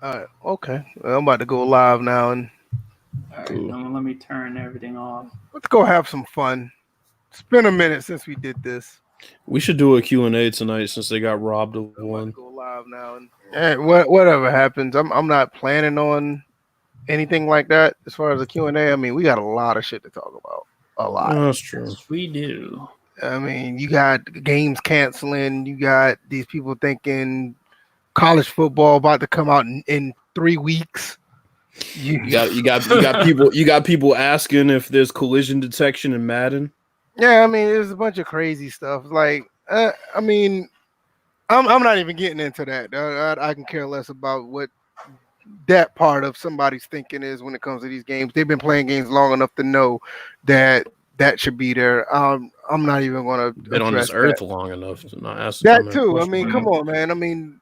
All right. Okay. Well, I'm about to go live now, and All right, Cool. let me turn everything off. let's go have some fun. It's been a minute since we did this. We should do a Q&A tonight since they got robbed of I'm about to one. go live now, and whatever happens, I'm not planning on anything like that as far as the Q&A. I mean, we got a lot of shit to talk about. A lot. Oh, that's true. Yes, we do. I mean, you got games canceling. You got these people thinking college football about to come out in 3 weeks. You got people asking if there's collision detection in Madden. Yeah, I mean, there's a bunch of crazy stuff. Like, I mean, I'm not even getting into that. I can care less about what that part of somebody's thinking is when it comes to these games. They've been playing games long enough to know that should be there. I'm not even going to Been on this earth long enough to not ask that too. I mean, come on, man. I mean,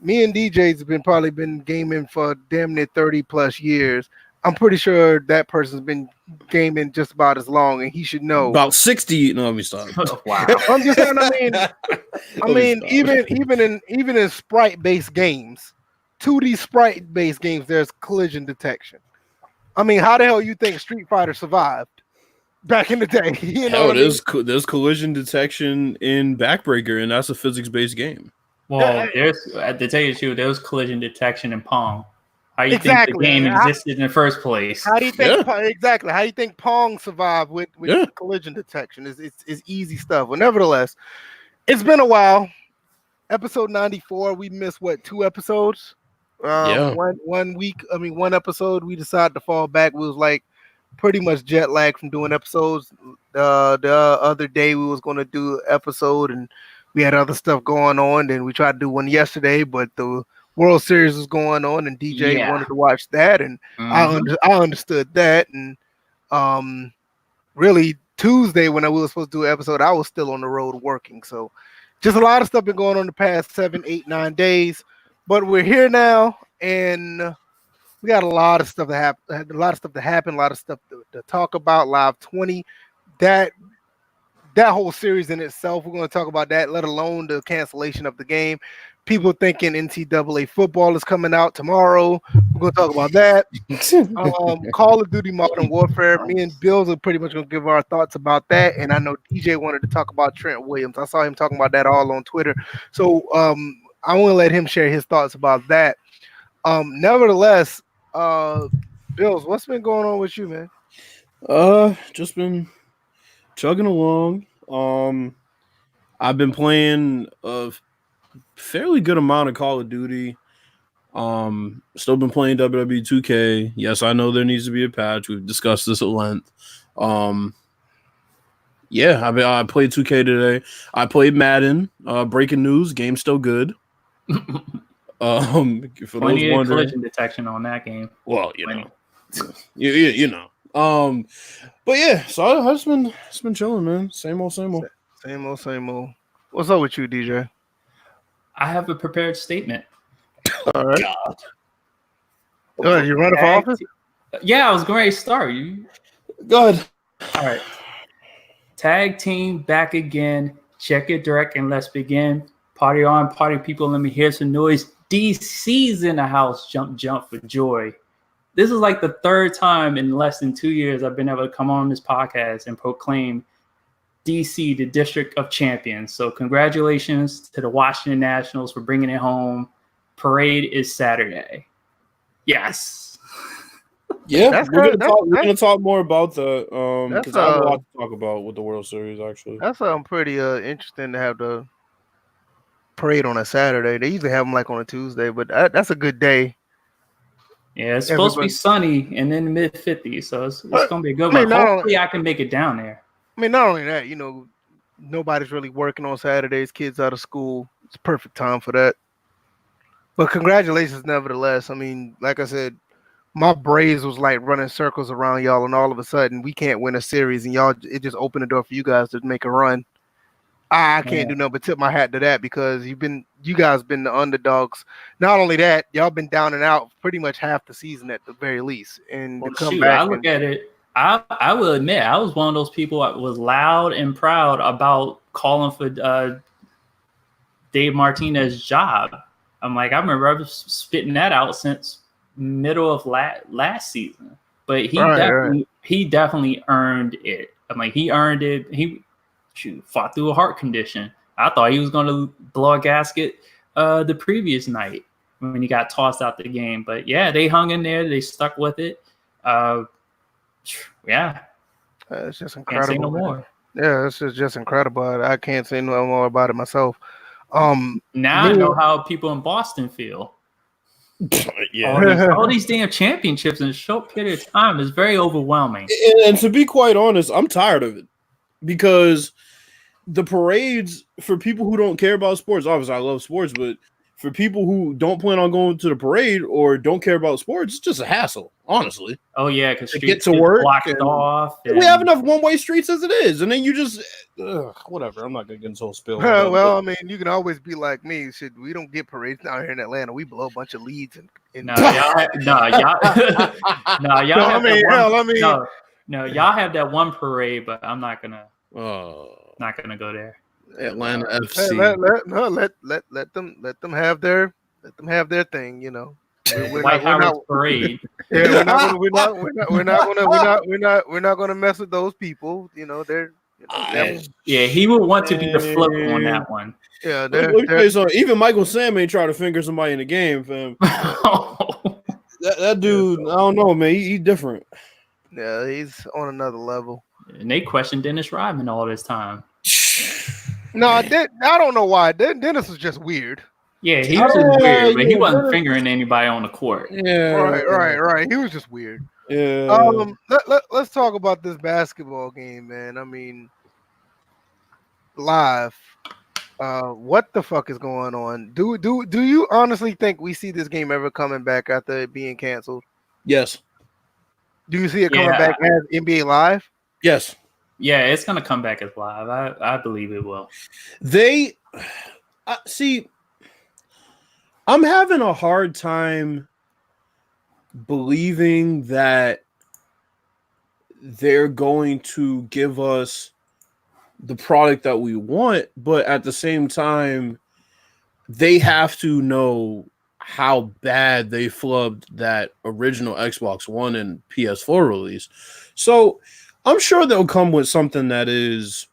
me and DJ's probably been gaming for damn near 30 plus years. I'm pretty sure that person's been gaming just about as long, and he should know. About 60. No, let me stop. Wow. I'm just saying. I mean, even in sprite-based games, 2D sprite-based games, there's collision detection. I mean, how the hell you think Street Fighter survived back in the day? You know, there's collision detection in Backbreaker, and that's a physics-based game. Well, there's to tell you the truth, there was collision detection in Pong. How you Exactly. think the game existed in the first place? How do you think exactly? How do you think Pong survived with collision detection? It's easy stuff. But nevertheless, it's been a while. Episode 94. We missed 2 episodes? One week. I mean, 1 episode. We decided to fall back. We was like pretty much jet lagged from doing episodes. The other day we was going to do an episode, and we had other stuff going on. Then we tried to do one yesterday, but the World Series was going on, and DJ wanted to watch that, and I understood that. And really Tuesday when I was supposed to do an episode, I was still on the road working. So just a lot of stuff been going on the past 7, 8, 9 days. But we're here now, and we got a lot of stuff to happen. A lot of stuff to happen. A lot of stuff to talk about. Live 20. That whole series in itself, we're going to talk about that. Let alone the cancellation of the game. People thinking NCAA football is coming out tomorrow. We're going to talk about that. Call of Duty Modern Warfare. Me and Bills are pretty much going to give our thoughts about that. And I know DJ wanted to talk about Trent Williams. I saw him talking about that all on Twitter. So I want to let him share his thoughts about that. Nevertheless, Bills, what's been going on with you, man? Just been chugging along. I've been playing fairly good amount of Call of Duty. Still been playing WWE 2K. Yes, I know there needs to be a patch. We've discussed this at length. I played 2K today. I played Madden. Breaking news, game's still good. For those wondering, collision detection on that game. Well, you know. But yeah, so I've just been chilling, man. Same old. What's up with you, DJ? I have a prepared statement. All right. You running for office? Yeah, I was going to start. Go ahead. All right. Tag team back again. Check it direct and let's begin. Party on, party people. Let me hear some noise. DC's in the house. Jump for joy. This is like the 3rd time in less than 2 years I've been able to come on this podcast and proclaim DC the District of Champions. So congratulations to the Washington Nationals for bringing it home. Parade is Saturday. Yes. Yeah, we're gonna talk more about the because I have a lot to talk about with the World Series. Actually, that's something pretty interesting to have the parade on a Saturday. They usually have them like on a Tuesday, but that's a good day. Yeah, it's supposed to be sunny and in the mid-50s, so it's going to be a good one. Hopefully, I can make it down there. I mean, not only that, nobody's really working on Saturdays. Kids out of school. It's a perfect time for that. But congratulations, nevertheless. I mean, like I said, my Braves was like running circles around y'all, and all of a sudden we can't win a series, and it just opened the door for you guys to make a run. I can't do nothing but tip my hat to that because you guys been the underdogs. Not only that, y'all been down and out pretty much half the season at the very least. And I look at it. I will admit I was one of those people that was loud and proud about calling for Dave Martinez's job. I'm like, I remember I was spitting that out since middle of last season. But he definitely earned it. I'm like, he earned it. He fought through a heart condition. I thought he was going to blow a gasket the previous night when he got tossed out the game. But yeah, they hung in there. They stuck with it. Yeah. It's just incredible. Can't say no more. Yeah, it's just incredible. I can't say no more about it myself. Now I know how people in Boston feel. Yeah, all these damn championships in a short period of time is very overwhelming. And to be quite honest, I'm tired of it because the parades, for people who don't care about sports, obviously I love sports, but for people who don't plan on going to the parade or don't care about sports, it's just a hassle, honestly. Oh yeah, because to get to work, blocked off. We have enough one-way streets as it is, and then you just whatever. I'm not gonna get into a spill. Well, I mean, you can always be like me. We don't get parades down here in Atlanta. We blow a bunch of leads and y'all have that one parade, but I'm not gonna go there. Atlanta FC. Let them have their thing. You know, we're not parade. Yeah, we're not gonna mess with those people. You know, they're. Yeah, he would want to be the flip on that one. Yeah, even Michael Sam ain't trying to finger somebody in the game, fam. that dude, I don't know, man. He different. Yeah, he's on another level. And they questioned Dennis Rodman all this time. No, I don't know why. Dennis was just weird. Yeah, he was just weird, but he wasn't fingering anybody on the court. Yeah, right. He was just weird. Yeah. Let's talk about this basketball game, man. I mean, live. What the fuck is going on? Do you honestly think we see this game ever coming back after it being canceled? Yes. Do you see it coming back as NBA Live? Yes. Yeah, it's gonna come back as live. I believe it will. See. I'm having a hard time believing that they're going to give us the product that we want, but at the same time, they have to know how bad they flubbed that original Xbox One and PS4 release. So I'm sure they'll come with something that is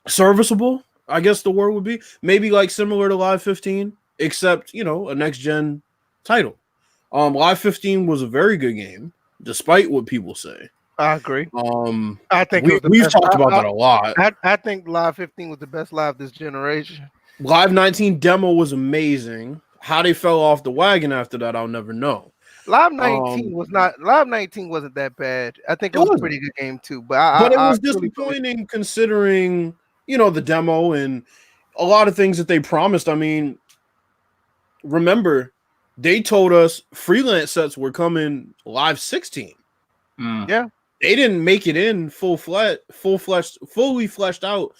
serviceable, I guess the word would be. Maybe like similar to Live 15, except, a next-gen title. Live 15 was a very good game, despite what people say. I agree. I think we've talked about that a lot. I think Live 15 was the best live this generation. Live 19 demo was amazing. How they fell off the wagon after that, I'll never know. Live 19 Live 19 wasn't that bad. I think it was a pretty good game too, but it was disappointing considering the demo and a lot of things that they promised. I mean, remember they told us freelance sets were coming Live 16. Yeah. They didn't make it in fully fleshed out.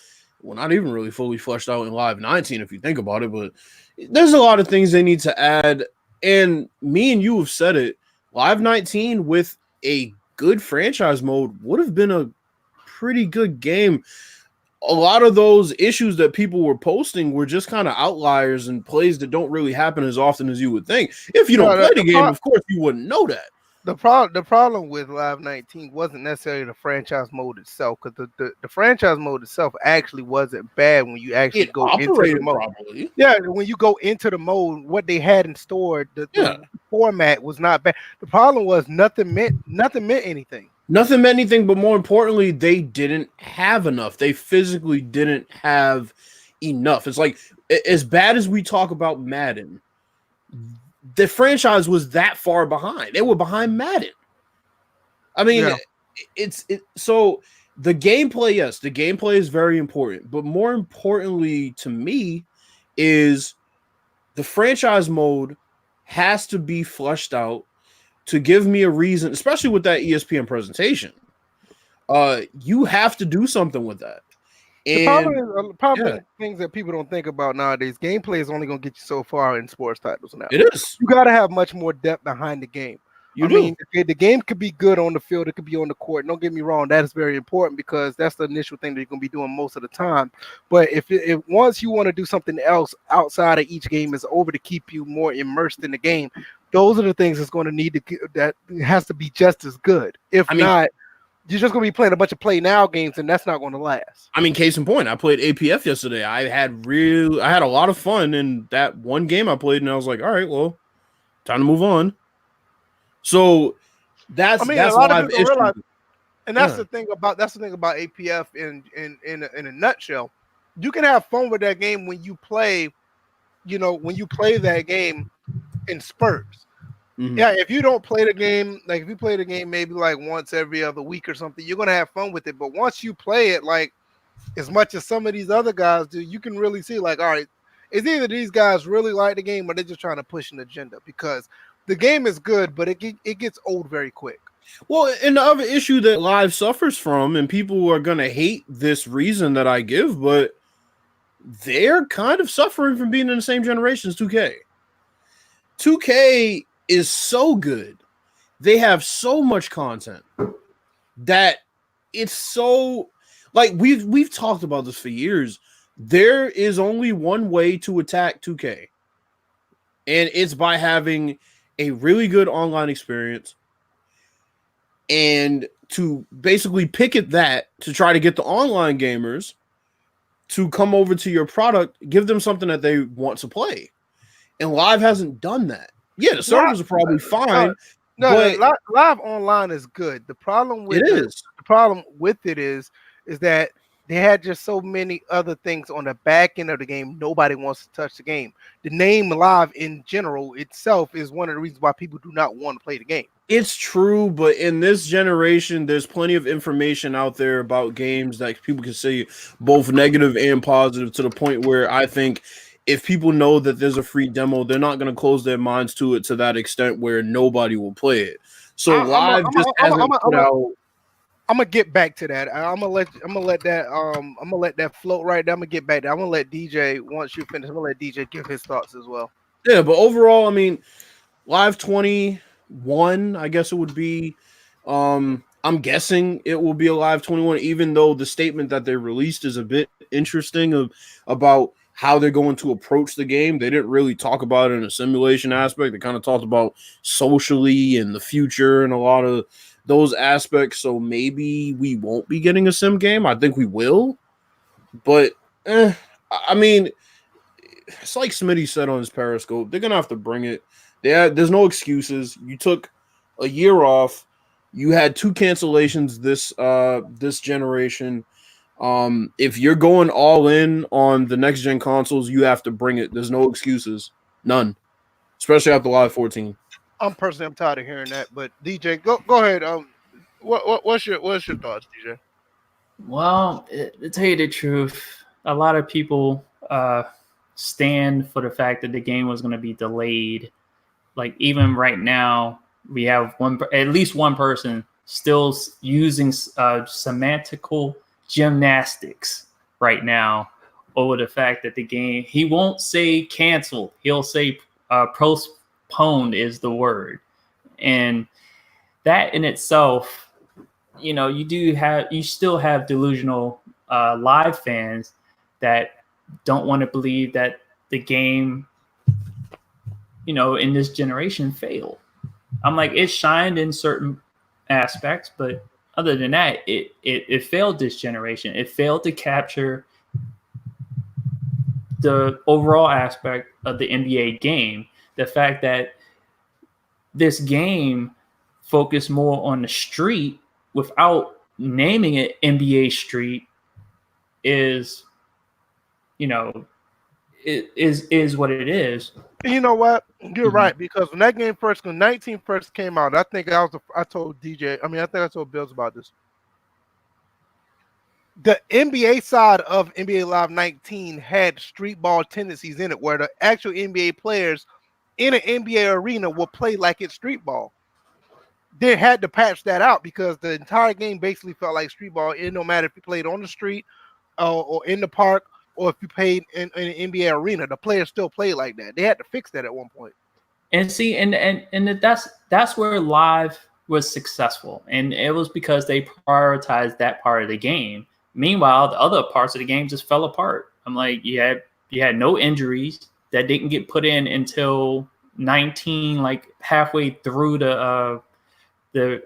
Well, not even really fully fleshed out in Live 19, if you think about it. But there's a lot of things they need to add. And me and you have said it. Live 19 with a good franchise mode would have been a pretty good game. A lot of those issues that people were posting were just kind of outliers and plays that don't really happen as often as you would think. If you don't play the game, of course, you wouldn't know that. The problem with Live 19 wasn't necessarily the franchise mode itself, because the franchise mode itself actually wasn't bad when you actually go into the mode. Probably. Yeah, when you go into the mode, what they had in store, the format was not bad. The problem was nothing meant anything. Nothing meant anything, but more importantly, they didn't have enough. They physically didn't have enough. It's like, as bad as we talk about Madden, the franchise was that far behind. They were behind Madden. I mean, so the gameplay, yes, the gameplay is very important. But more importantly to me is the franchise mode has to be fleshed out to give me a reason, especially with that ESPN presentation. You have to do something with that. The problem is things that people don't think about nowadays. Gameplay is only going to get you so far in sports titles now. It is. You got to have much more depth behind the game. You I do. mean, the game could be good on the field. It could be on the court. Don't get me wrong. That is very important because that's the initial thing that you're going to be doing most of the time. But if once you want to do something else outside of each game is over to keep you more immersed in the game, those are the things that's going to need to that has to be just as good. If not, you're just going to be playing a bunch of play now games, and that's not going to last. I mean, case in point, I played APF yesterday. I had a lot of fun in that one game I played, and I was like, all right, well, time to move on. So that's a lot of people issue. realize, and that's the thing about APF in a nutshell. You can have fun with that game when you play, when you play that game in spurts. Mm-hmm. Yeah, if you don't play the game, like if you play the game maybe like once every other week or something, you're gonna have fun with it. But once you play it, like as much as some of these other guys do, you can really see like, all right, it's either these guys really like the game or they're just trying to push an agenda because the game is good, but it gets old very quick. Well, and the other issue that Live suffers from, and people are going to hate this reason that I give, but they're kind of suffering from being in the same generation as 2K. 2K is so good. They have so much content that it's so like we've talked about this for years. There is only one way to attack 2K, and it's by having a really good online experience and to basically picket that to try to get the online gamers to come over to your product, give them something that they want to play. And Live hasn't done that. Yeah, the servers are probably fine. No, Live online is good. The problem with it is that they had just so many other things on the back end of the game. Nobody wants to touch the game. The name Live in general itself is one of the reasons why people do not want to play the game. It's true, but in this generation, there's plenty of information out there about games that people can say both negative and positive to the point where I think if people know that there's a free demo, they're not going to close their minds to it to that extent where nobody will play it. So Live just hasn't put out. I'm gonna get back to that. I'm gonna let that float right there. I'm gonna get back there. I'm gonna let DJ once you finish. I'm gonna let DJ give his thoughts as well. Yeah, but overall, I mean, Live 21, I guess it would be. I'm guessing it will be a Live 21, even though the statement that they released is a bit interesting about how they're going to approach the game. They didn't really talk about it in a simulation aspect. They kind of talked about socially and the future and a lot of those aspects. So maybe we won't be getting a sim game. I think we will. But, I mean, it's like Smitty said on his Periscope. They're going to have to bring it. There's no excuses. You took a year off. You had 2 cancellations this generation. If you're going all in on the next gen consoles, you have to bring it. There's no excuses, none, especially after Live 14. I'm tired of hearing that. But DJ, go ahead. What's your thoughts, DJ? Well, to tell you the truth, a lot of people stand for the fact that the game was going to be delayed. Like even right now, we have at least one person still using semantical gymnastics right now over the fact that the game, he won't say canceled, he'll say postponed is the word. And that in itself, you still have delusional Live fans that don't want to believe that the game, in this generation failed. I'm like, it shined in certain aspects, but other than that, it failed this generation. It failed to capture the overall aspect of the NBA game. The fact that this game focused more on the street without naming it NBA Street is what it is. You know what? You're right, because when that game when 19 first came out, I think I told DJ. I think I told Bills about this. The NBA side of NBA Live 19 had street ball tendencies in it, where the actual NBA players in an NBA arena will play like it's street ball. They had to patch that out because the entire game basically felt like street ball. It no matter if you played on the street or in the park, or if you played in an NBA arena, the players still play like that. They had to fix that at one point. And see, and that's that's where live was successful, and it was because they prioritized that part of the game. Meanwhile, the other parts of the game just fell apart. I'm like, you had no injuries that didn't get put in until 19, like halfway through the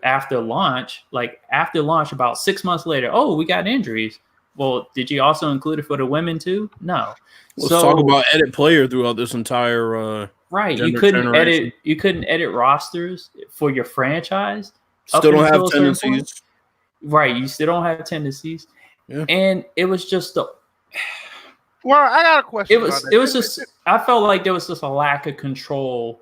after launch. Like after launch, about 6 months later, oh, we got injuries. Well, did you also include it for the women too? No. Let's talk about edit player throughout this entire right. You couldn't edit rosters for your franchise. Still don't have tendencies. Right. You still don't have tendencies. Yeah. And it was just well, I got a question. It was just I felt like there was just a lack of control,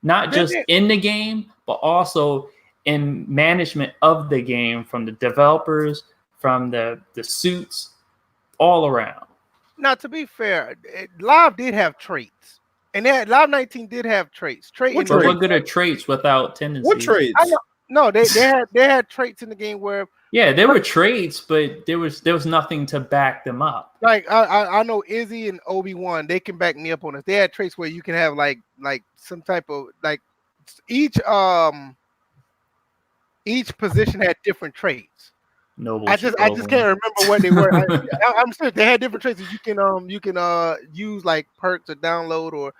not just in the game, but also in management of the game from the developers, from the suits, all around. Now, to be fair, Live did have traits, and Live 19 did have traits. What good are traits without tendencies? What traits? No, they had traits in the game where there were traits, but there was nothing to back them up. Like I know Izzy and Obi-Wan, they can back me up on this. They had traits where you can have like some type of like each position had different traits. No, I just can't remember what they were. I'm sure they had different traits that you can use like perks or download, or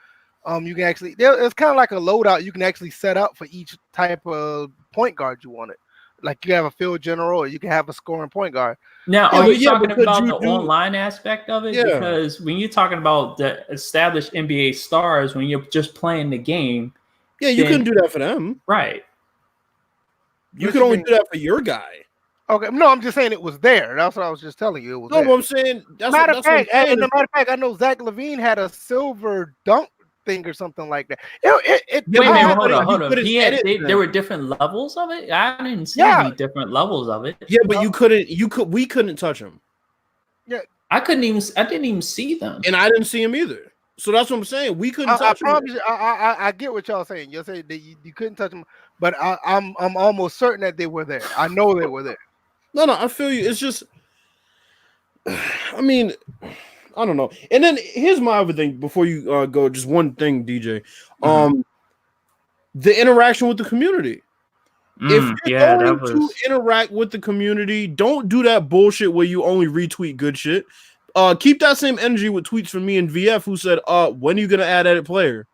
you can actually it's kind of like a loadout you can actually set up for each type of point guard you wanted. Like you have a field general, or you can have a scoring point guard. Now, are you talking about the online aspect of it? Yeah. Because when you're talking about the established NBA stars, when you're just playing the game, you couldn't do that for them, right? You could only do that for your guy. Okay, no, I'm just saying it was there. That's what I was just telling you. It was there. What I'm saying. Matter of fact, I know Zach LaVine had a silver dunk thing or something like that. Wait a minute, hold on. There were different levels of it. I didn't see any different levels of it. Yeah, but we couldn't touch them. Yeah, I didn't even see them, and I didn't see them either. So that's what I'm saying. We couldn't touch them. I get what y'all saying. You're saying that you couldn't touch them, but I'm almost certain that they were there. I know they were there. No, I feel you. It's just, I mean, I don't know. And then here's my other thing before you go. Just one thing, DJ. The interaction with the community. If you're going to interact with the community, don't do that bullshit where you only retweet good shit. Keep that same energy with tweets from me and VF, who said, when are you gonna add edit player?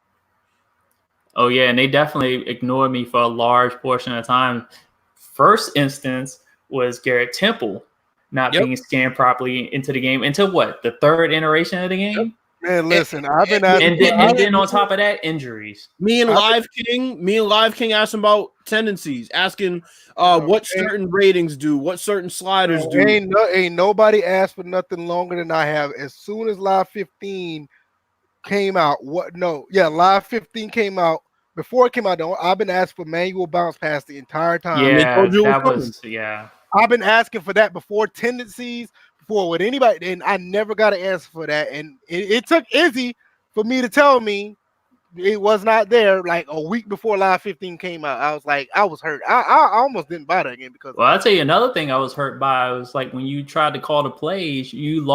Oh yeah, and they definitely ignored me for a large portion of the time. First instance was Garrett Temple not being scanned properly into the game until the third iteration of the game. Yep. Man, listen, I've been and then on top of that, injuries. Me and Live King asked him about tendencies, asking what certain ratings do, what certain sliders do. Ain't nobody asked for nothing longer than I have. As soon as Live 15 came out, Live 15 came out. Before it came out, I've been asking for manual bounce pass the entire time. I've been asking for that before tendencies. With anybody, and I never got an answer for that. And it took Izzy for me to tell me it was not there. Like a week before Live 15 came out, I was like, I was hurt. I almost didn't buy that game because. Well, I'll tell you another thing I was hurt by. Was like when you tried to call the plays, you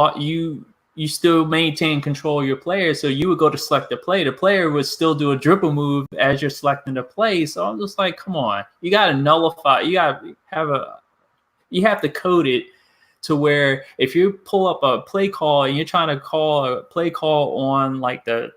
still maintain control of your player. So you would go to select the play. The player would still do a dribble move as you're selecting the play. So I'm just like, come on, you got to nullify. You have to code it to where if you pull up a play call and you're trying to call a play call on like the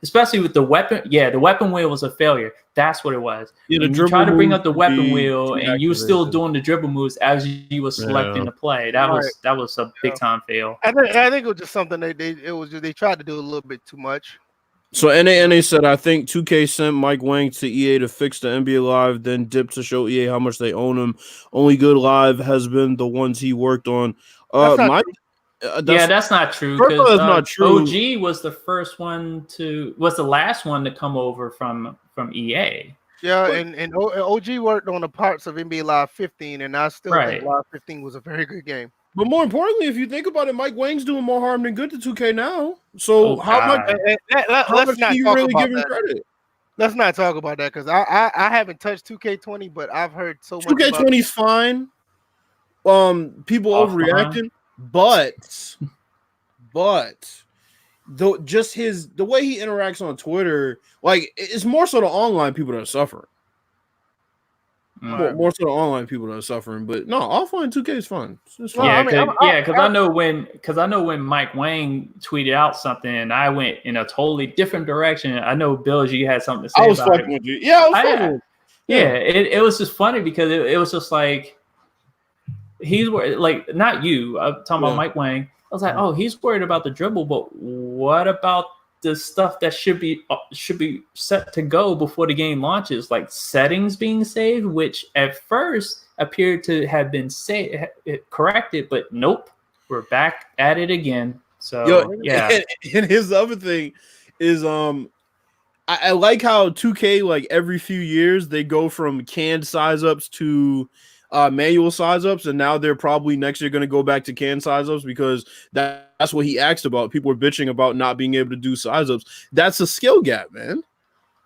especially with the weapon, the weapon wheel was a failure. That's what it was. Yeah, you try to bring up the weapon wheel and you were still doing the dribble moves as you were selecting the play. That was a big time fail. I think it was just something they tried to do a little bit too much. So NA said, I think 2K sent Mike Wang to EA to fix the NBA Live, then dipped to show EA how much they own him. Only good Live has been the ones he worked on. Mike, that's not true. That's not true. OG was was the last one to come over from EA. Yeah, and OG worked on the parts of NBA Live 15, and I still think Live 15 was a very good game. But more importantly, if you think about it, Mike Wang's doing more harm than good to 2K now. So how much can you really give him credit? Let's not talk about that because I haven't touched 2K20, but I've heard so much. 2K20 is fine. People overreacting, but just the way he interacts on Twitter, like it's more so the online people that are suffering. More so the online people that are suffering, but no, offline 2K is fun. It's fun. Yeah, because I know when Mike Wang tweeted out something, and I went in a totally different direction. I know Bill G had something to say. I was fucking with you. Yeah, I was fucking with you. Yeah, it was just funny because it was just like he's like not you. I'm talking about Mike Wang. I was like, oh, he's worried about the dribble, but what about the stuff that should be set to go before the game launches, like settings being saved, which at first appeared to have been corrected, but nope, we're back at it again. So yeah. And his other thing is I like how 2K, like every few years they go from canned size ups to manual size ups, and now they're probably next year going to go back to canned size ups because that's what he asked about. People were bitching about not being able to do size ups. That's a skill gap, man.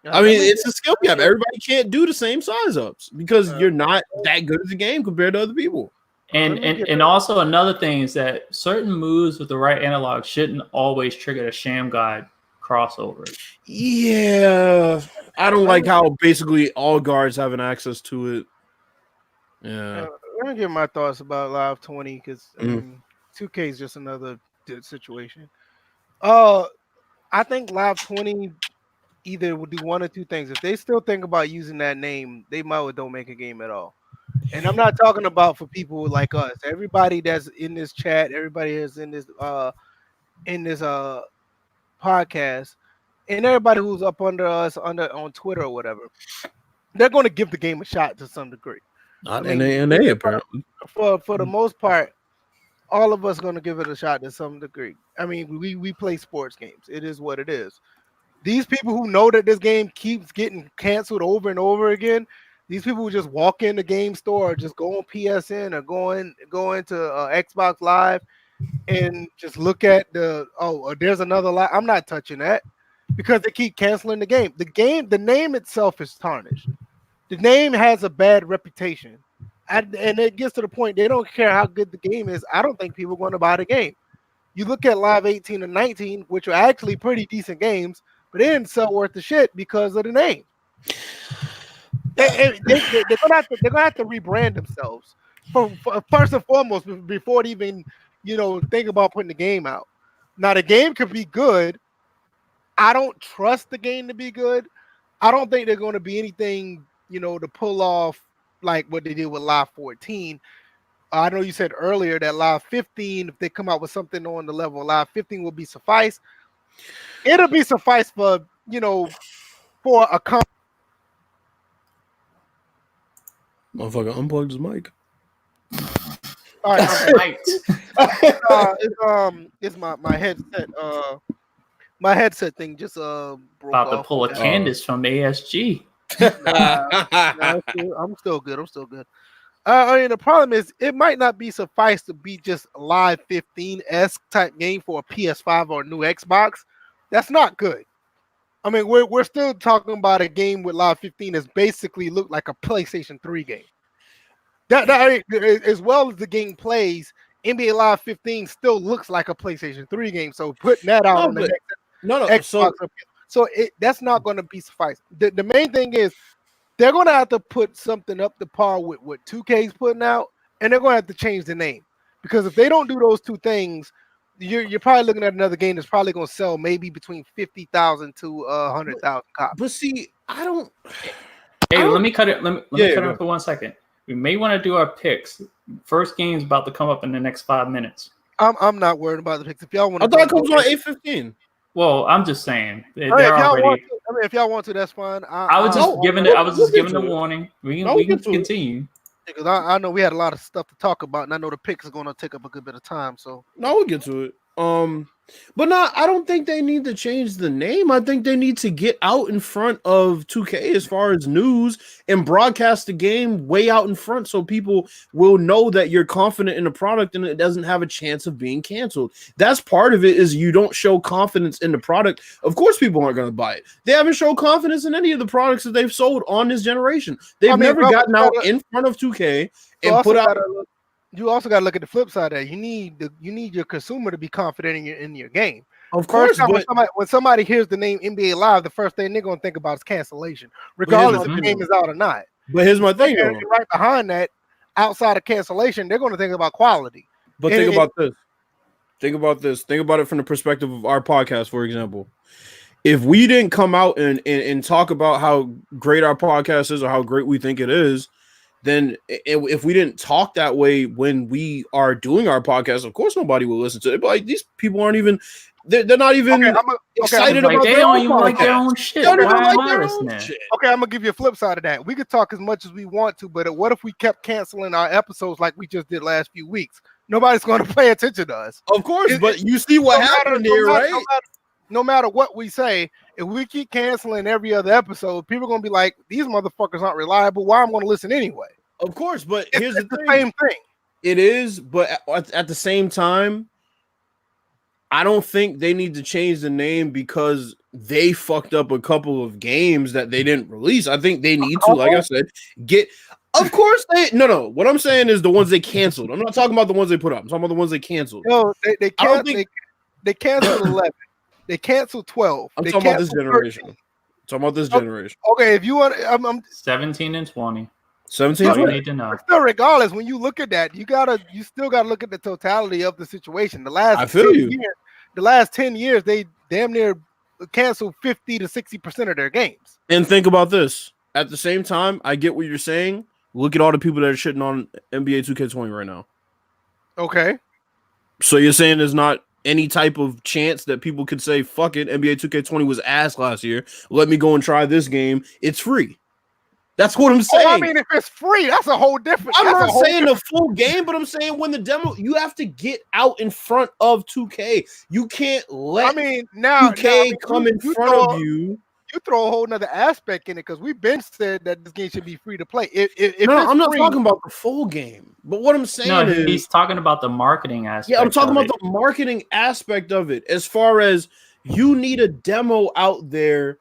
I mean, it's a skill gap. Everybody can't do the same size ups because you're not that good at the game compared to other people. And also another thing is that certain moves with the right analog shouldn't always trigger the Sham God crossover. Yeah, I don't like how basically all guards have an access to it. Yeah, let me give my thoughts about Live 20 because 2K is just another situation. I think Live 20 either will do one or two things. If they still think about using that name, they might well don't make a game at all. And I'm not talking about for people like us. Everybody that's in this chat, everybody that's in this podcast, and everybody who's up under us on Twitter or whatever, they're going to give the game a shot to some degree. Not NCAA apparently. For the most part, all of us are going to give it a shot to some degree. I mean, we play sports games. It is what it is. These people who know that this game keeps getting canceled over and over again, these people who just walk in the game store or just go on PSN or go into Xbox Live and just look at there's another live. I'm not touching that because they keep canceling the game. The name itself is tarnished. The name has a bad reputation. And it gets to the point they don't care how good the game is. I don't think people are going to buy the game. You look at Live 18 and 19, which are actually pretty decent games, but they didn't sell worth the shit because of the name. They're gonna have to rebrand themselves for first and foremost before they even think about putting the game out. Now the game could be good. I don't trust the game to be good. I don't think they're going to be anything to pull off like what they did with Live 14. I know you said earlier that Live 15, if they come out with something on the level of Live 15, will be suffice. It'll be suffice for for a motherfucker unplugged his mic. All right, it's my headset. My headset thing just broke about off. to pull a Candace from ASG. I'm still good. I mean, the problem is it might not be suffice to be just a Live 15-esque type game for a PS5 or a new Xbox. That's not good. I mean, we're still talking about a game with Live 15 that's basically looked like a PlayStation 3 game. That as well as the game plays, NBA Live 15 still looks like a PlayStation 3 game. So putting that out on the next Xbox, so that's not going to be suffice. The main thing is they're going to have to put something up to par with what 2K's putting out, and they're going to have to change the name because if they don't do those two things, you're probably looking at another game that's probably going to sell maybe between 50,000 to 100,000 copies. But see, let me cut it. Let me cut it for 1 second. We may want to do our picks. First game's about to come up in the next 5 minutes. I'm not worried about the picks. If y'all want, I thought it comes on 8:15. Well, I'm just saying. If y'all want to, that's fine. I was just giving the warning. We can continue. Because I know we had a lot of stuff to talk about, and I know the picks are going to take up a good bit of time. So we'll get to it. But no, I don't think they need to change the name. I think they need to get out in front of 2K as far as news and broadcast the game way out in front so people will know that you're confident in the product and it doesn't have a chance of being canceled. That's part of it is you don't show confidence in the product. Of course, people aren't going to buy it. They haven't shown confidence in any of the products that they've sold on this generation. They've never gotten out in front of 2K and put out. You also got to look at the flip side of that. You need your consumer to be confident in your game. Of course, when somebody hears the name NBA Live, the first thing they're going to think about is cancellation, regardless if the game is out or not. But here's my thing, though. Right behind that, outside of cancellation, they're going to think about quality. But think about this. Think about this. Think about it from the perspective of our podcast, for example. If we didn't come out and talk about how great our podcast is or how great we think it is, then if we didn't talk that way when we are doing our podcast, of course nobody will listen to it. But like, these people aren't even they're not even excited about they don't even like their own shit. Why am I listening? Okay, I'm gonna give you a flip side of that. We could talk as much as we want to, but what if we kept canceling our episodes like we just did last few weeks? Nobody's going to pay attention to us. Of course, but you see what happened here, right? No matter what we say, if we keep canceling every other episode, people are going to be like, these motherfuckers aren't reliable. Why I'm going to listen anyway? Of course, but here's the thing. Same thing. It is, but at the same time, I don't think they need to change the name because they fucked up a couple of games that they didn't release. I think they need to, like I said, get... Of course they... No. What I'm saying is the ones they canceled. I'm not talking about the ones they put up. I'm talking about the ones they canceled. No, they canceled 11. They canceled 12. I'm talking about this generation. 13. Talking about this generation. Okay, if you want, I'm 17 and 20. 17. You need to know. Still, regardless, when you look at that, you still gotta look at the totality of the situation. The last 10 years, they damn near canceled 50 to 60% of their games. And think about this. At the same time, I get what you're saying. Look at all the people that are shitting on NBA 2K20 right now. Okay. So you're saying there's not any type of chance that people could say, fuck it, NBA 2K20 was ass last year. Let me go and try this game. It's free. That's what I'm saying. I mean, if it's free, that's a whole different... I'm not saying the full game, but I'm saying when the demo... You have to get out in front of 2K. You can't let 2K come in front of you. You throw a whole nother aspect in it because we've been said that this game should be free to play. I'm not talking about the full game. But what I'm saying is... he's talking about the marketing aspect. Yeah, I'm talking about the marketing aspect of it. As far as you need a demo out there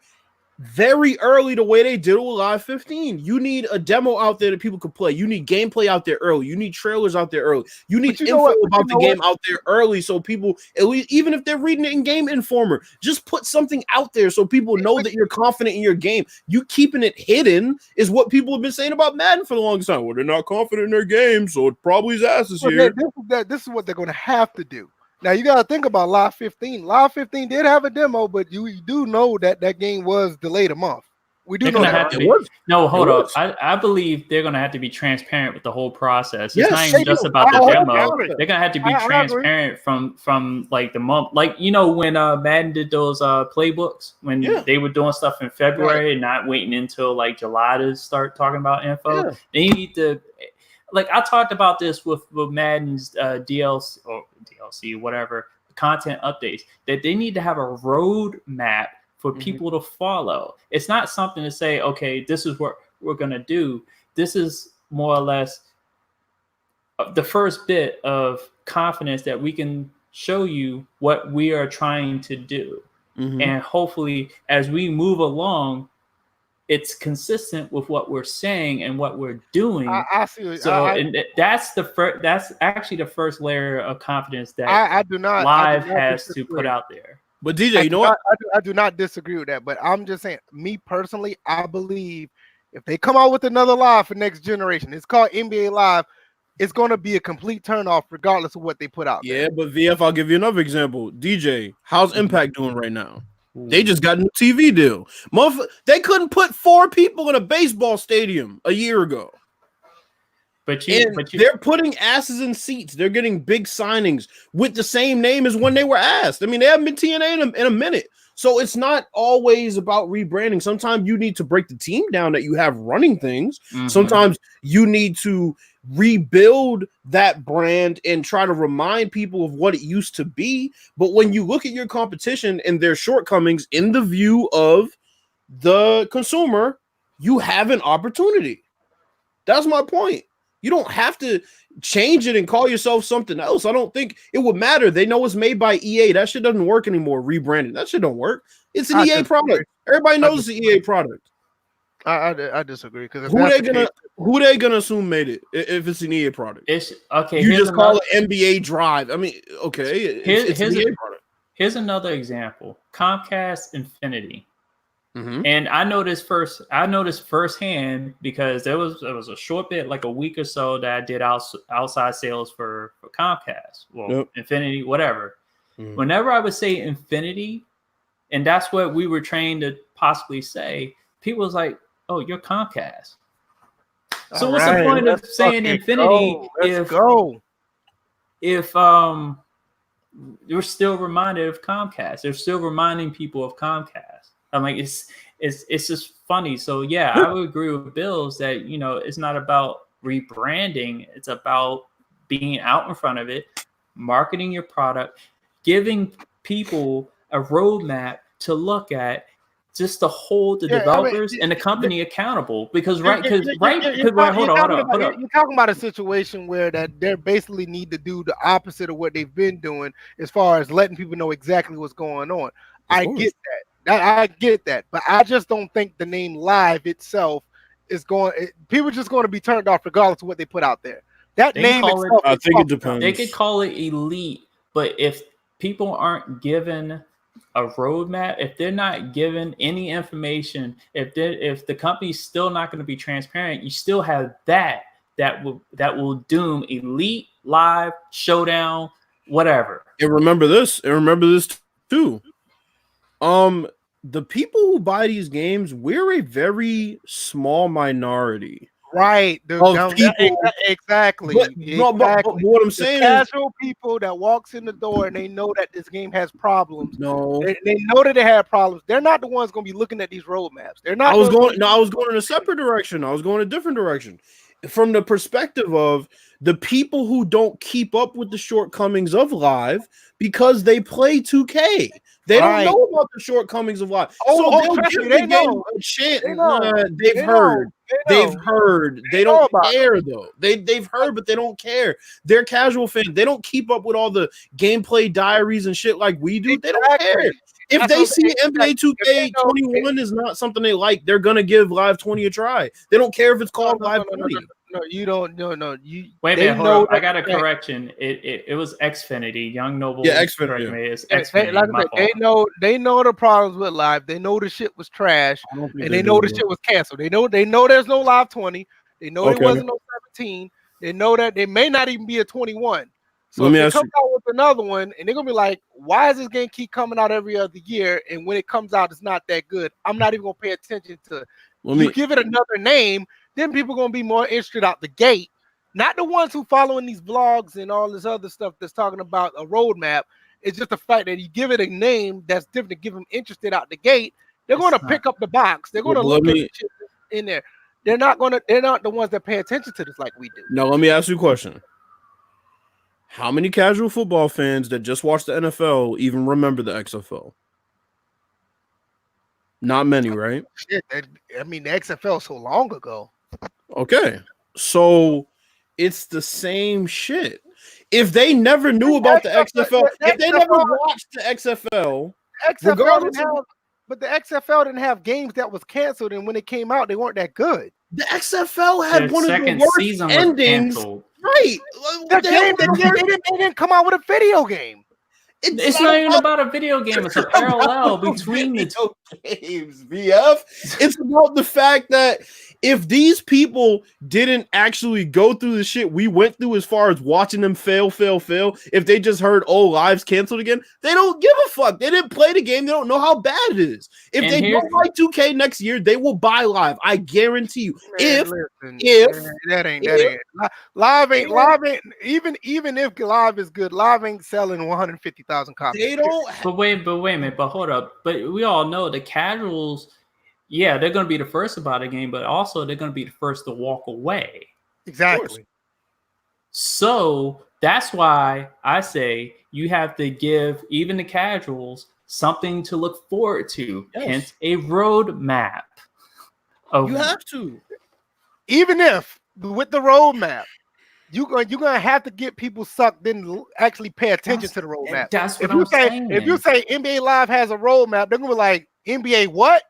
very early, the way they did it with Live 15. You need a demo out there that people can play. You need gameplay out there early. You need trailers out there early. You need info about the game out there early, so people, at least, even if they're reading it in Game Informer, just put something out there so people know that you're confident in your game. You keeping it hidden is what people have been saying about Madden for the longest time. Well, they're not confident in their game, so it probably is ass this year. This is what they're going to have to do. Now, you got to think about Live 15. Live 15 did have a demo, but you do know that game was delayed a month. We do know that. Hold up. I believe they're going to have to be transparent with the whole process. It's not even just about the demo. They're going to have to be transparent from like the month. Like, when Madden did those playbooks, when they were doing stuff in February and not waiting until like July to start talking about info. They need to... Like I talked about this with Madden's DLC, whatever, content updates, that they need to have a roadmap for people to follow. It's not something to say, okay, this is what we're going to do. This is more or less the first bit of confidence that we can show you what we are trying to do. And hopefully as we move along, it's consistent with what we're saying and what we're doing. I see. That's actually the first layer of confidence that I do not has to put out there. But DJ, you know what? I do not disagree with that. But I'm just saying, me personally, I believe if they come out with another live for next generation, it's called NBA Live. It's going to be a complete turnoff regardless of what they put out. Yeah, but VF, I'll give you another example. DJ, how's Impact doing right now? They just got a new TV deal. They couldn't put 4 people in a baseball stadium a year ago. But they're putting asses in seats. They're getting big signings with the same name as when they were asked. I mean, they haven't been TNA in a minute. So it's not always about rebranding. Sometimes you need to break the team down that you have running things. Sometimes you need to rebuild that brand and try to remind people of what it used to be. But when you look at your competition and their shortcomings in the view of the consumer, you have an opportunity. That's my point. You don't have to change it and call yourself something else. I don't think it would matter. They know it's made by EA. That shit doesn't work anymore. Rebranding. That shit don't work. It's an EA product. Everybody knows it's an EA product. I disagree because who they gonna assume made it if it's an EA product? It's okay. You just call it NBA Drive. I mean, okay. It's an EA product. Here's another example: Comcast Infinity. And I noticed firsthand because there was a short bit, like a week or so, that I did outside sales for Comcast, Infinity, whatever. Whenever I would say Infinity, and that's what we were trained to possibly say, people was like, "Oh, you're Comcast." So what's the point of saying Infinity if you're still reminded of Comcast? They're still reminding people of Comcast. I'm like, it's just funny. So yeah, I would agree with Bills that, you know, it's not about rebranding. It's about being out in front of it, marketing your product, giving people a roadmap to look at, just to hold the developers and the company accountable. Because hold on. You're talking about a situation where that they basically need to do the opposite of what they've been doing as far as letting people know exactly what's going on. I get that, but I just don't think the name Live itself is going. People are just going to be turned off regardless of what they put out there. That name itself, I think it depends. They could call it Elite, but if people aren't given a roadmap, if they're not given any information, if the company's still not going to be transparent, you still have that will doom Elite, Live, Showdown, whatever. And remember this too. The people who buy these games, we're a very small minority. Right. Exactly. But what I'm saying is casual people that walks in the door and they know that this game has problems. No. They know that they have problems. They're not the ones going to be looking at these roadmaps. They're not. I was going in a separate direction. I was going a different direction. From the perspective of the people who don't keep up with the shortcomings of Live because they play 2K. They don't know about the shortcomings of Live. They know. They've heard. They don't care though. They've heard, but they don't care. They're casual fans. They don't keep up with all the gameplay diaries and shit like we do. They don't care. If they see NBA 2K21 is not something they like, they're gonna give Live 20 a try. They don't care if it's called Live 20. No, you don't. No. Wait a minute. Hold on. I got a correction. It was Xfinity. Young Noble. Yeah, Xfinity. It's Xfinity. They know the problems with Live. They know the shit was trash, and they know the shit was canceled. They know there's no Live 20. They know there wasn't no 17. They know that they may not even be a 21. So if they come out with another one, and they're gonna be like, "Why does this game keep coming out every other year? And when it comes out, it's not that good. I'm not even gonna pay attention to it." You give it another name, then people are gonna be more interested out the gate. Not the ones who following these vlogs and all this other stuff that's talking about a roadmap. It's just the fact that you give it a name that's different to give them interested out the gate. They're gonna pick up the box. They're gonna look at the shit in there. They're not the ones that pay attention to this like we do. Now let me ask you a question. How many casual football fans that just watch the NFL even remember the XFL? Not many, right? Shit, the XFL so long ago. Okay, so it's the same shit. If they never knew about the XFL, if they never watched the XFL, but the XFL didn't have games that was canceled, and when it came out, they weren't that good. The XFL had one of the worst endings. Right. They didn't come out with a video game. It's not even about a video game. It's a parallel between the two games, VF. It's about the fact that if these people didn't actually go through the shit we went through as far as watching them fail, if they just heard, oh, Live's canceled again, they don't give a fuck. They didn't play the game. They don't know how bad it is. If they don't buy 2K next year, they will buy Live. I guarantee you. That ain't Live ain't even if Live is good, Live ain't selling 150,000 copies. They don't. But wait a minute. But hold up. But we all know the casuals. Yeah, they're going to be the first about a game, but also they're going to be the first to walk away. Exactly. So that's why I say you have to give even the casuals something to look forward to, hence a roadmap. You have to. Even if with the roadmap, you're gonna have to get people sucked in to actually pay attention to the roadmap. That's what I'm saying. If you say NBA Live has a roadmap, they're gonna be like, NBA what?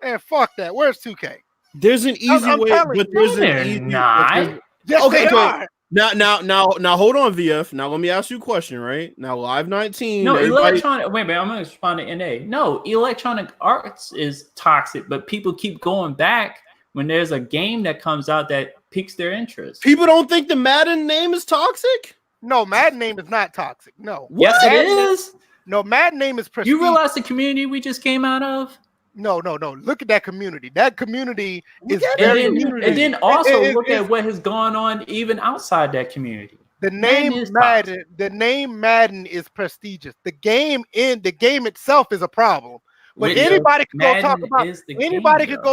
Man, fuck that. Where's 2K? There's an easy way, but there's an easy. Not. Yes, they are. Now, hold on, VF. Now, let me ask you a question, right? Now, Live 19. No, electronic. Wait a minute. I'm going to respond to NA. No, electronic arts is toxic, but people keep going back when there's a game that comes out that piques their interest. People don't think the Madden name is toxic? No, Madden name is not toxic. No. Yes, it is. No, Madden name is prestigious. You realize the community we just came out of? No. Look at that community. That community is very community. And then also look at what has gone on even outside that community. The name Madden is prestigious. The game itself is a problem. But anybody could go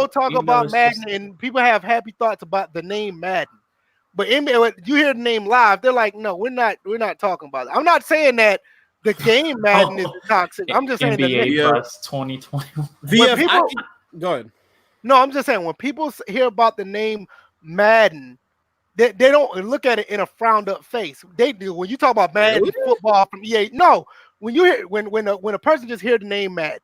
talk about Madden, and people have happy thoughts about the name Madden. But you hear the name Live, they're like, no, we're not talking about it. I'm not saying that the game Madden is toxic. I'm just saying NBA Plus 2021. Go ahead. No, I'm just saying when people hear about the name Madden, they don't look at it in a frowned up face. They do when you talk about Madden football from EA. No, when you hear when a person just hear the name Madden,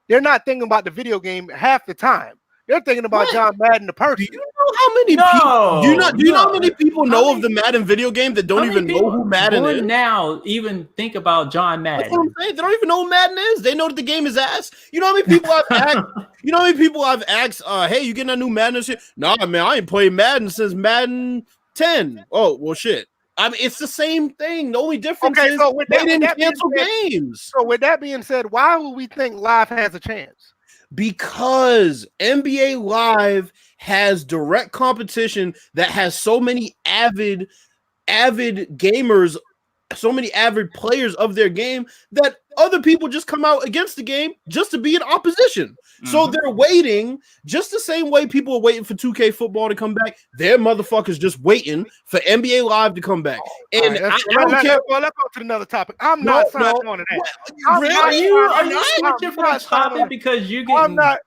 they're not thinking about the video game half the time. They're thinking about John Madden, the person. Do you know how many people? Do you know how many people know of the Madden video game that don't even know who Madden is? Now, even think about John Madden. That's what I'm saying. They don't even know who Madden is. They know that the game is ass. You know how many people I've asked? You know how many people I've asked? Hey, you getting a new Madden? Shit? Nah, man, I ain't played Madden since Madden 10. Oh, well, shit. I mean, it's the same thing. The only difference is they didn't cancel games. So, with that being said, why would we think Live has a chance? Because NBA Live has direct competition that has so many avid gamers, so many avid players of their game that other people just come out against the game just to be in opposition. Mm-hmm. So they're waiting just the same way people are waiting for 2K football to come back. They're motherfuckers just waiting for NBA Live to come back. And I don't care. Well, let's go to another topic. I'm not signing on to that. Are you switching for the topic because you get? I'm not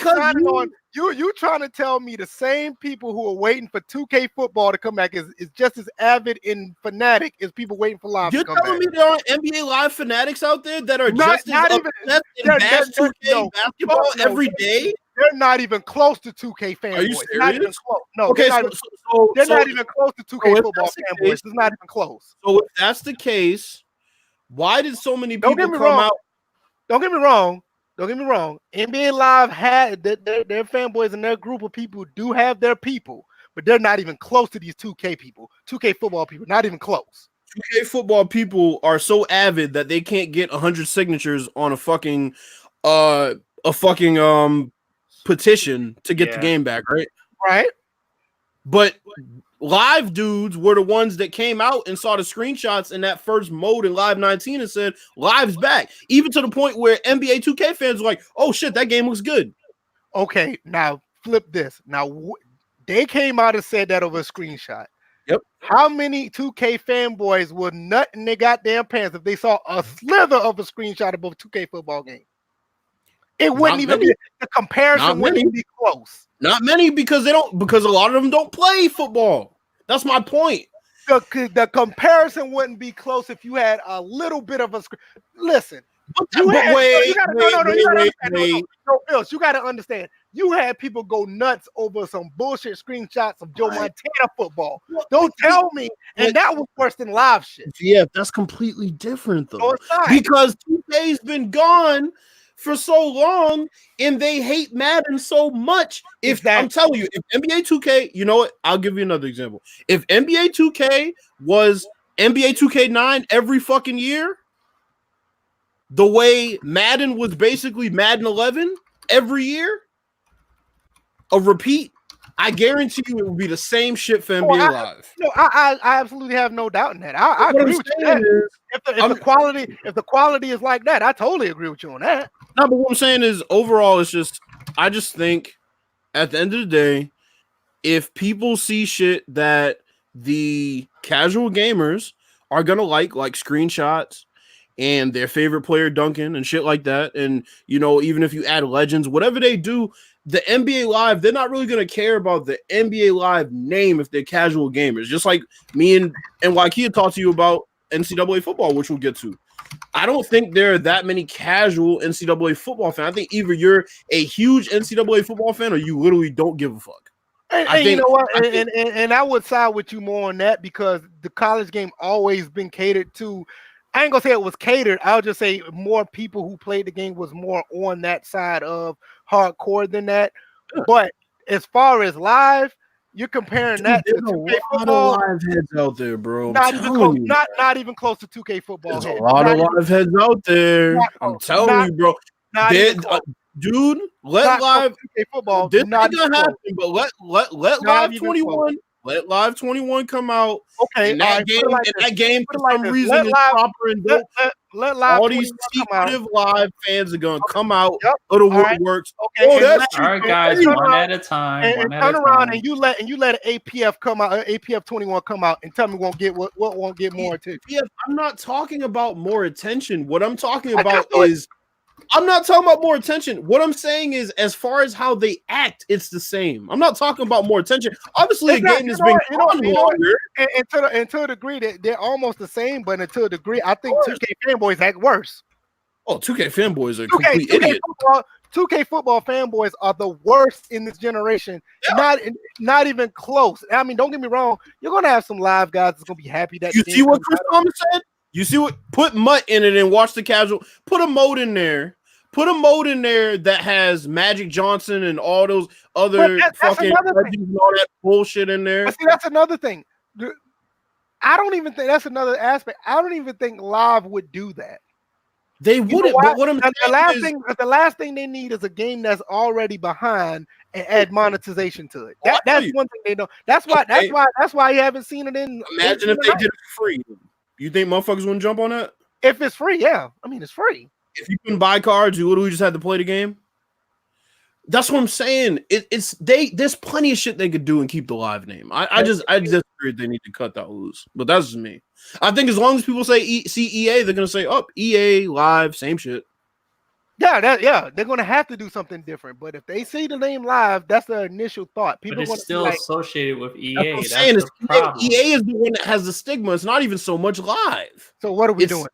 signing on. You trying to tell me the same people who are waiting for 2K football to come back is just as avid and fanatic as people waiting for Live to come back? You're telling me there are NBA Live fanatics out there that are just as obsessed and bash 2K basketball every day? They're not even close to 2K fanboys. Are you serious? Not even close. No, okay, they're not even close to 2K football fanboys. It's not even close. So if that's the case, why did so many people come out? Don't get me wrong. NBA Live had their fanboys and their group of people do have their people, but they're not even close to these 2K people, 2K football people, not even close. 2K football people are so avid that they can't get 100 signatures on a fucking petition to get the game back, right? Right. But Live dudes were the ones that came out and saw the screenshots in that first mode in Live 19 and said, Live's back. Even to the point where NBA 2K fans were like, oh shit, that game looks good. Okay, now flip this. Now, they came out and said that over a screenshot. Yep. How many 2K fanboys would nut in their goddamn pants if they saw a slither of a screenshot of a 2K football game? It wouldn't even be, the comparison wouldn't even be close. Not many because a lot of them don't play football. That's my point. The comparison wouldn't be close if you had a little bit of a screen. Listen, wait. Bills, you got to understand. You had people go nuts over some bullshit screenshots of Joe Montana football. Don't tell me, and that was worse than Live shit. Yeah, that's completely different though, because 2K's been gone for so long, and they hate Madden so much. I'm telling you, if NBA 2K, you know what? I'll give you another example. If NBA 2K was NBA 2K9 every fucking year, the way Madden was basically Madden 11 every year, a repeat, I guarantee you it would be the same shit for NBA Live. No, I absolutely have no doubt in that. I agree with you. If the quality is like that, I totally agree with you on that. No, but what I'm saying is overall, I just think at the end of the day, if people see shit that the casual gamers are gonna like screenshots and their favorite player dunking and shit like that, and even if you add legends, whatever they do, the NBA Live, they're not really gonna care about the NBA Live name if they're casual gamers. Just like me and Waikia talked to you about NCAA football, which we'll get to. I don't think there are that many casual NCAA football fans. I think either you're a huge NCAA football fan or you literally don't give a fuck. And you know what? And I would side with you more on that because the college game always been catered to. I ain't gonna say it was catered. I'll just say more people who played the game was more on that side of hardcore than that. But as far as live, you're comparing that to There's a 2K lot football. of live heads out there, bro. Not even close. Not even close to 2K football. There's a lot of live heads out there. I'm telling you, bro. Dude, let live 2K football. This ain't gonna happen, but let live 21. Let live 21 come out. Okay, and that game for some reason is proper and dope. Let live all these secretive live fans are gonna come out of the woodworks. Okay, all right, guys, one at a time. And turn around and you let an APF come out, APF 21 come out, and tell me won't get what won't get more attention. Yeah, I'm not talking about more attention. What I'm talking about is. I'm not talking about more attention. What I'm saying is, as far as how they act, it's the same. I'm not talking about more attention. Obviously, a game that's been going longer. And to a degree, they're almost the same, but to a degree, I think 2K fanboys act worse. Oh, 2K fanboys are complete idiots. 2K football fanboys are the worst in this generation. Yeah. Not even close. I mean, don't get me wrong. You're going to have some live guys that's going to be happy that you see what Chris Thomas said? You see what? Put MUT in it and watch the casual. Put a mode in there. Put a mode in there that has Magic Johnson and all those other fucking and all that bullshit in there. But see, that's another thing. I don't even think that's another aspect. I don't even think live would do that. They wouldn't. But what I'm saying the last thing they need is a game that's already behind and add monetization to it. That's one thing they don't. That's why you haven't seen it in. Imagine if they did it free. You think motherfuckers wouldn't jump on that? If it's free, yeah. I mean, it's free. If you couldn't buy cards, you literally just had to play the game. That's what I'm saying. There's plenty of shit they could do and keep the live name. I just agree they need to cut that loose. But that's just me. I think as long as people say EA, they're gonna say, "Oh, EA live, same shit." Yeah, they're gonna have to do something different. But if they see the name live, that's their initial thought. People but it's still associated with EA. That's what I'm saying. EA is the one that has the stigma. It's not even so much live. So what are we doing?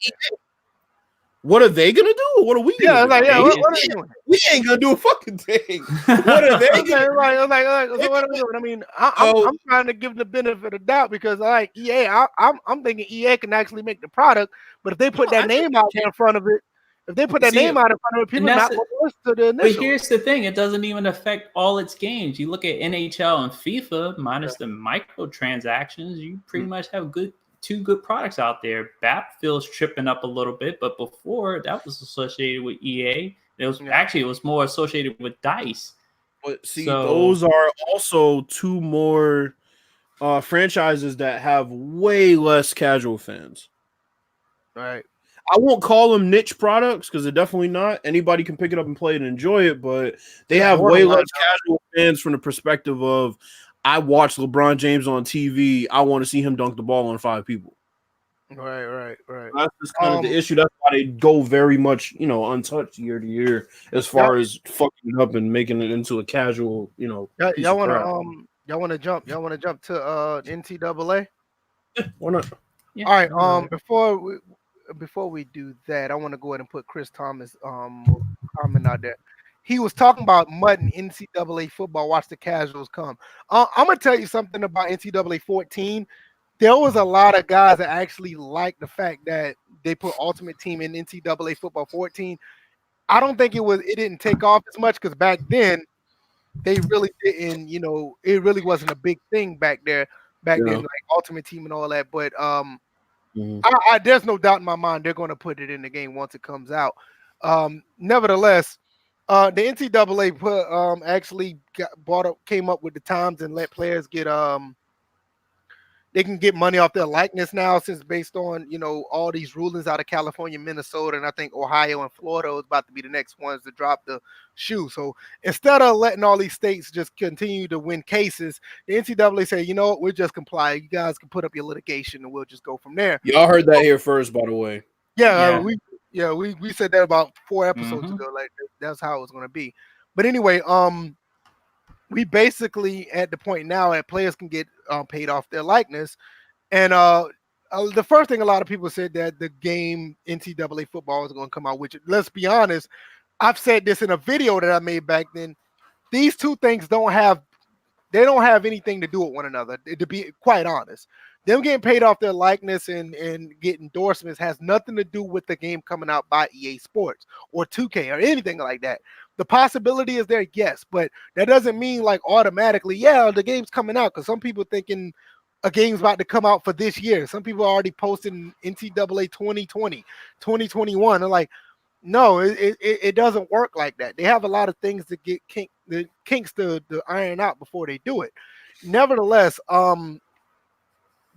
What are they gonna do? What are we gonna do? What are they doing? We ain't gonna do a fucking thing. What are they gonna do? So what are we doing? I mean, I'm trying to give the benefit of the doubt because like EA, I'm thinking EA can actually make the product, but if they put that name out there in front of it, people not going to listen to the initial. But here's the thing, it doesn't even affect all its games. You look at NHL and FIFA, minus the microtransactions, you pretty much have two good products out there. Battlefield's tripping up a little bit, but before that was associated with EA. It was more associated with DICE. But see, those are also two more franchises that have way less casual fans. Right. I won't call them niche products because they're definitely not. Anybody can pick it up and play it and enjoy it, but they have way less casual fans from the perspective of I watch LeBron James on TV. I want to see him dunk the ball on 5 people. Right. That's just kind of the issue. That's why they go very much, untouched year to year as far as fucking it up and making it into a casual, Y'all want to jump to NCAA? Why not? Yeah. All right. Before we do that, I want to go ahead and put Chris Thomas comment out there. He was talking about MUT and NCAA football. Watch the casuals come. I'm gonna tell you something about NCAA 14. There was a lot of guys that actually liked the fact that they put Ultimate Team in NCAA football 14. I don't think it didn't take off as much because back then they really didn't. It really wasn't a big thing back then, like Ultimate Team and all that. But there's no doubt in my mind they're going to put it in the game once it comes out. Nevertheless, the NCAA actually came up with the times and let players get they can get money off their likeness now, since based on all these rulings out of California, Minnesota, and I think Ohio and Florida is about to be the next ones to drop the shoe. So instead of letting all these states just continue to win cases, the NCAA say, we'll just comply. You guys can put up your litigation and we'll just go from there. Y'all heard that here first, by the way. We said that about 4 episodes ago. Like that's how it was going to be. But anyway, we basically at the point now that players can get paid off their likeness. And the first thing a lot of people said that the game NCAA football is going to come out, which, let's be honest, I've said this in a video that I made back then. These two things they don't have anything to do with one another. To be quite honest, them getting paid off their likeness and get endorsements has nothing to do with the game coming out by EA Sports or 2K or anything like that. The possibility is there, yes, but that doesn't mean like automatically, yeah, the game's coming out, because some people thinking a game's about to come out for this year. Some people are already posting NCAA 2020, 2021. They're like, no, it doesn't work like that. They have a lot of things to get the kinks to iron out before they do it. Nevertheless,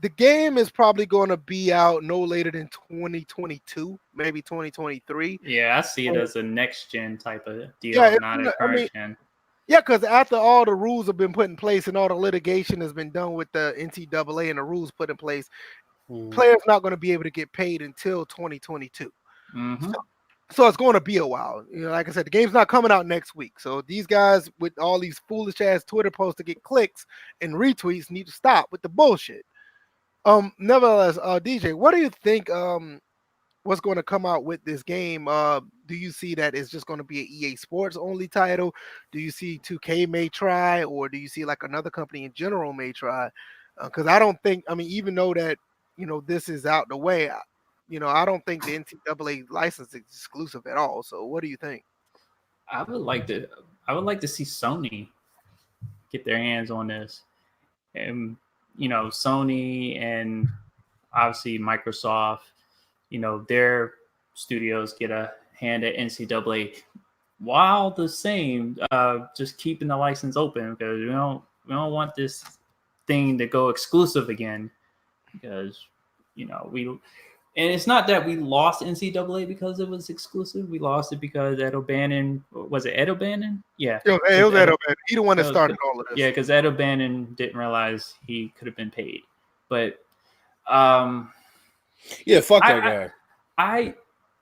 the game is probably going to be out no later than 2022, maybe 2023. Yeah, I see it as a next gen type of deal, Yeah, not a current gen. Yeah, because after all the rules have been put in place and all the litigation has been done with the NCAA and the rules put in place, players not going to be able to get paid until 2022. Mm-hmm. So it's going to be a while. You know, like I said, the game's not coming out next week. So these guys with all these foolish ass Twitter posts to get clicks and retweets need to stop with the bullshit. Nevertheless, DJ, what do you think what's going to come out with this game? Do you see that it's just going to be an EA Sports only title? Do you see 2K may try, or do you see like another company in general may try? Because I don't think, I mean, even though that, you know, this is out the way, you know, I don't think the NCAA license is exclusive at all. So what do you think? I would like to see Sony get their hands on this. And you know, Sony and obviously Microsoft, you know, their studios get a hand at NCAA while the same, just keeping the license open, because we don't want this thing to go exclusive again, because, you know, and it's not that we lost NCAA because it was exclusive. We lost it because Ed O'Bannon, was it Ed O'Bannon? Yeah. It was Ed O'Bannon. He the one that started all of this. Yeah, because Ed O'Bannon didn't realize he could have been paid. But yeah, fuck that guy.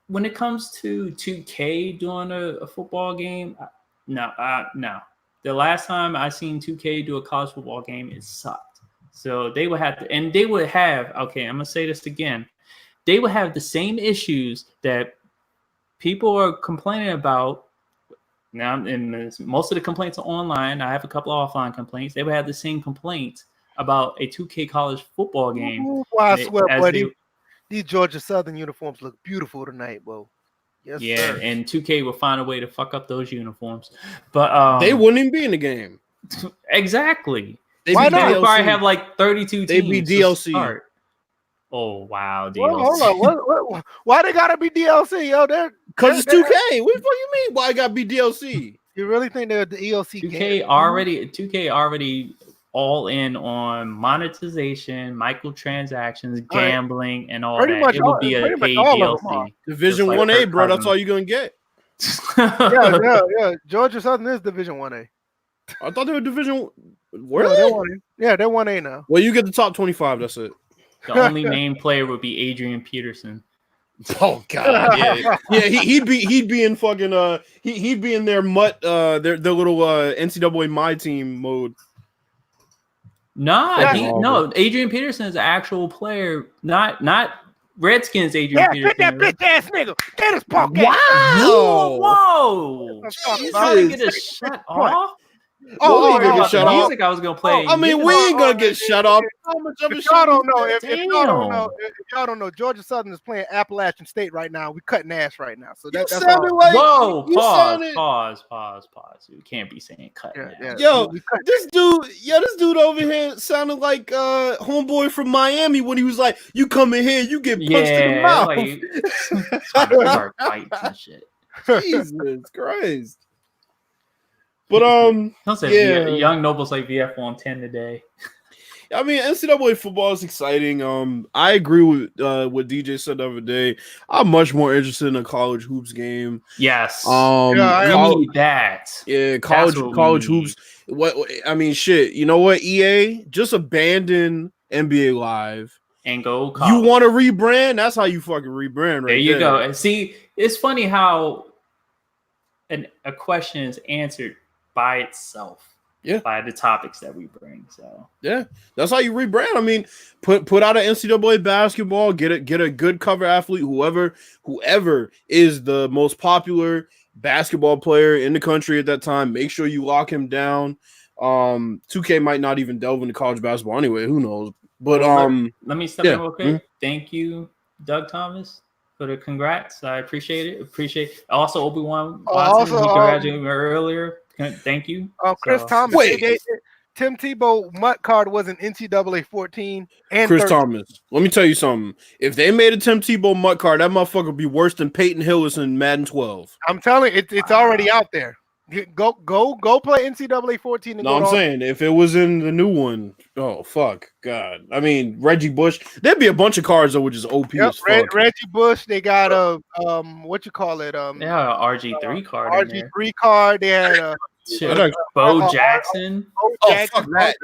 When it comes to 2K doing a football game, no. The last time I seen 2K do a college football game, it sucked. So they would have to, and they would have, okay, I'm gonna say this again. They would have the same issues that people are complaining about now, and most of the complaints are online. I have a couple of offline complaints. They would have the same complaints about a 2K college football game. Ooh, I swear, buddy, these Georgia Southern uniforms look beautiful tonight, bro. Yes, yeah, sir. And 2K will find a way to fuck up those uniforms, but they wouldn't even be in the game. Exactly. Why not? They probably have like 32 teams. They'd be DLC. Oh wow, DLC. Well, hold on. Why they gotta be DLC? Yo, because it's 2K. What the fuck you mean? Why it gotta be DLC? You really think they're the ELC 2K game? 2K already all in on monetization, microtransactions, gambling, and all that. It would be a paid DLC. Division 1A, bro. That's all you're gonna get. yeah. Georgia Southern is Division 1A. I thought they were Division. Where they're 1A. Yeah, they're 1A now. Well, you get the top 25. That's it. The only named player would be Adrian Peterson. Oh God, yeah. He'd be in fucking he'd be in their their little NCAA My Team mode. No, Adrian Peterson is an actual player, not Redskins. Adrian Peterson. Get that bitch ass nigga. Get his punk. Wow! Whoa! Jesus. Trying to get us shut off. Oh, we ain't gonna get shut off. Music I was gonna play. I mean, we ain't gonna get shut off. If y'all don't know, if y'all don't know, Georgia Southern is playing Appalachian State right now. We cutting ass right now. So that's all. Like, whoa! Pause. We can't be saying cutting. Yeah. Yo, this dude over here sounded like homeboy from Miami when he was like, "You come in here, you get punched in the mouth." Like, start fighting and shit. Jesus Christ. But don't say Young Noble's like VF on 10 today. I mean, NCAA football is exciting. I agree with what DJ said the other day. I'm much more interested in a college hoops game. Yes. I need that. Yeah, college hoops. What I mean, shit. You know what? EA, just abandon NBA Live and go college. You want to rebrand? That's how you fucking rebrand, right? There you go. And see, it's funny how a question is answered by itself, by the topics that we bring. So that's how you rebrand. I mean, put out an NCAA basketball, get a good cover athlete, whoever is the most popular basketball player in the country at that time. Make sure you lock him down. 2K might not even delve into college basketball anyway. Who knows? But let me step in real quick. Thank you, Doug Thomas, for the congrats. I appreciate it. Also, Obi-Wan Watson, he congratulated me earlier. Thank you. Chris Thomas. Tim Tebow MUT card was an NCAA 14 and Chris 13. Thomas. Let me tell you something. If they made a Tim Tebow MUT card, that motherfucker would be worse than Peyton Hillis in Madden 12. I'm telling you, it's already out there. Go play NCAA 14. No, I'm saying if it was in the new one, oh fuck, God. I mean, Reggie Bush. There'd be a bunch of cards that were just OP as fuck. Reggie Bush. They got a what you call it? They had an RG3 card. RG3 card. They had Bo Jackson. Fuck that.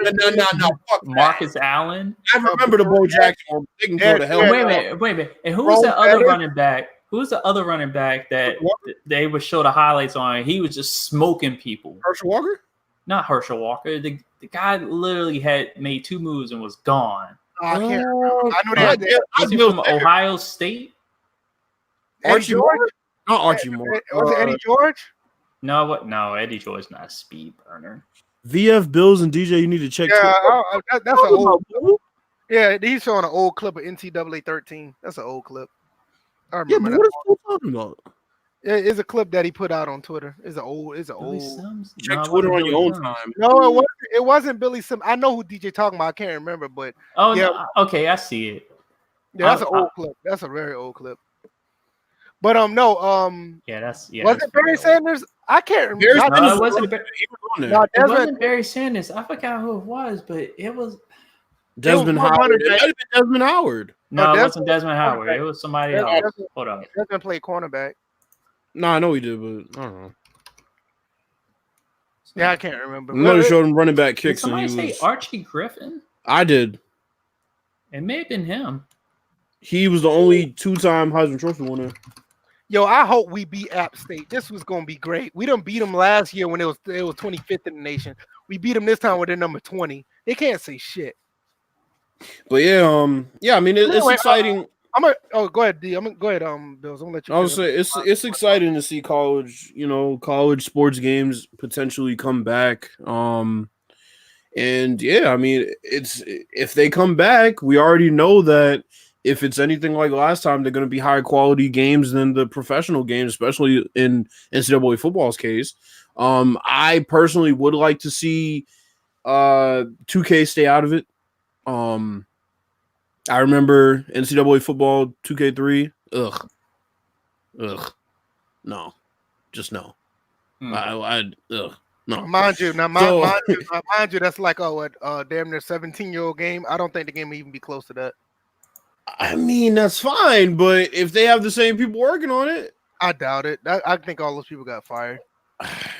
No. Fuck Marcus Allen. I remember the Bo Jackson one. They can go to hell. Wait a minute. And who was the other running back? Who's the other running back that they would show the highlights on? He was just smoking people. Herschel Walker? Not Herschel Walker. The guy literally had made 2 moves and was gone. I can't remember. I know that. Was he from Ohio State? Archie Moore? Not Archie Moore. Was it Eddie George? No, No, Eddie George not a speed burner. VF Bills and DJ, you need to check. Yeah, that's an old. Yeah, he's showing an old clip of NCAA 13. That's an old clip. I remember that. What is he talking about? It's a clip that he put out on Twitter. It's an old. Check Twitter on your own time. No, it wasn't Billy Sims. I know who DJ talking about. I can't remember, but no, okay, I see it. Yeah, that's an old clip. That's a very old clip. But yeah, was it Barry Sanders? I can't remember. No, it wasn't. It wasn't Barry Sanders. I forgot who it was, but it was Desmond Howard. It might have been Desmond Howard. No, it wasn't Desmond Howard. It was somebody else. Hold on. Desmond played cornerback. No, I know he did, but I don't know. Yeah, I can't remember. No, they showed him running back kicks. Did somebody say Archie Griffin? I did. It may have been him. He was the only 2-time Heisman Trophy winner. Yo, I hope we beat App State. This was gonna be great. We done beat them last year when it was 25th in the nation. We beat them this time with their number 20. They can't say shit. But yeah, I mean it's exciting. Go ahead, D. Go ahead, Bills. I'm gonna let you. I would say it's exciting to see college sports games potentially come back. And yeah, I mean if they come back, we already know that if it's anything like last time, they're going to be higher quality games than the professional games, especially in NCAA football's case. I personally would like to see 2K stay out of it. I remember NCAA football 2K3. Ugh. No. Just no. Ugh. No. Mind you, that's like damn near 17-year-old game. I don't think the game will even be close to that. I mean, that's fine, but if they have the same people working on it, I doubt it. I think all those people got fired.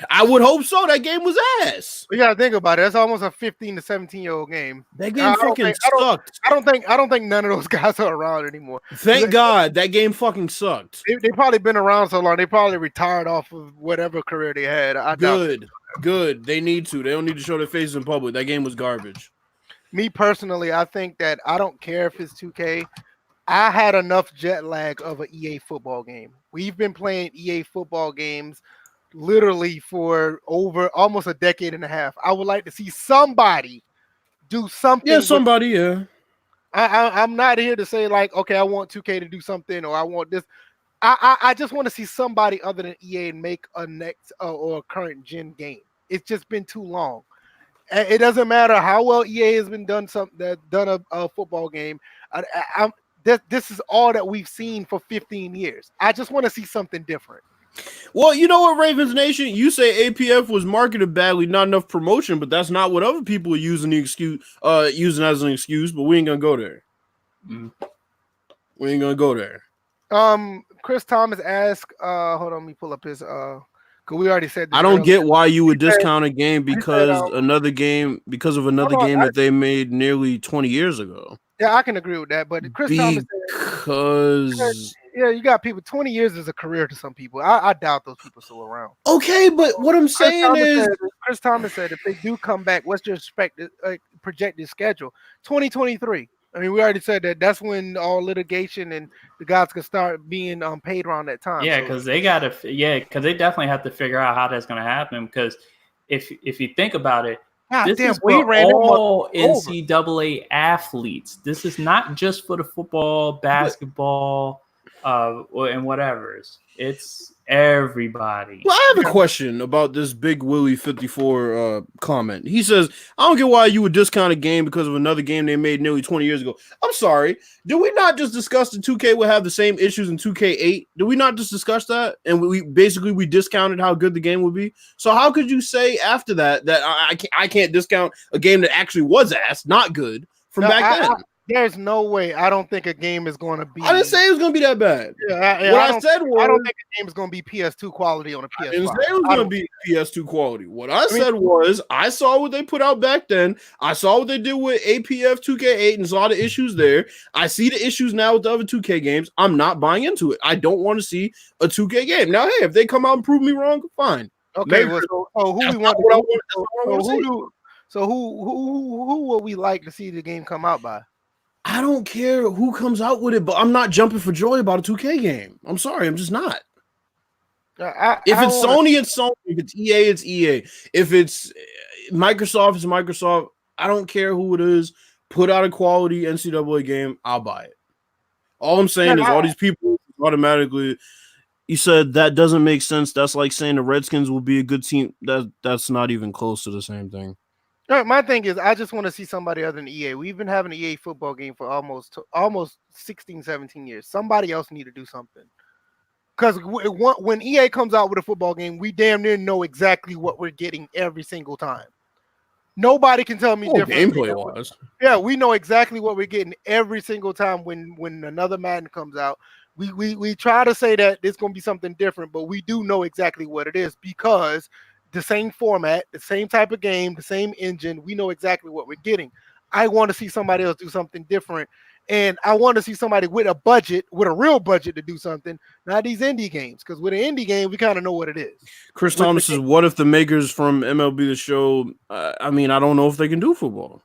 I would hope so. That game was ass. You gotta think about it. That's almost a 15 to 17-year-old game. That game fucking sucked. I don't think none of those guys are around anymore. Thank God that game fucking sucked. They probably been around so long. They probably retired off of whatever career they had. Good. They need to. They don't need to show their faces in public. That game was garbage. Me personally, I think that I don't care if it's 2K. I had enough jet lag of an EA football game. We've been playing EA football games literally for over almost a decade and a half. I would like to see somebody do something. Yeah, somebody, yeah. I'm not here to say like, okay, I want 2K to do something or I want this. I just want to see somebody other than EA make a next or a current gen game. It's just been too long. It doesn't matter how well EA has been done a football game. This is all that we've seen for 15 years. I just want to see something different. Well, you know what, Ravens Nation? You say APF was marketed badly, not enough promotion, but that's not what other people are using as an excuse. But we ain't gonna go there. We ain't gonna go there. Chris Thomas asked. Hold on, let me pull up his. Cause we already said. I don't get why you would discount a game because of another game that they made nearly 20 years ago. Yeah, I can agree with that. But Chris Thomas said, you got people. 20 years is a career to some people. I doubt those people still around. Okay, but what I'm saying is, Chris Thomas said if they do come back, what's your projected schedule? 2023. I mean, we already said that's when all litigation and the guys can start being paid around that time. Yeah, because they definitely have to figure out how that's going to happen. Because if you think about it, God This damn, is boy, he for ran that all motherfucker NCAA athletes. This is not just for the football, basketball, and whatever's. It's everybody. Well, I have a question about this Big Willie 54 comment. He says, I don't get why you would discount a game because of another game they made nearly 20 years ago. I'm sorry. Did we not just discuss that 2K would have the same issues in 2K8? Did we not just discuss that? And we discounted how good the game would be. So how could you say after that I can't discount a game that actually was not good from back then? There's no way. I don't think a game is going to be. I didn't say it was going to be that bad. Yeah, what I said was, I don't think a game is going to be PS2 quality on a PS5. I didn't say it was going to be PS2 quality. What I said was, I saw what they put out back then. I saw what they did with APF 2K8 and saw the issues there. I see the issues now with the other 2K games. I'm not buying into it. I don't want to see a 2K game. Now, hey, if they come out and prove me wrong, fine. Okay, so who we want? So who would we like to see the game come out by? I don't care who comes out with it, but I'm not jumping for joy about a 2K game. I'm sorry, I'm just not. If it's Sony, it's Sony. If it's EA, it's EA. If it's Microsoft, it's Microsoft. I don't care who it is. Put out a quality NCAA game, I'll buy it. All I'm saying is all these people automatically. You said that doesn't make sense. That's like saying the Redskins will be a good team. That's not even close to the same thing. My thing is, I just want to see somebody other than EA. We've been having an EA football game for almost 16, 17 years. Somebody else need to do something. Because when EA comes out with a football game, we damn near know exactly what we're getting every single time. Nobody can tell me different. Gameplay-wise. Yeah, we know exactly what we're getting every single time when another Madden comes out. We try to say that it's going to be something different, but we do know exactly what it is because the same format, the same type of game, the same engine. We know exactly what we're getting. I want to see somebody else do something different. And I want to see somebody with a budget, with a real budget to do something, not these indie games. Because with an indie game, we kind of know what it is. Chris Thomas says, what if the makers from MLB The Show, I don't know if they can do football.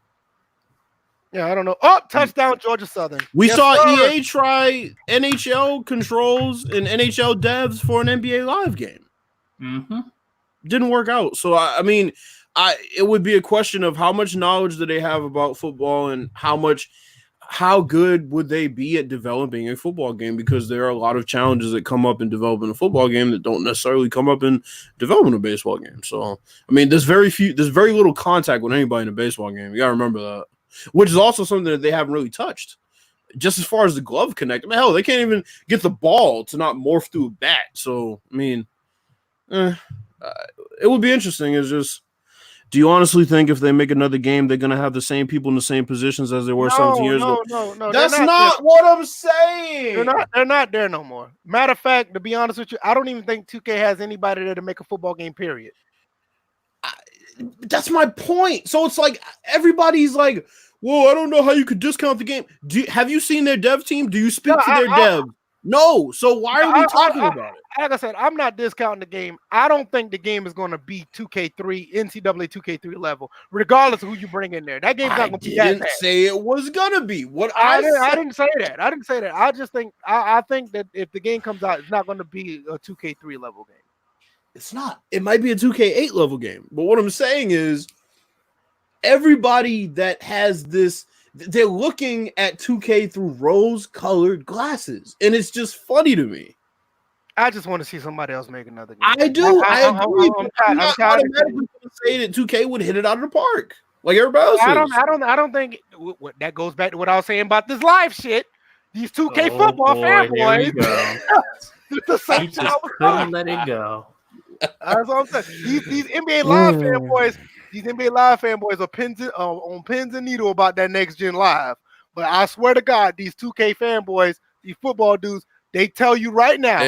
Yeah, I don't know. Oh, touchdown, Georgia Southern. We saw EA try NHL controls and NHL devs for an NBA Live game. Mm-hmm. Didn't work out. So it would be a question of how much knowledge do they have about football and how good would they be at developing a football game, because there are a lot of challenges that come up in developing a football game that don't necessarily come up in developing a baseball game. So there's very little contact with anybody in a baseball game. You gotta remember that, which is also something that they haven't really touched. Just as far as the glove connect, hell, they can't even get the ball to not morph through a bat. So it would be interesting. It's just, do you honestly think if they make another game, they're going to have the same people in the same positions as they were 17 years ago? No. That's not what I'm saying. They're not there no more. Matter of fact, to be honest with you, I don't even think 2K has anybody there to make a football game, period. That's my point. So it's like everybody's like, whoa, I don't know how you could discount the game. Have you seen their dev team? Do you speak to their dev? No. So why are we talking about it? Like I said, I'm not discounting the game. I don't think the game is going to be 2K3, NCAA 2K3 level, regardless of who you bring in there. That game's not going to be that bad. I didn't say it was going to be. I didn't say that. I didn't say that. I just think I think that if the game comes out, it's not going to be a 2K3 level game. It's not. It might be a 2K8 level game. But what I'm saying is everybody that has this, they're looking at 2K through rose-colored glasses. And it's just funny to me. I just want to see somebody else make another game. I do. I agree. I'm not automatically going to say that 2K would hit it out of the park like everybody else. I don't think that goes back to what I was saying about this live shit. These 2K football fanboys. He just couldn't let it go. That's what I'm saying. These NBA Live fanboys. These NBA Live fanboys are on pins and needle about that next gen live. But I swear to God, these 2K fanboys, these football dudes, they tell you right now,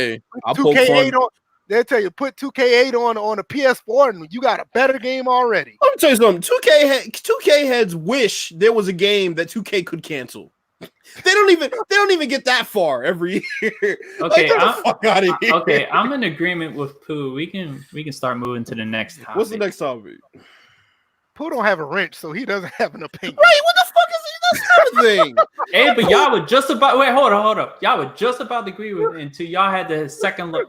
put 2K8 on. They'll tell you put 2K8 on a PS4 and you got a better game already. Let me tell you something. 2K heads wish there was a game that 2K could cancel. They don't even get that far every year. Okay, get the fuck out of here. Okay, I'm in agreement with Pooh. We can start moving to the next topic. What's the next topic? Pooh don't have a wrench, so he doesn't have an opinion. Right? What the fuck is he? That's everything. Hey, but y'all were just about hold up. Y'all were just about to agree with until y'all had the second look.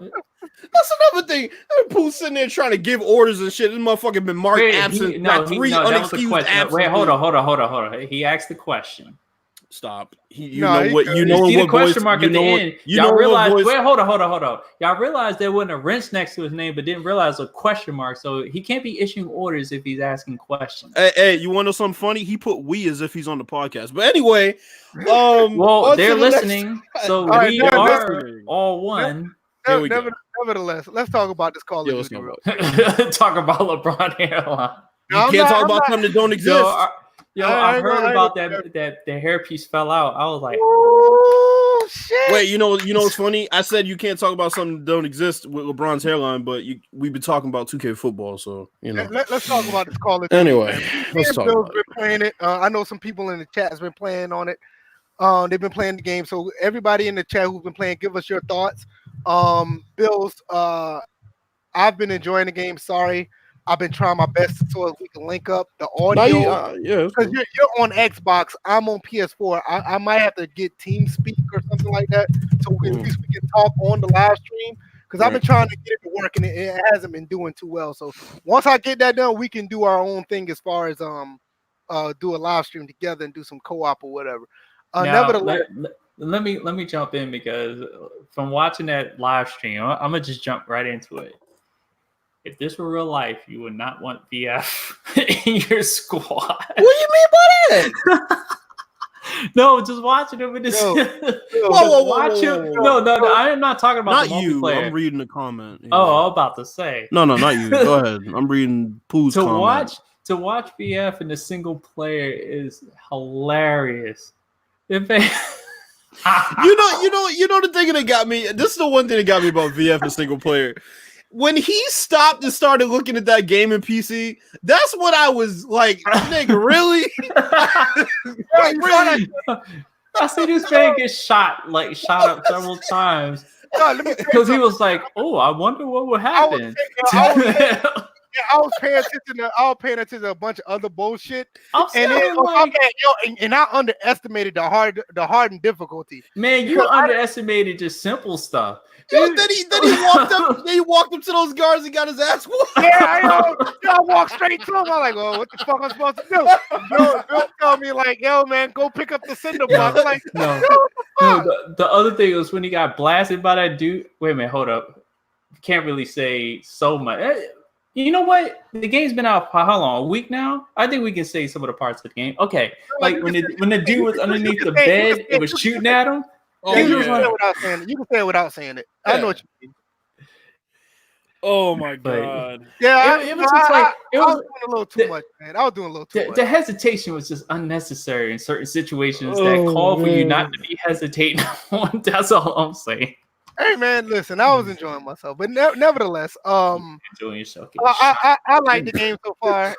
That's another thing. Pooh's sitting there trying to give orders and shit. This motherfucker been marked absent. That was the question. Absence. Wait, hold on. He asked the question. Stop. You see the question mark at the end. Y'all realize. Wait, hold on. Y'all realize there wasn't a wrench next to his name, but didn't realize a question mark. So he can't be issuing orders if he's asking questions. Hey, you want to know something funny? He put "we" as if he's on the podcast. But anyway, well, they're listening, so we are all one. Nevertheless, let's talk about this Call of Duty. Talk about LeBron hairline. You can't talk about something that don't exist. I heard about that the hairpiece fell out. I was like, oh shit. Wait, you know what's funny? I said you can't talk about something that don't exist with LeBron's hairline, but we've been talking about 2K football, so you know. Let's talk about this Call of Duty. Anyway, let's talk about it. Been playing it. I know some people in the chat has been playing on it. They've been playing the game. So everybody in the chat who's been playing, give us your thoughts. Bills, I've been enjoying the game. Sorry. I've been trying my best so we can link up the audio. Because you're on Xbox, I'm on PS4. I might have to get TeamSpeak or something like that so at least we can talk on the live stream. Because I've been trying to get it to work and it hasn't been doing too well. So once I get that done, we can do our own thing as far as do a live stream together and do some co-op or whatever. Nevertheless, let me jump in because from watching that live stream, I'm gonna just jump right into it. If this were real life, you would not want VF in your squad. What do you mean by that? No, just watching him in this. Whoa. No, I am not talking about not you. I'm reading the comment. Yeah. Oh, I'm about to say. No, not you. Go ahead. I'm reading Pooh's comment. To watch VF in a single player is hilarious. You know the thing that got me. This is the one thing that got me about VF and single player. When he stopped and started looking at that game in PC, that's what I was like, nigga, really? I see this man get shot up several times. Because he was like, oh, I wonder what would happen. I was paying attention to a bunch of other bullshit. And I underestimated the hardened difficulty. Man, you underestimated just simple stuff. Then he walked up to those guards and got his ass whooped. Yeah, I walked straight to him. I'm like, oh, what the fuck am I supposed to do? Bill told me like, yo, man, go pick up the cinder block. I'm like, the other thing was when he got blasted by that dude. Wait a minute, hold up. Can't really say so much. You know what? The game's been out for how long? A week now? I think we can say some of the parts of the game. Okay, like when the dude was underneath the bed, it was shooting at him. You can say it without saying it. I know what you mean. Oh my god! Yeah, it was just like I was doing a little too much, man. I was doing a little too much. The hesitation was just unnecessary in certain situations that call for you not to be hesitating on. That's all I'm saying. Hey man, listen, I was enjoying myself, but nevertheless, enjoying yourself. I like the game so far.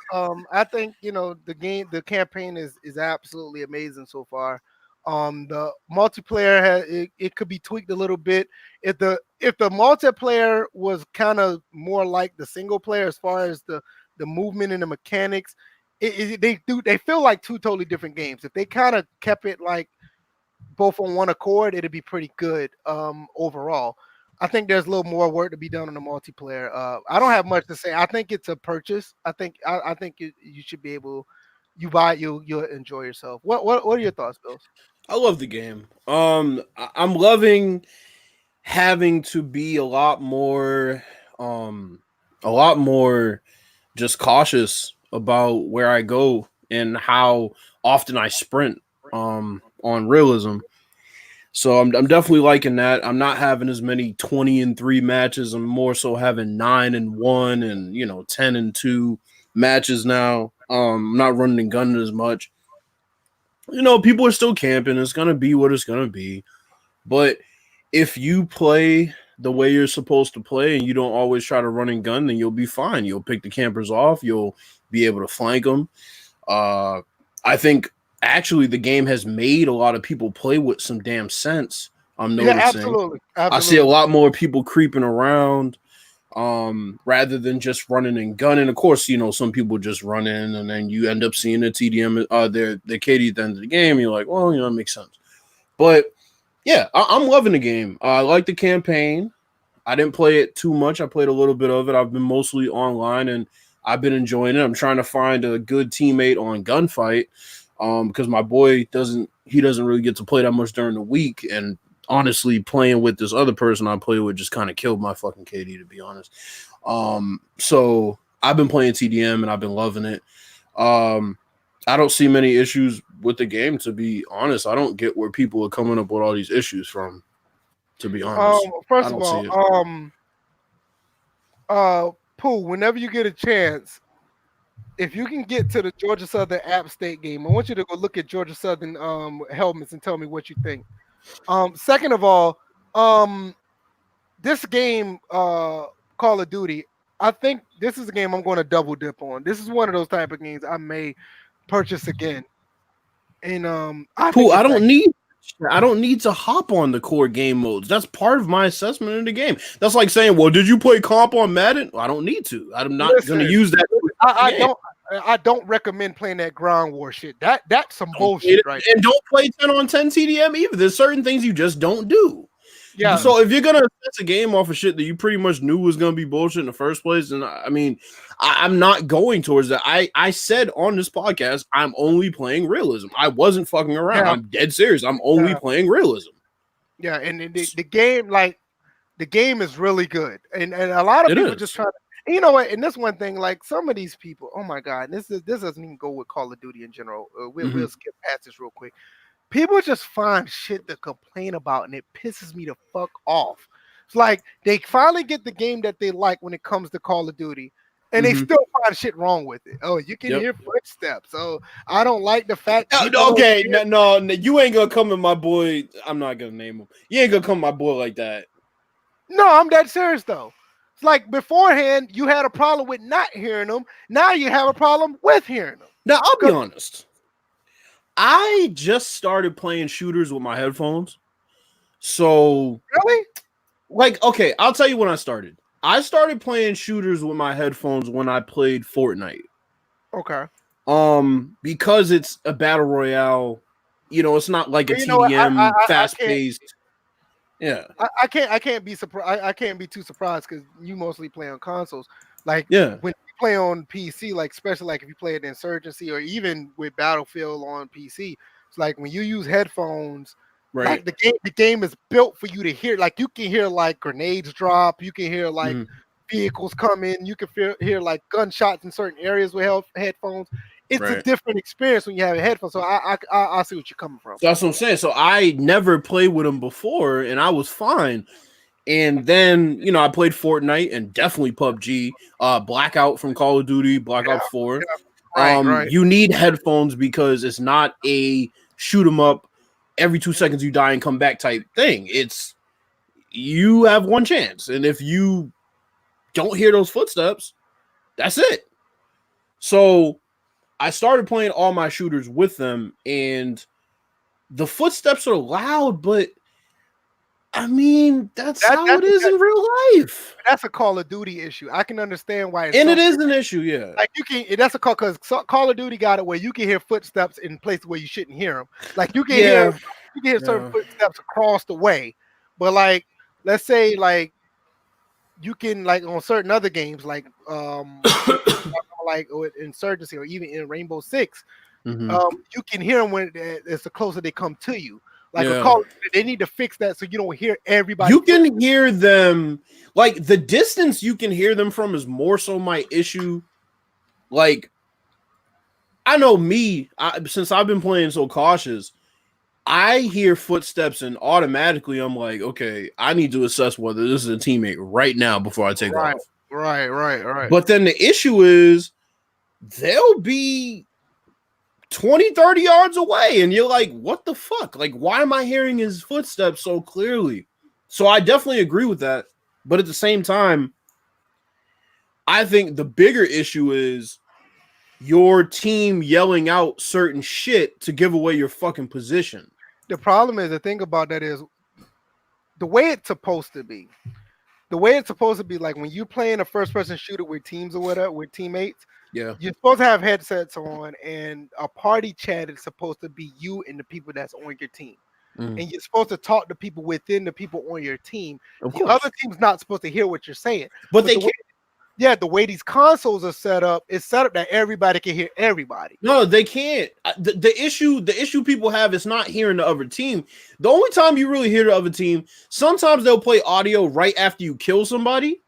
I think the campaign is absolutely amazing so far. The multiplayer it could be tweaked a little bit. If the multiplayer was kind of more like the single player as far as the movement and the mechanics, they feel like two totally different games. If they kind of kept it like both on one accord, it'd be pretty good overall. I think there's a little more work to be done on the multiplayer. I don't have much to say. I think it's a purchase. I think you should be able, you buy it, you'll enjoy yourself. What are your thoughts, Bill? I love the game. I'm loving having to be a lot more just cautious about where I go and how often I sprint on realism. So I'm definitely liking that. I'm not having as many 20-3 matches. I'm more so having 9-1 and 10-2 matches now. I'm not running and gunning as much. People are still camping. It's gonna be what it's gonna be. But if you play the way you're supposed to play and you don't always try to run and gun, then you'll be fine. You'll pick the campers off. You'll be able to flank them. I think actually the game has made a lot of people play with some damn sense. I'm noticing. Yeah, absolutely. I see a lot more people creeping around rather than just running and gunning. Of course, some people just run in and then you end up seeing the TDM, the KD at the end of the game. You're like, well, it makes sense. But yeah, I'm loving the game. I like the campaign. I didn't play it too much. I played a little bit of it. I've been mostly online, and I've been enjoying it. I'm trying to find a good teammate on Gunfight because my boy doesn't really get to play that much during the week. And honestly, playing with this other person I play with just kind of killed my fucking KD, to be honest. So I've been playing TDM, and I've been loving it. I don't see many issues with the game, to be honest. I don't get where people are coming up with all these issues from, to be honest. First of all, Pooh, whenever you get a chance, if you can get to the Georgia Southern App State game, I want you to go look at Georgia Southern helmets and tell me what you think. Second of all, this game, Call of Duty, I think this is a game I'm going to double dip on. This is one of those type of games I may purchase again. And I don't need to hop on the core game modes. That's part of my assessment in the game. That's like saying, well, did you play comp on Madden? I don't need to. I'm not going to use that. I don't recommend playing that ground war shit. That's some bullshit, right? And don't play 10 on 10 TDM either. There's certain things you just don't do. Yeah. So if you're gonna assess a game off of shit that you pretty much knew was gonna be bullshit in the first place, then I mean, I'm not going towards that. I said on this podcast, I'm only playing realism. I wasn't fucking around. Yeah. I'm dead serious. I'm only playing realism. Yeah, and the game, like, the game is really good, and a lot of people just try to. You know what? And this one thing, like, some of these people, oh my god, this doesn't even go with Call of Duty in general. We'll skip past this real quick. People just find shit to complain about, and it pisses me the fuck off. It's like they finally get the game that they like when it comes to Call of Duty, and they still find shit wrong with it. Oh, you can hear footsteps. Oh, I don't like the fact. No, you ain't gonna come with my boy. I'm not gonna name him. You ain't gonna come with my boy like that. No, I'm dead serious though. It's like beforehand, you had a problem with not hearing them. Now you have a problem with hearing them. Now, I'll be honest. I just started playing shooters with my headphones. So really? Like, okay, I'll tell you when I started. I started playing shooters with my headphones when I played Fortnite. Okay. Because it's a battle royale, it's not like a TDM fast paced. Yeah. I can't be surprised. I can't be too surprised because you mostly play on consoles. Like, when you play on PC, like, especially like if you play at Insurgency or even with Battlefield on PC, it's like when you use headphones, right? Like the game is built for you to hear. Like, you can hear like grenades drop, you can hear like vehicles come in, you can hear like gunshots in certain areas with headphones. It's a different experience when you have a headphone. So I see what you're coming from. That's what I'm saying. So I never played with them before, and I was fine. And then, I played Fortnite and definitely PUBG, Blackout from Call of Duty, Black Ops 4. Yeah. Right. You need headphones because it's not a shoot 'em up, every 2 seconds you die and come back type thing. It's you have one chance. And if you don't hear those footsteps, that's it. So I started playing all my shooters with them, and the footsteps are loud, but I mean, that's how it is in real life. That's a Call of Duty issue. I can understand why. It is an issue, yeah. Like, you can. That's a call because Call of Duty got it where you can hear footsteps in places where you shouldn't hear them. Like, you can hear certain footsteps across the way, but like, let's say like you can, like, on certain other games like like Insurgency or even in Rainbow Six, you can hear them when it's the closer they come to you. Like, a Call, they need to fix that so you don't hear everybody. You can hear them, like, the distance you can hear them from is more so my issue. Like, I know since I've been playing so cautious, I hear footsteps and automatically I'm like, okay, I need to assess whether this is a teammate right now before I take off. Right. But then the issue is they'll be 20, 30 yards away, and you're like, what the fuck? Like, why am I hearing his footsteps so clearly? So I definitely agree with that. But at the same time, I think the bigger issue is your team yelling out certain shit to give away your fucking position. The problem is, the thing about that is the way it's supposed to be. The way it's supposed to be, like when you're playing a first-person shooter with teams or whatever, with teammates, you're supposed to have headsets on, and a party chat is supposed to be you and the people that's on your team. and you're supposed to talk to people within the people on your team. Of The course. other team's not supposed to hear what you're saying. But they the way, can't. the way these consoles are set up, it's set up that everybody can hear everybody. No, they can't. The issue people have is not hearing the other team. The only time you really hear the other team, sometimes they'll play audio right after you kill somebody.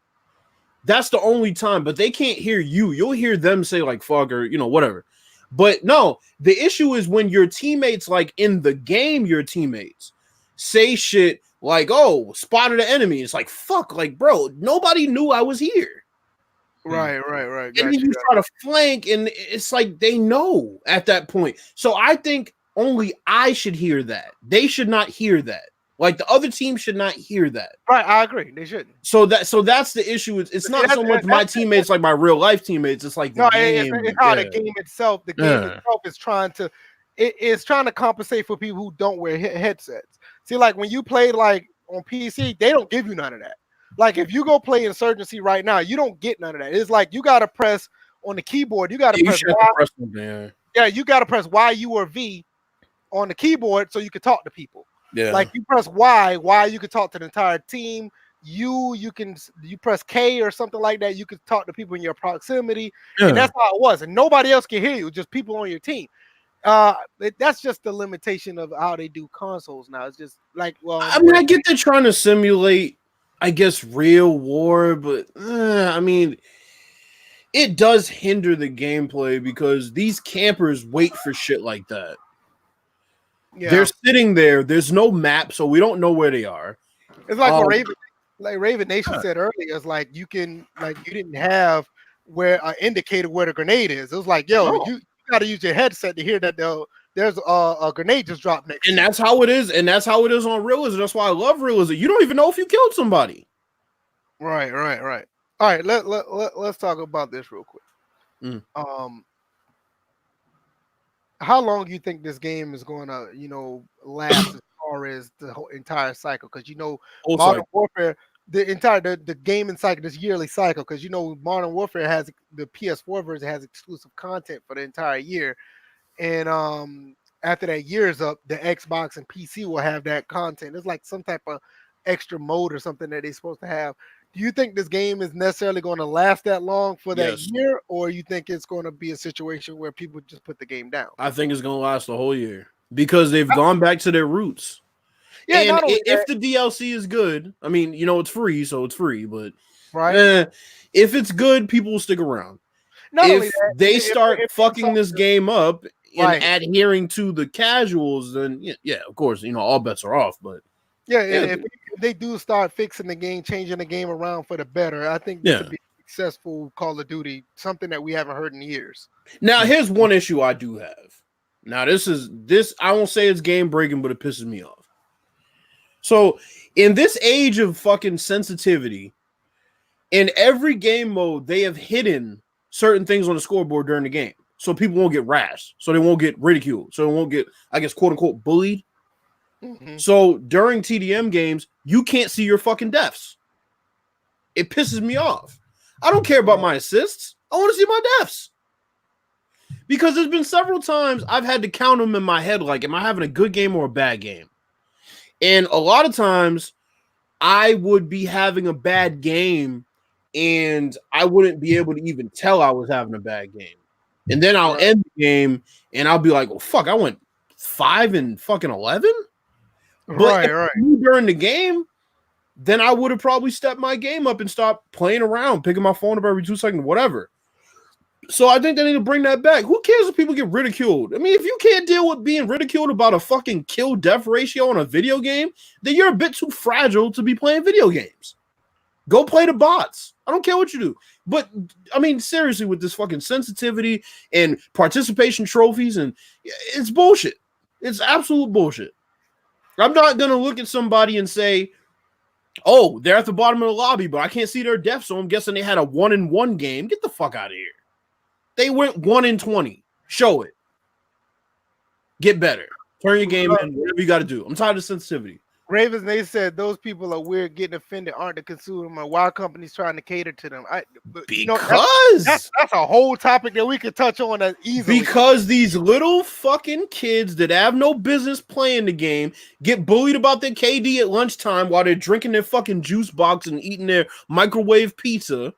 That's the only time, but they can't hear you. You'll hear them say like fuck or whatever. But no, the issue is when your teammates, like in the game, your teammates say shit like, "Oh, spotted an enemy." It's like fuck, like bro, nobody knew I was here. Right. And then you try to flank, and it's like they know at that point. So I think only I should hear that. They should not hear that. Like the other team should not hear that. Right, I agree. They shouldn't. So that's the issue. It's not so much my teammates like my real life teammates. It's like the game. It's how the game itself. The game itself is trying to. It's trying to compensate for people who don't wear headsets. See, like when you play like on PC, they don't give you none of that. Like if you go play Insurgency right now, you don't get none of that. It's like you got to press on the keyboard. You got to press Y. You got to press Y, U, or V on the keyboard so you can talk to people. Yeah. Like you press Y, you can talk to the entire team. You press K or something like that. You can talk to people in your proximity, and that's how it was. And nobody else can hear you, just people on your team. That's just the limitation of how they do consoles now. It's just like, well, I mean, I get they're trying to simulate, I guess, real war, but I mean, it does hinder the gameplay because these campers wait for shit like that. Yeah. They're sitting there. There's no map, so we don't know where they are. It's like what Raven Nation said earlier. It's like you didn't have where indicated where the grenade is. It was like, you got to use your headset to hear that there's a grenade just dropped next. And that's how it is. And that's how it is on Realism. That's why I love Realism. You don't even know if you killed somebody. Right. All right, let's talk about this real quick. How long do you think this game is going to, last as far as the whole entire cycle? Because Modern Warfare, the gaming cycle, this yearly cycle. Because Modern Warfare has the PS4 version has exclusive content for the entire year, and after that year is up, the Xbox and PC will have that content. It's like some type of extra mode or something that they're supposed to have. Do you think this game is necessarily going to last that long for that year, or you think it's going to be a situation where people just put the game down? I think it's going to last the whole year because they've gone back to their roots. Yeah, and if the DLC is good, I mean, it's free, so it's free, but if it's good, people will stick around. If they start fucking this game up and adhering to the casuals, then of course, all bets are off, but if they do start fixing the game, changing the game around for the better, I think this would be a successful Call of Duty, something that we haven't heard in years. Now, here's one issue I do have. Now, this I won't say it's game breaking, but it pisses me off. So, in this age of fucking sensitivity, in every game mode, they have hidden certain things on the scoreboard during the game. So people won't get rashed. So they won't get ridiculed. So they won't get, I guess, quote unquote, bullied. Mm-hmm. So during TDM games, you can't see your fucking deaths. It pisses me off. I don't care about my assists. I want to see my deaths. Because there's been several times I've had to count them in my head, like, am I having a good game or a bad game? And a lot of times I would be having a bad game and I wouldn't be able to even tell I was having a bad game. And then I'll end the game and I'll be like, well, fuck, I went 5 and fucking 11? But during the game, then I would have probably stepped my game up and stopped playing around, picking my phone up every 2 seconds, whatever. So I think they need to bring that back. Who cares if people get ridiculed? I mean, if you can't deal with being ridiculed about a fucking kill-death ratio on a video game, then you're a bit too fragile to be playing video games. Go play the bots. I don't care what you do. But, I mean, seriously, with this fucking sensitivity and participation trophies, and it's bullshit. It's absolute bullshit. I'm not going to look at somebody and say, oh, they're at the bottom of the lobby, but I can't see their death, so I'm guessing they had a 1-in-1 game. Get the fuck out of here. They went 1-in-20. Show it. Get better. Turn your game in. Whatever you got to do. I'm tired of sensitivity. Ravens, they said those people are weird, getting offended, aren't the consumer. Why companies trying to cater to them? Because that's a whole topic that we could touch on easily. Because these little fucking kids that have no business playing the game get bullied about their KD at lunchtime while they're drinking their fucking juice box and eating their microwave pizza.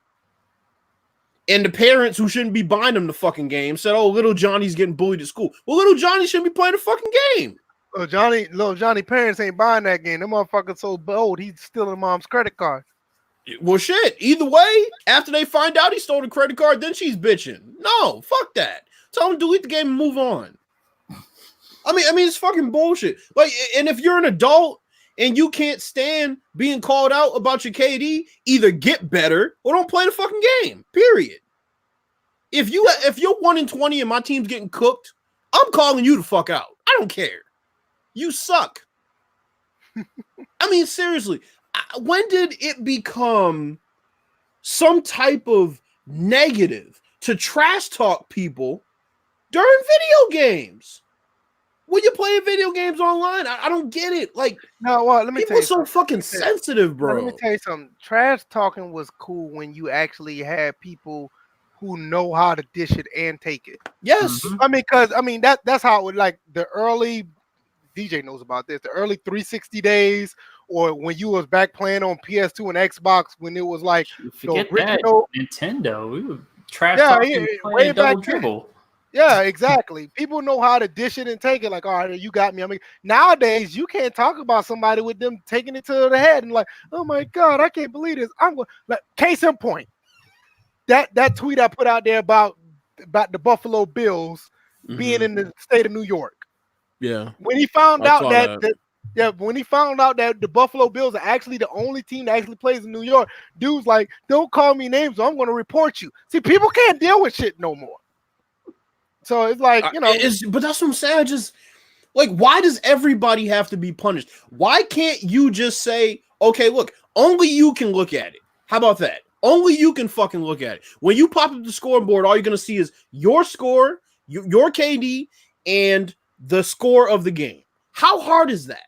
And the parents who shouldn't be buying them the fucking game said, "Oh, little Johnny's getting bullied at school." Well, little Johnny shouldn't be playing the fucking game. Little Johnny parents ain't buying that game. Them motherfuckers so bold, he's stealing mom's credit card. Well, shit. Either way, after they find out he stole the credit card, then she's bitching. No, fuck that. Tell him to delete the game and move on. I mean, it's fucking bullshit. Like, and if you're an adult and you can't stand being called out about your KD, either get better or don't play the fucking game. Period. If you're 1-20 and my team's getting cooked, I'm calling you the fuck out. I don't care. You suck. I mean, seriously, when did it become some type of negative to trash talk people during video games? When you're playing video games online, I don't get it. Like, no, well, let me tell you, people are so fucking sensitive, bro. Let me tell you something. Trash talking was cool when you actually had people who know how to dish it and take it. Yes. That's how it would, like, the early DJ knows about this. The early 360 days, or when you was back playing on PS2 and Xbox, when it was like forget that Nintendo. We were trash talking, playing double dribble. Yeah, exactly. People know how to dish it and take it. Like, all right, you got me. I mean, nowadays you can't talk about somebody with them taking it to the head and like, oh my God, I can't believe this. I'm going. Like, case in point, that tweet I put out there about the Buffalo Bills being in the state of New York. Yeah. When he found out when he found out that the Buffalo Bills are actually the only team that actually plays in New York, dude's like, don't call me names or I'm going to report you. See, people can't deal with shit no more. So it's like, you know. But that's what I'm saying. Just, like, why does everybody have to be punished? Why can't you just say, okay, look, only you can look at it. How about that? Only you can fucking look at it. When you pop up the scoreboard, all you're going to see is your score, your KD, and the score of the game. How hard is that?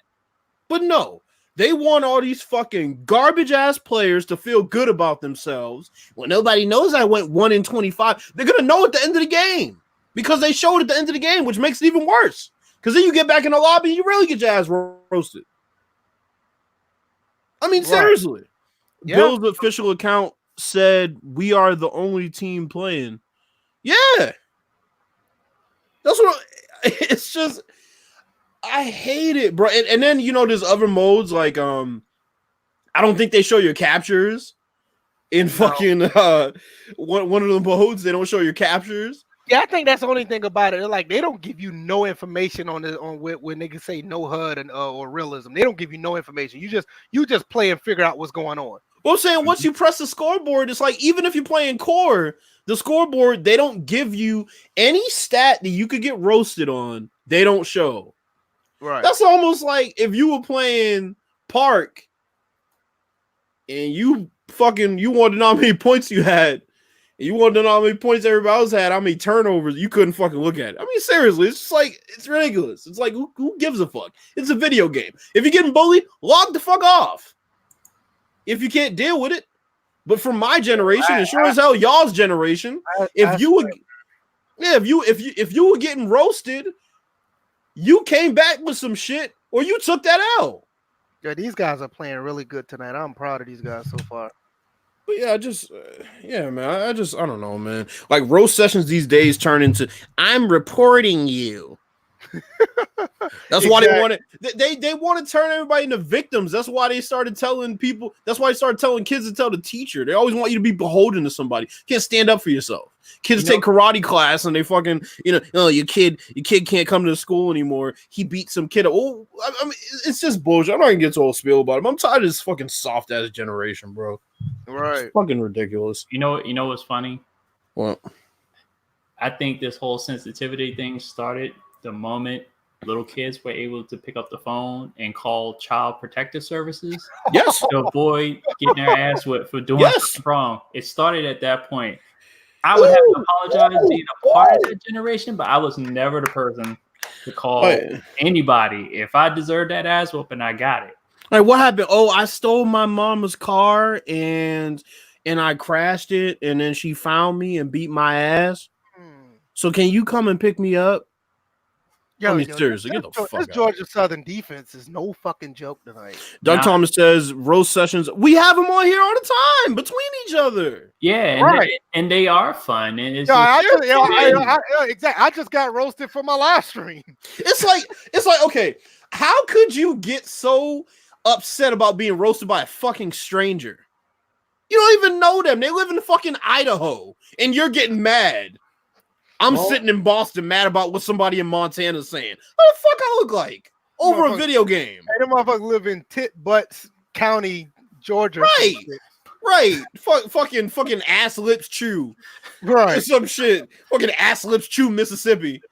But no, they want all these fucking garbage ass players to feel good about themselves. Well, nobody knows I went 1-25. They're gonna know at the end of the game because they showed at the end of the game, which makes it even worse. Because then you get back in the lobby and you really get your ass roasted. I mean, seriously. Yeah. Bill's official account said we are the only team playing. Yeah. That's what it's just. I hate it, bro. And then, you know, there's other modes like I don't think they show your captures in fucking one of the modes. They don't show your captures. Yeah, I think that's the only thing about it. Like, they don't give you no information on when they can say no HUD and or realism. They don't give you no information. You just play and figure out what's going on. Well, I'm saying once you press the scoreboard, it's like even if you're playing core, the scoreboard, they don't give you any stat that you could get roasted on. They don't show. Right. That's almost like if you were playing Park and you wanted to know how many points you had, and you wanted to know how many points everybody else had, how many turnovers, you couldn't fucking look at it. I mean, seriously, it's just like, it's ridiculous. It's like, who gives a fuck? It's a video game. If you're getting bullied, log the fuck off. If you can't deal with it. But from my generation, and sure as hell y'all's generation, if you were getting roasted, you came back with some shit, or you took that out. Yeah, these guys are playing really good tonight. I'm proud of these guys so far. But yeah, man. I don't know, man. Like, roast sessions these days turn into, I'm reporting you. That's why they want to. They want to turn everybody into victims. That's why they started telling people. That's why they started telling kids to tell the teacher. They always want you to be beholden to somebody. You can't stand up for yourself. Kids take karate class and they fucking, your kid can't come to the school anymore. He beat some kid. Oh, I mean, it's just bullshit. I'm not gonna get to all spill about it. I'm tired of this fucking soft ass generation, bro. Right? It's fucking ridiculous. You know what's funny? What? I think this whole sensitivity thing started the moment little kids were able to pick up the something and call Child Protective Services. Yes. To avoid getting their ass whipped for doing something wrong. It started at that point. I would have to apologize being a part of that generation, but I was never the person to call anybody. If I deserved that ass whooping, I got it. Like, what happened? Oh, I stole my mama's car and I crashed it, and then she found me and beat my ass. So can you come and pick me up? Yo, I mean, seriously, get the fuck this out. Georgia Southern defense is no fucking joke tonight. Doug Thomas says, Rose Sessions, we have them on here all the time between each other. Yeah, Right. and they are fun. And it's exactly. I just got roasted for my live stream. It's like, okay, how could you get so upset about being roasted by a fucking stranger? You don't even know them. They live in fucking Idaho, and you're getting mad. I'm sitting in Boston mad about what somebody in Montana is saying. What the fuck I look like over a video game? Hey, them motherfuckers live in Tit Butts County, Georgia. Right. Fucking ass lips chew. Right. Or some shit. Fucking ass lips chew, Mississippi.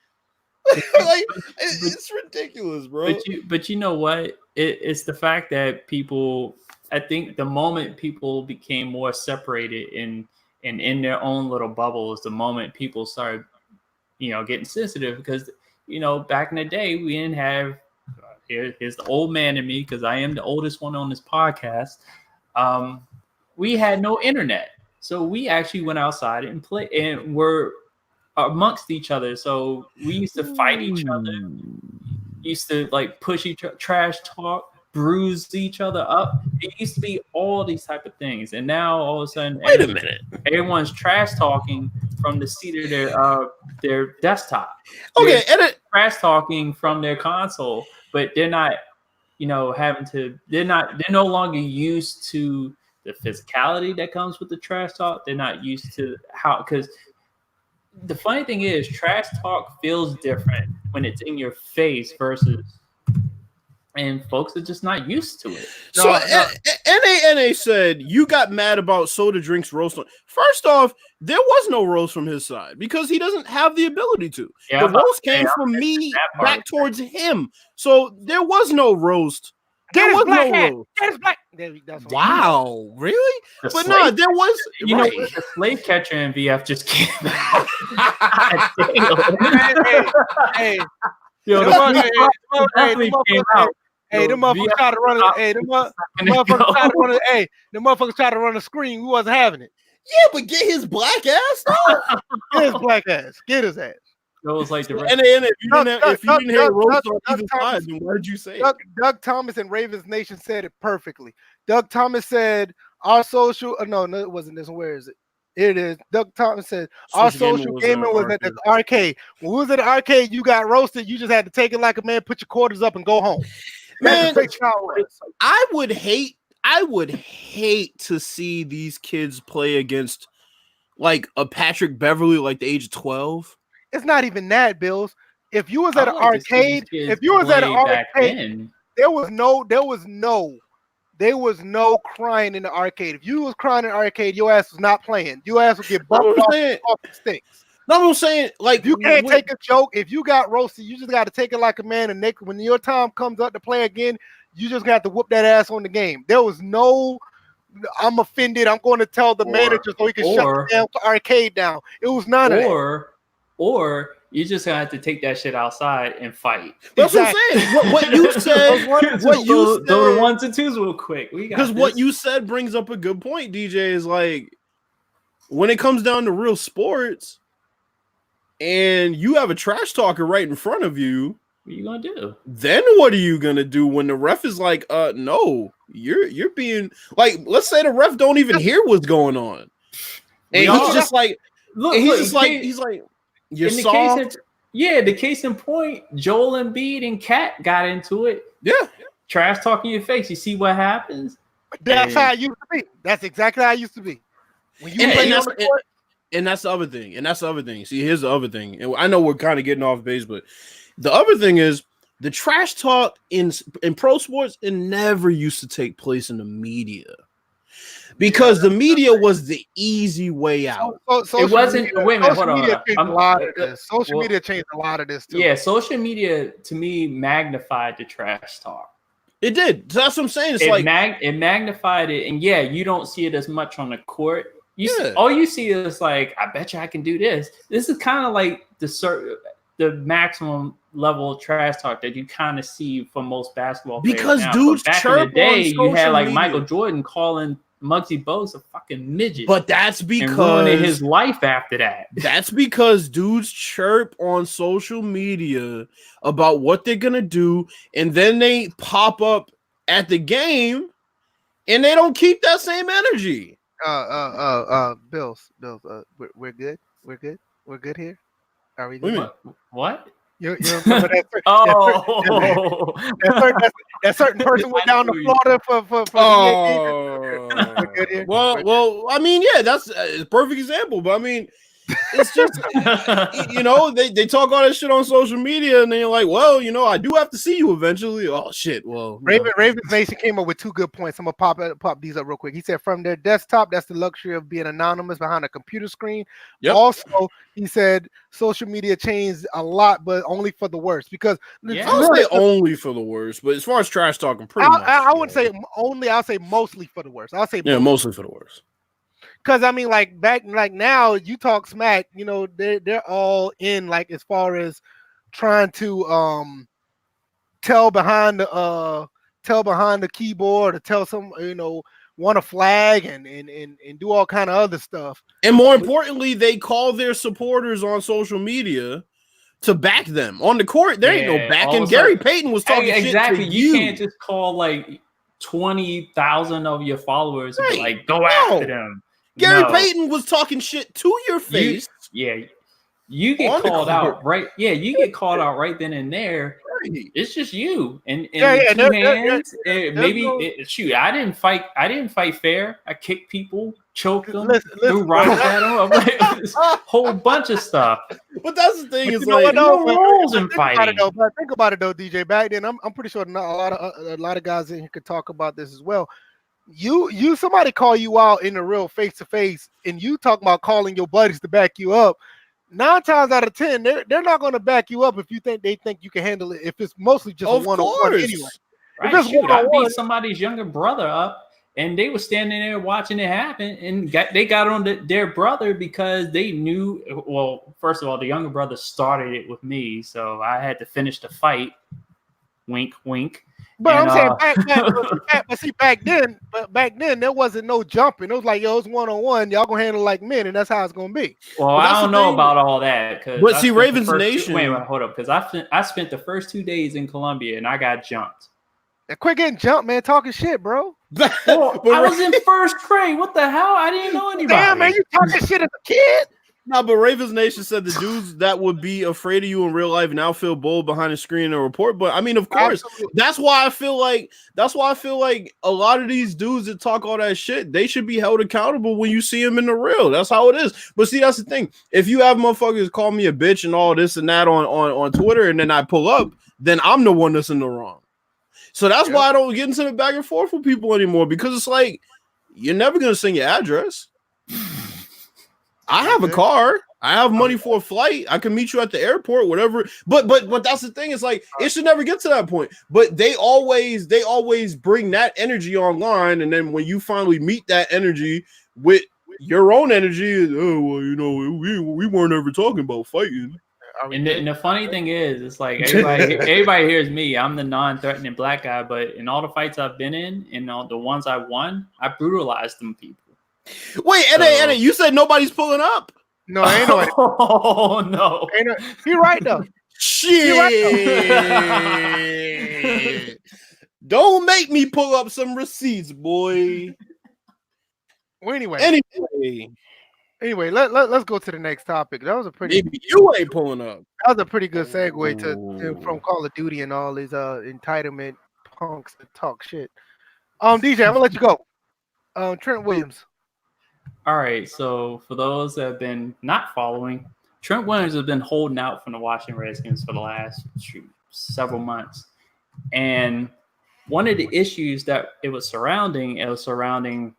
Like, it's ridiculous, bro. But you know what? It's the fact that people, I think the moment people became more separated and in their own little bubbles, the moment people started, getting sensitive, because, back in the day, we didn't have, here's the old man in me, because I am the oldest one on this podcast. We had no internet. So we actually went outside and play and were amongst each other. So we used to fight each other, used to like push each other, trash talk, bruise each other up. It used to be all these type of things. And now all of a sudden, wait a minute, everyone's trash talking from the seat of their desktop. Okay, they're trash talking from their console, but they're not, they're no longer used to the physicality that comes with the trash talk. They're not used to because the funny thing is, trash talk feels different when it's in your face versus, and folks are just not used to it. So NA said you got mad about Soda Drink's roast. First off, there was no roast from his side because he doesn't have the ability to. Yeah, the roast came from me back towards him. So there was no roast. There was no roast. Get his black. Wow, really? But no, there was. Know, the slave catcher in VF just came out. Hey, yo, the motherfuckers tried to run it. The motherfuckers tried to run the screen. We wasn't having it. Yeah, but get his black ass. Get his black ass. Get his ass. It was like if you didn't hear roast on either side, then why did you say it? Doug Thomas and Ravens Nation said it perfectly. Doug Thomas said our social. No, it wasn't this one. Where is it? It is. Doug Thomas said our social gaming was at the arcade. When we was at the arcade, you got roasted. You just had to take it like a man, put your quarters up, and go home. Man, I would hate to see these kids play against like a Patrick Beverly, like the age of 12. It's not even that, Bills. If you was at an arcade, there was no crying in the arcade. If you was crying in the arcade, your ass was not playing. Your ass would get bumped off the sticks. No, I'm saying, like, you can't take a joke. If you got roasted, you just got to take it like a man. And when your time comes up to play again, you just got to whoop that ass on the game. There was no, I'm offended, I'm going to tell the manager so he can shut the arcade down. It was none of that. Or you just have to take that shit outside and fight. That's what I'm saying. What you said, throw the ones and twos real quick. Because what you said brings up a good point, DJ, is like, when it comes down to real sports and you have a trash talker right in front of you, what are you gonna do? Then what are you gonna do when the ref is like, no, you're being like, let's say the ref don't even hear what's going on. And he's just like, he's like, you're soft. The case in point, Joel Embiid and Kat got into it. Yeah. Trash talking your face. You see what happens? That's how I used to be. That's exactly how I used to be. When you play on the court. And that's the other thing. See, here's the other thing. And I know we're kind of getting off base, but the other thing is the trash talk in pro sports, it never used to take place in the media. Because the media was the easy way out. It wasn't. Wait a minute, hold on. Social media changed a lot of this too. Yeah, social media to me magnified the trash talk. It did. So that's what I'm saying. It magnified it, and you don't see it as much on the court. All you see is like, I bet you I can do this. This is kind of like the maximum level of trash talk that you kind of see from most basketball because players now. dudes back chirp in the day, you had like media. Michael Jordan calling Muggsy Bogues a fucking midget, but that's because and ruining his life after that. That's because dudes chirp on social media about what they're gonna do, and then they pop up at the game, and they don't keep that same energy. Bills, we're good. We're good here. Are we good? What? You remember that? That certain person went down to Florida for We're good here. Well, I mean, yeah, that's a perfect example. But I mean, it's just they talk all that shit on social media, and then you're like, well, I do have to see you eventually. Oh shit. Well, Ravens Nation came up with 2 good points. I'm gonna pop these up real quick. He said, from their desktop, that's the luxury of being anonymous behind a computer screen. Yep. Also, he said social media changed a lot, but only for the worst. Because I don't say only for the worst, but as far as trash talking, pretty much. I wouldn't say only. I'll say mostly for the worst. I'll say mostly for the worst. Because I mean, like back, like now, you talk smack. They're all in, like, as far as trying to tell behind the keyboard, or tell some want a flag and do all kind of other stuff. And more importantly, they call their supporters on social media to back them on the court. There ain't no backing. Gary Payton was talking exactly. Shit to you can't just call like 20,000 of your followers and be like, go after them. Gary Payton was talking shit to your face. You get called out, right? Yeah, you get called out right then and there. Right. It's just you and two hands. Shoot, I didn't fight. I didn't fight fair. I kicked people, choked them, threw rocks at them. I'm like, a whole bunch of stuff. But that's the thing. Is like no rules in fighting. Think about it though, DJ. Back then, I'm pretty sure not a lot of guys in here could talk about this as well. You somebody call you out in the real face to face, and you talk about calling your buddies to back you up. 9 times out of 10, they're not going to back you up if they think you can handle it. If it's mostly just a one-on-one anyway. Right. If it's I beat somebody's younger brother up, and they were standing there watching it happen, and they got on their brother because they knew. Well, first of all, the younger brother started it with me, so I had to finish the fight. Wink, wink. But I'm saying back then there wasn't no jumping. It was like, it's 1-on-1. Y'all gonna handle like men, and that's how it's gonna be. Well, I don't know about all that. But see, Ravens Nation. Wait, hold up, because I spent the first 2 days in Colombia, and I got jumped. Quit getting jumped, man. Talking shit, bro. Well, I was in first grade. What the hell? I didn't know anybody. Damn, man, you talking shit as a kid? No, but Ravens Nation said the dudes that would be afraid of you in real life now feel bold behind the screen in a report. But I mean, of course, that's why I feel like a lot of these dudes that talk all that shit, they should be held accountable when you see them in the real. That's how it is. But see, that's the thing. If you have motherfuckers call me a bitch and all this and that on Twitter, and then I pull up, then I'm the one that's in the wrong. So that's why I don't get into the back and forth with people anymore, because it's like, you're never gonna send your address. I have a car. I have money for a flight. I can meet you at the airport, whatever. But that's the thing. It's like, it should never get to that point. But they always bring that energy online, and then when you finally meet that energy with your own energy, we weren't ever talking about fighting. And the funny thing is, it's like everybody hears me. I'm the non-threatening black guy, but in all the fights I've been in, and all the ones I won, I brutalized them people. Wait, Eddie, you said nobody's pulling up. No, ain't nobody. Oh no, you're right though. Shit. Don't make me pull up some receipts, boy. Well, anyway, let's go to the next topic. That was a pretty. Maybe you ain't pulling up. That was a pretty good segue to from Call of Duty and all these entitlement punks that talk shit. DJ, I'm gonna let you go. Trent Williams. All right, so for those that have been not following, Trent Williams has been holding out from the Washington Redskins for the last several months. And one of the issues that it was surrounding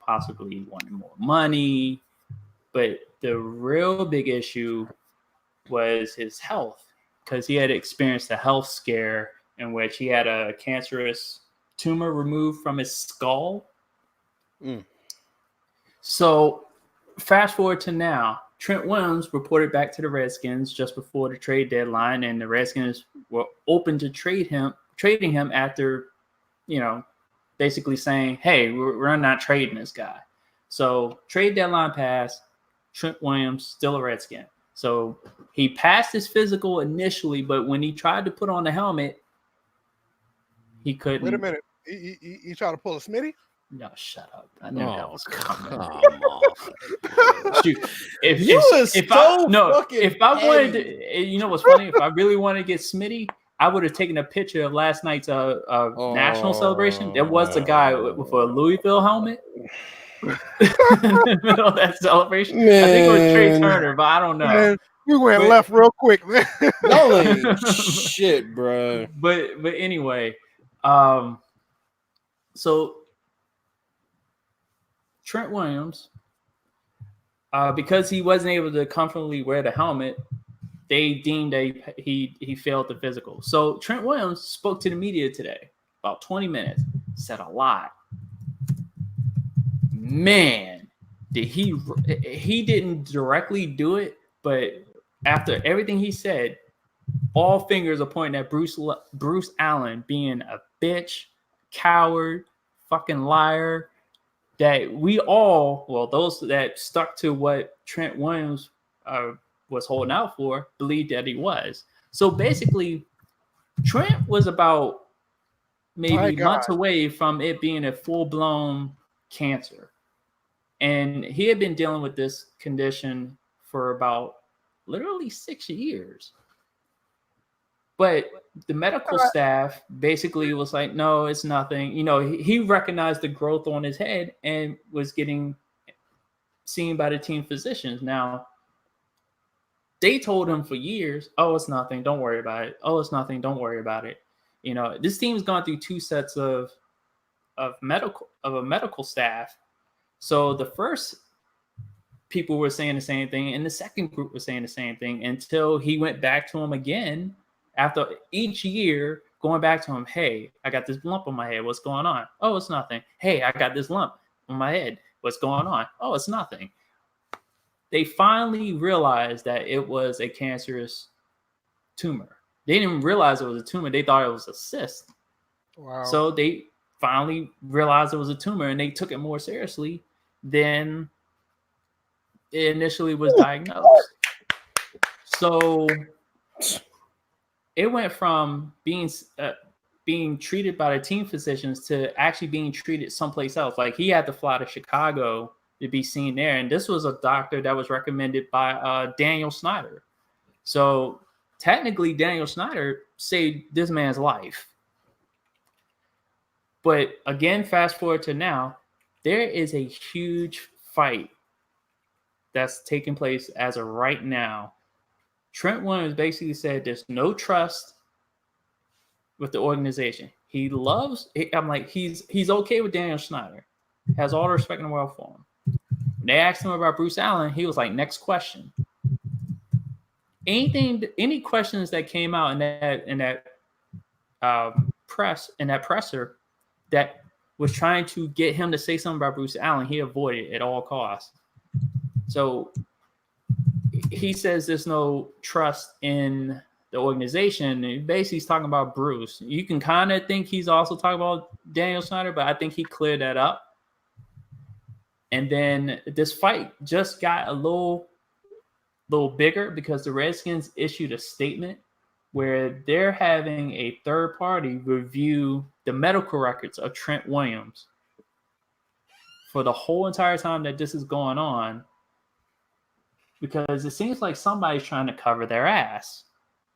possibly wanting more money. But the real big issue was his health, because he had experienced a health scare in which he had a cancerous tumor removed from his skull. So fast forward to now, Trent Williams reported back to the Redskins just before the trade deadline, and the Redskins were open to trading him after, basically saying, hey, we're not trading this guy. So trade deadline passed, Trent Williams still a Redskin. So he passed his physical initially, but when he tried to put on the helmet, he couldn't. Wait a minute. You trying to pull a Smitty? No, shut up. I knew that was coming. Come on. Shoot. If I wanted to, you know what's funny? If I really wanted to get Smitty, I would have taken a picture of last night's national celebration. There was a guy with a Louisville helmet in the middle of that celebration. Man. I think it was Trey Turner, but I don't know. Man, we went left real quick, man. No, shit, bro. But anyway, so Trent Williams, because he wasn't able to comfortably wear the helmet, they deemed that he failed the physical. So Trent Williams spoke to the media today, about 20 minutes, said a lot. Man, he didn't directly do it, but after everything he said, all fingers are pointing at Bruce Allen being a bitch, coward, fucking liar. That we all, well, those that stuck to what Trent Williams was holding out for, believed that he was. So basically, Trent was about maybe months away from it being a full-blown cancer. And he had been dealing with this condition for about literally 6 years. But the medical staff basically was like, no, it's nothing. He recognized the growth on his head and was getting seen by the team physicians. Now, they told him for years, oh, it's nothing. Don't worry about it. Oh, it's nothing. Don't worry about it. This team's gone through two sets of a medical staff. So the first people were saying the same thing, and the second group was saying the same thing until he went back to him again. After each year, going back to him, hey, I got this lump on my head. What's going on? Oh, it's nothing. Hey, I got this lump on my head. What's going on? Oh, it's nothing. They finally realized that it was a cancerous tumor. They didn't realize it was a tumor. They thought it was a cyst. Wow. So they finally realized it was a tumor, and they took it more seriously than it initially was diagnosed. So it went from being treated by the team physicians to actually being treated someplace else. Like he had to fly to Chicago to be seen there. And this was a doctor that was recommended by Daniel Snyder. So technically Daniel Snyder saved this man's life. But again, fast forward to now, there is a huge fight that's taking place as of right now. Trent Williams basically said there's no trust with the organization. He's okay with Daniel Snyder. Has all the respect in the world for him. When they asked him about Bruce Allen, he was like, next question. Any questions that came out in that presser that was trying to get him to say something about Bruce Allen, he avoided at all costs. So he says there's no trust in the organization. And basically, he's talking about Bruce. You can kind of think he's also talking about Daniel Snyder, but I think he cleared that up. And then this fight just got a little bigger because the Redskins issued a statement where they're having a third party review the medical records of Trent Williams for the whole entire time that this is going on, because it seems like somebody's trying to cover their ass.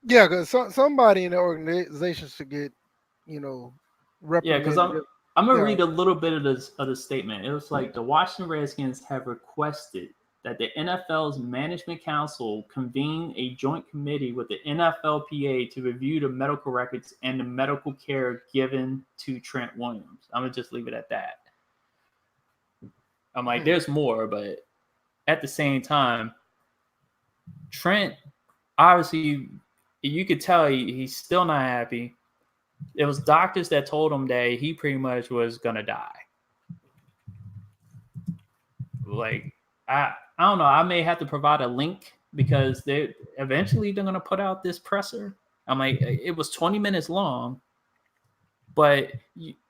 Yeah, because somebody in the organization should get, reprimanded. Yeah, because I'm going to read a little bit of the statement. It was like the Washington Redskins have requested that the NFL's Management Council convene a joint committee with the NFLPA to review the medical records and the medical care given to Trent Williams. I'm going to just leave it at that. I'm like, there's more, but at the same time, Trent, obviously, you could tell he's still not happy. It was doctors that told him that he pretty much was going to die. Like, I I don't know. I may have to provide a link because they're going to put out this presser. I'm like, it was 20 minutes long, but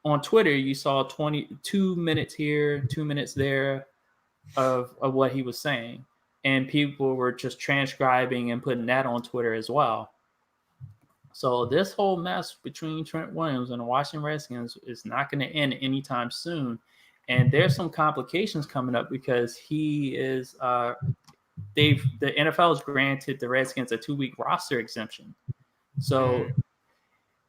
on Twitter you saw 22 minutes here, 2 minutes there of what he was saying, and people were just transcribing and putting that on Twitter as well. So this whole mess between Trent Williams and the Washington Redskins is not going to end anytime soon. And there's some complications coming up because he is the NFL has granted the Redskins a 2-week roster exemption. So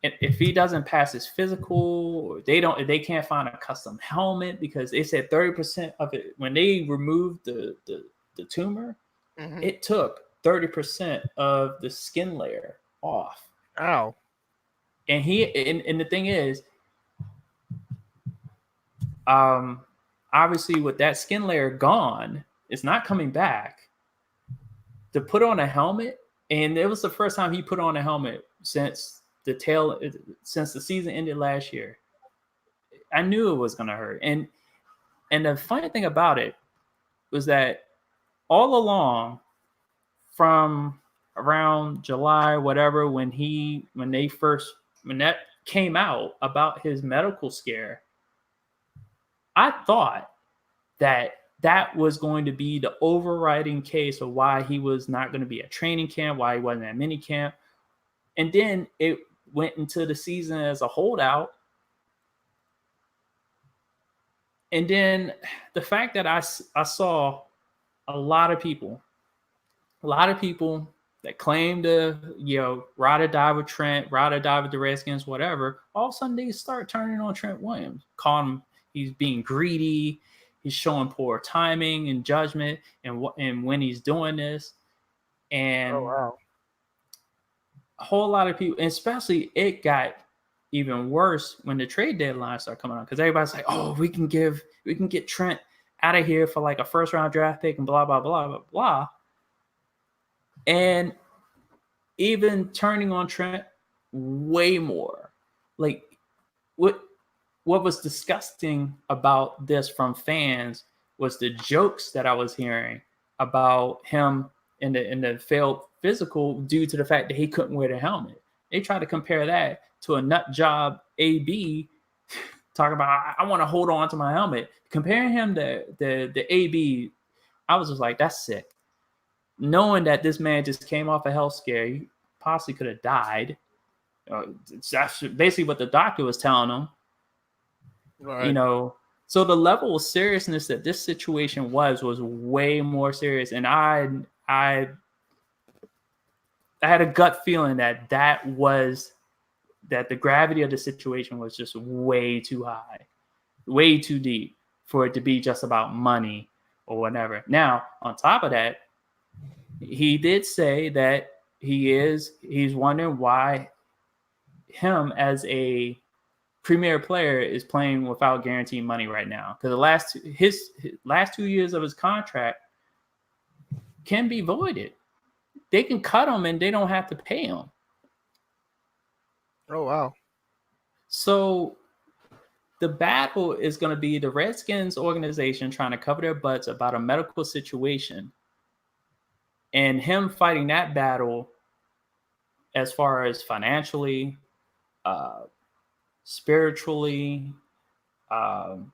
if he doesn't pass his physical, they can't find a custom helmet because they said 30% of it when they removed the tumor, it took 30% of the skin layer off. Ow. And the thing is, obviously with that skin layer gone, it's not coming back. To put on a helmet, and it was the first time he put on a helmet since the season ended last year. I knew it was gonna hurt. And the funny thing about it was that all along, from around July, whatever, when that came out about his medical scare, I thought that was going to be the overriding case of why he was not going to be at training camp, why he wasn't at mini camp. And then it went into the season as a holdout. And then the fact that I saw a lot of people that claim to, ride or die with Trent, ride or die with the Redskins, whatever, all of a sudden they start turning on Trent Williams, calling him he's being greedy, he's showing poor timing and judgment, and when he's doing this, and a whole lot of people, and especially it got even worse when the trade deadline started coming on because everybody's like, oh, we can get Trent out of here for like a first round draft pick and blah blah blah blah blah. And even turning on Trent way more. Like what was disgusting about this from fans was the jokes that I was hearing about him in the failed physical due to the fact that he couldn't wear the helmet. They tried to compare that to a nut job AB talking about I want to hold on to my helmet. Comparing him to the AB, I was just like, that's sick. Knowing that this man just came off a health scare, he possibly could have died. That's basically what the doctor was telling him. Right. So the level of seriousness that this situation was way more serious. And I had a gut feeling that the gravity of the situation was just way too high, way too deep for it to be just about money or whatever. Now, on top of that, he did say that he's wondering why him as a premier player is playing without guaranteed money right now. Because his last 2 years of his contract can be voided. They can cut him and they don't have to pay him. Oh, wow. So the battle is going to be the Redskins organization trying to cover their butts about a medical situation and him fighting that battle as far as financially, spiritually. I'm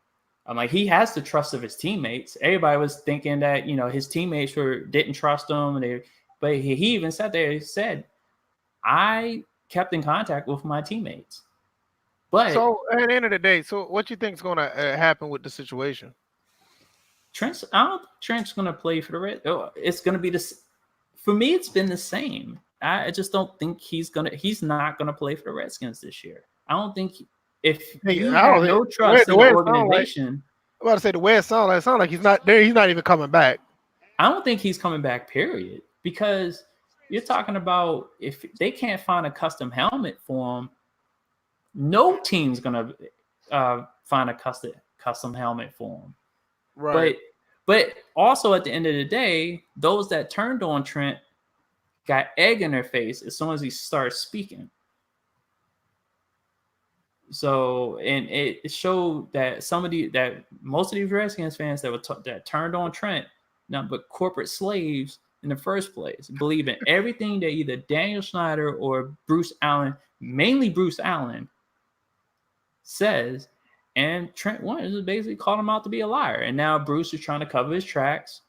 like, he has the trust of his teammates. Everybody was thinking that, his teammates didn't trust him. But he even sat there and said, I kept in contact with my teammates. But so at the end of the day, so what you think is going to happen with the situation? I don't think Trent's going to play for the Reds. It's going to be this. For me, it's been the same. I just don't think he's not going to play for the Redskins this year. I don't think if you have no trust in the organization. I'm about to say the way it sounds like he's not there. He's not even coming back. I don't think he's coming back, period. Because you're talking about if they can't find a custom helmet for him, no team's going to find a custom helmet for him. Right. But also at the end of the day, those that turned on Trent got egg in their face as soon as he started speaking. So, and it showed that most of these Redskins fans that turned on Trent nothing but corporate slaves in the first place, believing everything that either Daniel Snyder or Bruce Allen, mainly Bruce Allen, says. And Trent Winters basically called him out to be a liar. And now Bruce is trying to cover his tracks.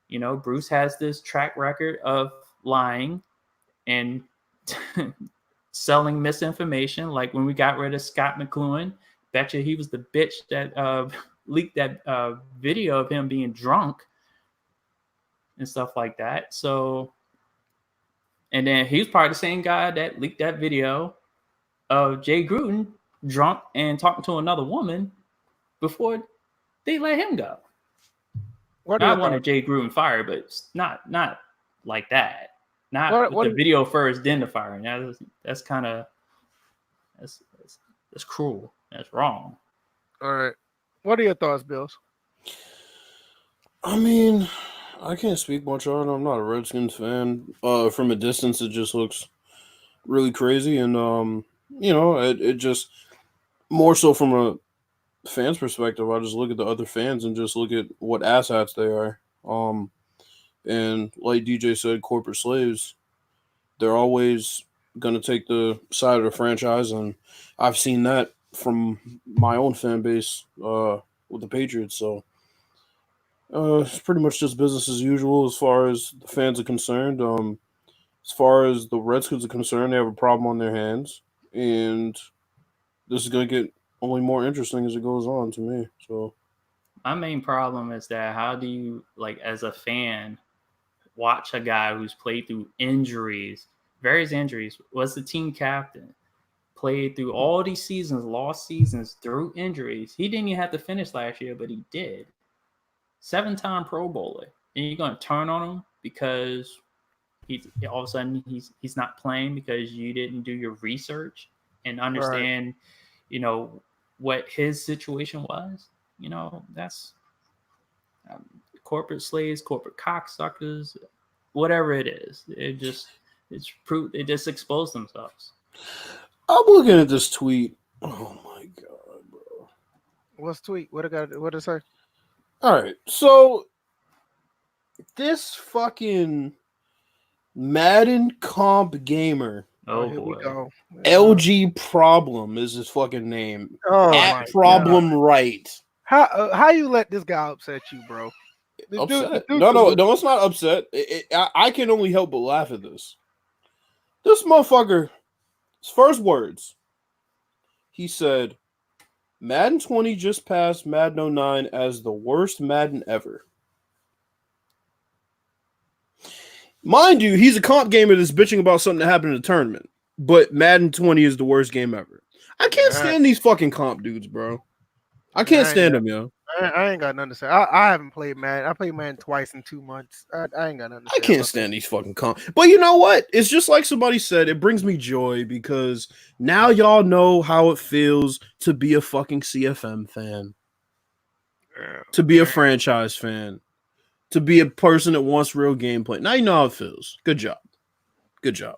You know, Bruce has this track record of lying and selling misinformation. Like when we got rid of Scott McLuhan, betcha he was the bitch that leaked that video of him being drunk and stuff like that. So, and then he was probably the same guy that leaked that video of Jay Gruden drunk and talking to another woman before they let him go. I wanted Jay Gruden fired, but not like that. Not with the video first, then the firing. That's kind of that's cruel. That's wrong. All right. What are your thoughts, Bills? I mean, I can't speak much on it. I'm not a Redskins fan. From a distance, it just looks really crazy, and you know, it just more so from a fan's perspective. I just look at the other fans and just look at what asshats they are. And like DJ said, corporate slaves. They're always going to take the side of the franchise, and I've seen that from my own fan base with the Patriots. So it's pretty much just business as usual as far as the fans are concerned. As far as the Redskins are concerned, they have a problem on their hands, and this is going to get only more interesting as it goes on to me. So my main problem is that how do you, like, as a fan, watch a guy who's played through injuries, various injuries, was the team captain, played through all these seasons, lost seasons through injuries. He didn't even have to finish last year, but he did. 7-time Pro Bowler. And you're going to turn on him because all of a sudden he's not playing because you didn't do your research and understand, right, you know, what his situation was. You know, that's corporate slaves, corporate cocksuckers, whatever it is. It just exposed themselves. I'm looking at this tweet. Oh my god, bro! What's tweet? What did it say? All right, so this fucking Madden comp gamer. Oh, here boy. we go. LG Problem is his fucking name. Oh, at Problem God. Right. How you let this guy upset you, bro? Upset? No, it's not upset. I can only help but laugh at this. This motherfucker, his first words, he said, Madden 20 just passed Madden 09 as the worst Madden ever. Mind you, he's a comp gamer that's bitching about something that happened in the tournament. But Madden 20 is the worst game ever. I can't stand these fucking comp dudes, bro. I can't stand them, yo. I ain't got nothing to say. I haven't played Madden. I played Madden twice in 2 months. I ain't got nothing to say. I can't stand these fucking comp. But you know what? It's just like somebody said. It brings me joy because now y'all know how it feels to be a fucking CFM fan. To be a franchise fan. To be a person that wants real gameplay. Now you know how it feels. Good job. Good job.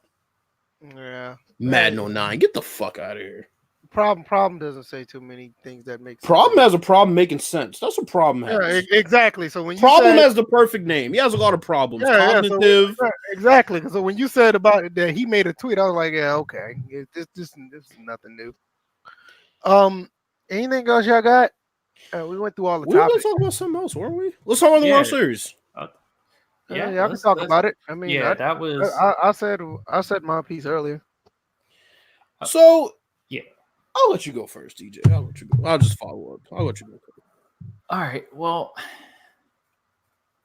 Yeah. Madden 09. Get the fuck out of here. Problem doesn't say too many things that make sense. Problem has a problem making sense. That's what problem has. Yeah, exactly. So when you problem has the perfect name. He has a lot of problems. Cognitive. So, exactly. So when you said about it that he made a tweet, I was like, yeah, okay. This is nothing new. Anything else y'all got? We went through all the topics. We were talk about something else, weren't we? Let's talk about the World Series. Yeah, I can talk about it. I mean, that was. I said my piece earlier. So yeah, I'll let you go first, DJ. I'll let you go. I'll just follow up. I'll let you go first. All right. Well,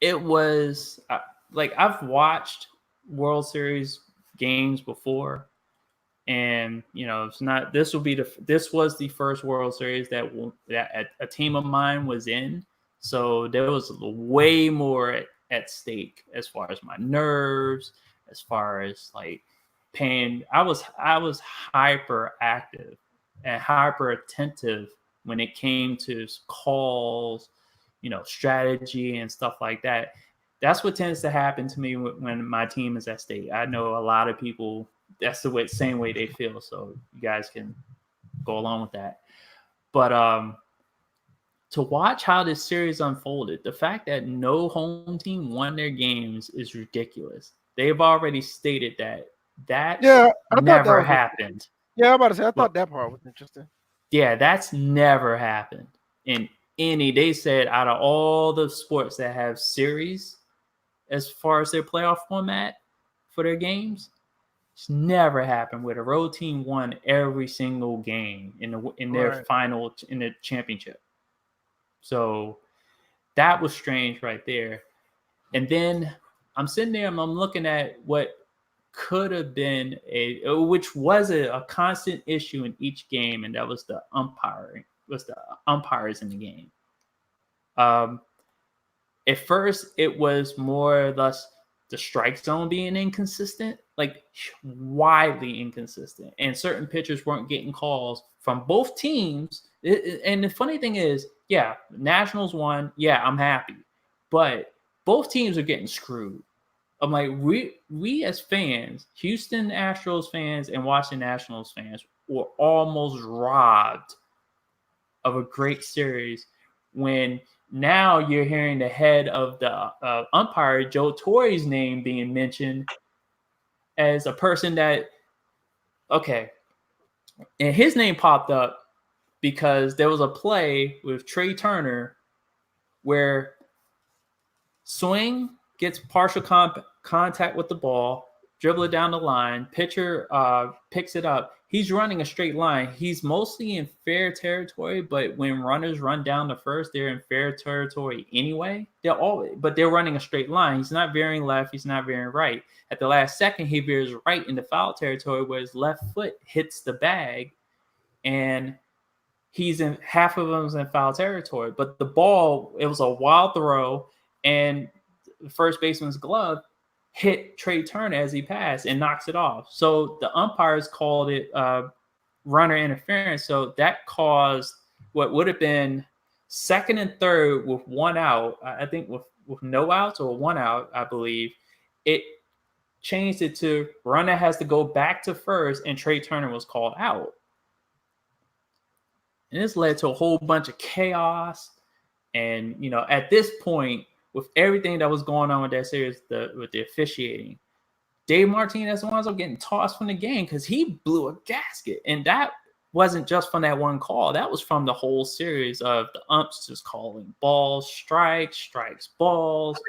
it was like I've watched World Series games before, and you know, it's not. This was the first World Series that a team of mine was in, so there was way more at stake as far as my nerves, as far as like pain. I was hyper active and hyper attentive when it came to calls, you know, strategy and stuff like that. That's what tends to happen to me when my team is at stake. I know a lot of people, that's the same way they feel. So you guys can go along with that. But to watch how this series unfolded, the fact that no home team won their games is ridiculous. They've already stated that Yeah, I thought that never was happened. Yeah, I'm about to say I Well, thought that part was interesting. yeah, that's never happened in any. They said out of all the sports that have series as far as their playoff format for their games, it's never happened where the road team won every single game in their final in the championship. So that was strange right there. And then I'm sitting there and I'm looking at what could have been which was a constant issue in each game, and that was the umpires in the game. At first, it was more or less the strike zone being inconsistent, like widely inconsistent, and certain pitchers weren't getting calls from both teams. And the funny thing is, yeah, Nationals won. Yeah, I'm happy, but both teams are getting screwed. I'm like, we as fans, Houston Astros fans and Washington Nationals fans, were almost robbed of a great series when now you're hearing the head of the umpire, Joe Torre's name being mentioned as a person that, okay, and his name popped up because there was a play with Trey Turner where swing gets partial contact with the ball, dribble it down the line, pitcher picks it up. He's running a straight line. He's mostly in fair territory, but when runners run down to first, they're in fair territory anyway. But they're running a straight line. He's not veering left. He's not veering right. At the last second, he veers right into foul territory where his left foot hits the bag, and he's in half of them's in foul territory. But the ball, it was a wild throw, and the first baseman's glove hit Trey Turner as he passed and knocks it off. So the umpires called it runner interference. So that caused what would have been second and third with one out. I think with no outs or one out, I believe. It changed it to runner has to go back to first, and Trey Turner was called out. And this led to a whole bunch of chaos. And, at this point, with everything that was going on with that series, with the officiating, Dave Martinez winds up getting tossed from the game because he blew a gasket. And that wasn't just from that one call. That was from the whole series of the umps just calling balls, strikes, balls,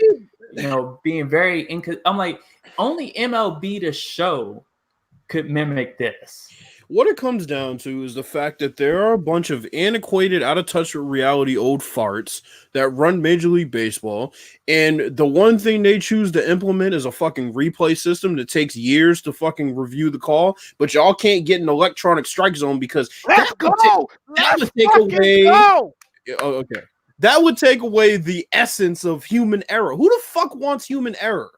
being very I'm like, only MLB The Show could mimic this. What it comes down to is the fact that there are a bunch of antiquated, out of touch with reality old farts that run Major League Baseball, and the one thing they choose to implement is a fucking replay system that takes years to fucking review the call, but y'all can't get an electronic strike zone because that would take away the essence of human error. Who the fuck wants human error?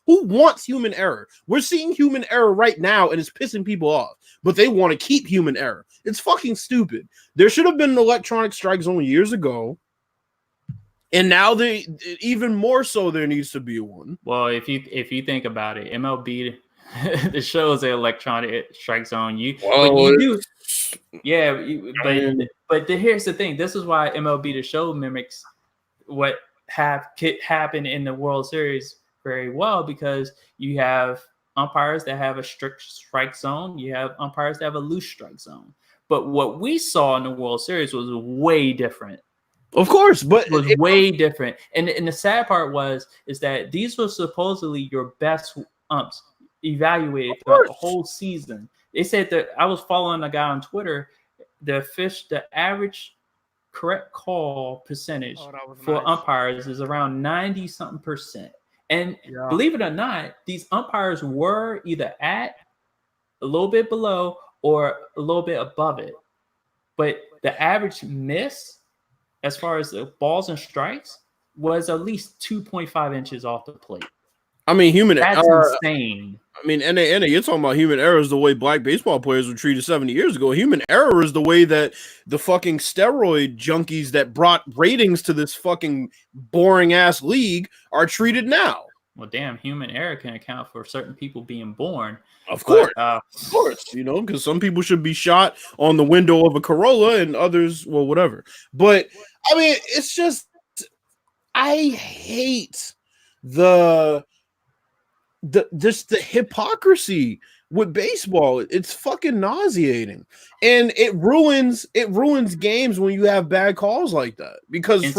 Who wants human error? We're seeing human error right now, and it's pissing people off. But they want to keep human error. It's fucking stupid. There should have been an electronic strike zone years ago, and now even more so there needs to be one. Well, if you think about it, MLB The Show is an electronic strike zone. But here's the thing. This is why MLB The Show mimics what happened in the World Series very well, because you have umpires that have a strict strike zone. You have umpires that have a loose strike zone. But what we saw in the World Series was way different. Of course, but it was way different. And the sad part is that these were supposedly your best umps evaluated throughout the whole season. They said that I was following a guy on Twitter. The average correct call percentage for umpires is around 90-something%. And believe it or not, these umpires were either at a little bit below or a little bit above it. But the average miss, as far as the balls and strikes, was at least 2.5 inches off the plate. I mean, that's insane. I mean, NA, you're talking about human error is the way black baseball players were treated 70 years ago. Human error is the way that the fucking steroid junkies that brought ratings to this fucking boring ass league are treated now. Well, damn, human error can account for certain people being born. Of course. But, Of course, because some people should be shot on the window of a Corolla and others, well, whatever. But I mean, it's just, I hate the hypocrisy with baseball. It's fucking nauseating, and it ruins games when you have bad calls like that. Because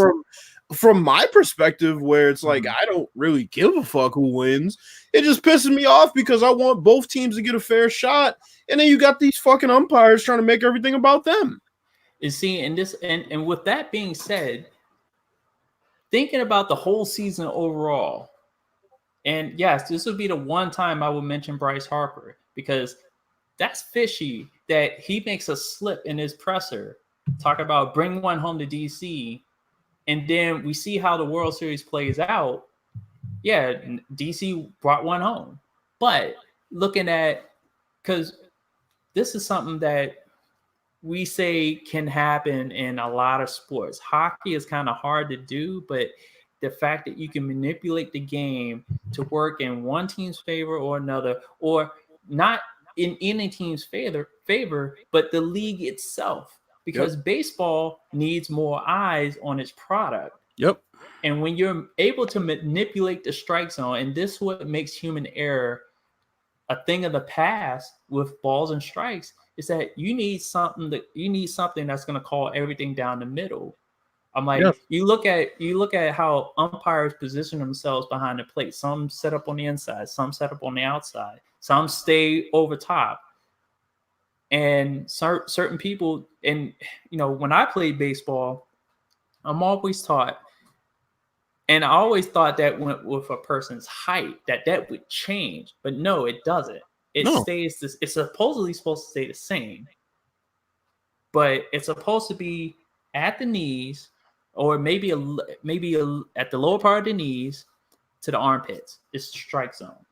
from my perspective, where it's like I don't really give a fuck who wins, it just pisses me off because I want both teams to get a fair shot, and then you got these fucking umpires trying to make everything about them. And see, and with that being said, thinking about the whole season overall, and yes, this would be the one time I would mention Bryce Harper, because that's fishy that he makes a slip in his presser, talk about bring one home to DC, and then we see how the World Series plays out. Yeah, DC brought one home. But looking at, because this is something that we say can happen in a lot of sports. Hockey is kind of hard to do, but the fact that you can manipulate the game to work in one team's favor or another, or not in any team's favor, but the league itself. Because baseball needs more eyes on its product. Yep. And when you're able to manipulate the strike zone, and this is what makes human error a thing of the past with balls and strikes, is that you need something that's going to call everything down the middle. I'm like, you look at how umpires position themselves behind the plate. Some set up on the inside, some set up on the outside, some stay over top. And certain people, and when I played baseball, I'm always taught, and I always thought that with a person's height, that would change, but no, it doesn't. It stays this. It's supposedly supposed to stay the same, but it's supposed to be at the knees, or maybe at the lower part of the knees to the armpits. It's the strike zone,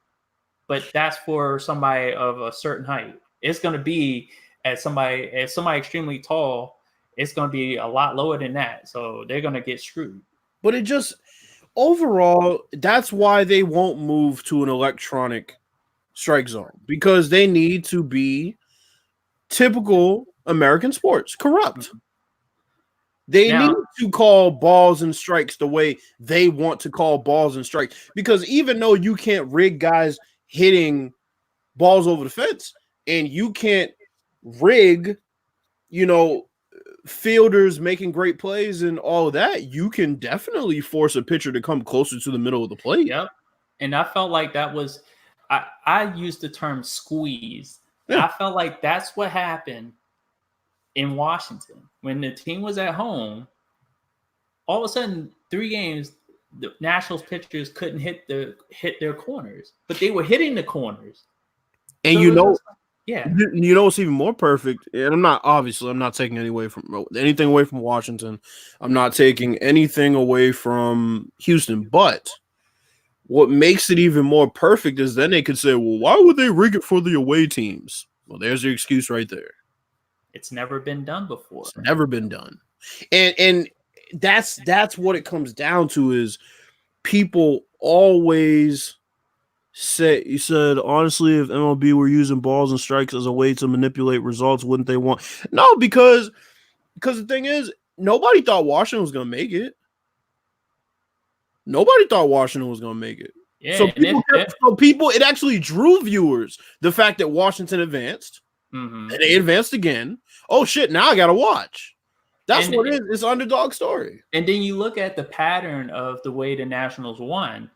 but that's for somebody of a certain height. It's going to be as somebody extremely tall. It's going to be a lot lower than that, so they're going to get screwed. But it just overall, that's why they won't move to an electronic strike zone, because they need to be typical American sports, corrupt. They need to call balls and strikes the way they want to call balls and strikes, because even though you can't rig guys hitting balls over the fence, and you can't rig, fielders making great plays and all of that, you can definitely force a pitcher to come closer to the middle of the plate. Yep. And I felt like that was, I used the term squeeze. Yeah. I felt like that's what happened in Washington. When the team was at home, all of a sudden, 3 games, the Nationals pitchers couldn't hit their corners, but they were hitting the corners. And so what's even more perfect, and I'm not taking anything away from Washington. I'm not taking anything away from Houston, but what makes it even more perfect is then they could say, well, why would they rig it for the away teams? Well, there's your excuse right there. It's never been done before. It's never been done. And that's what it comes down to, is people always say, you said, honestly, if MLB were using balls and strikes as a way to manipulate results, wouldn't they want? No, because the thing is, nobody thought Washington was going to make it. Nobody thought Washington was going to make it. Yeah, so people, it actually drew viewers, the fact that Washington advanced, and they advanced again. Oh, shit, now I got to watch. That's what it is. It's an underdog story. And then you look at the pattern of the way the Nationals won.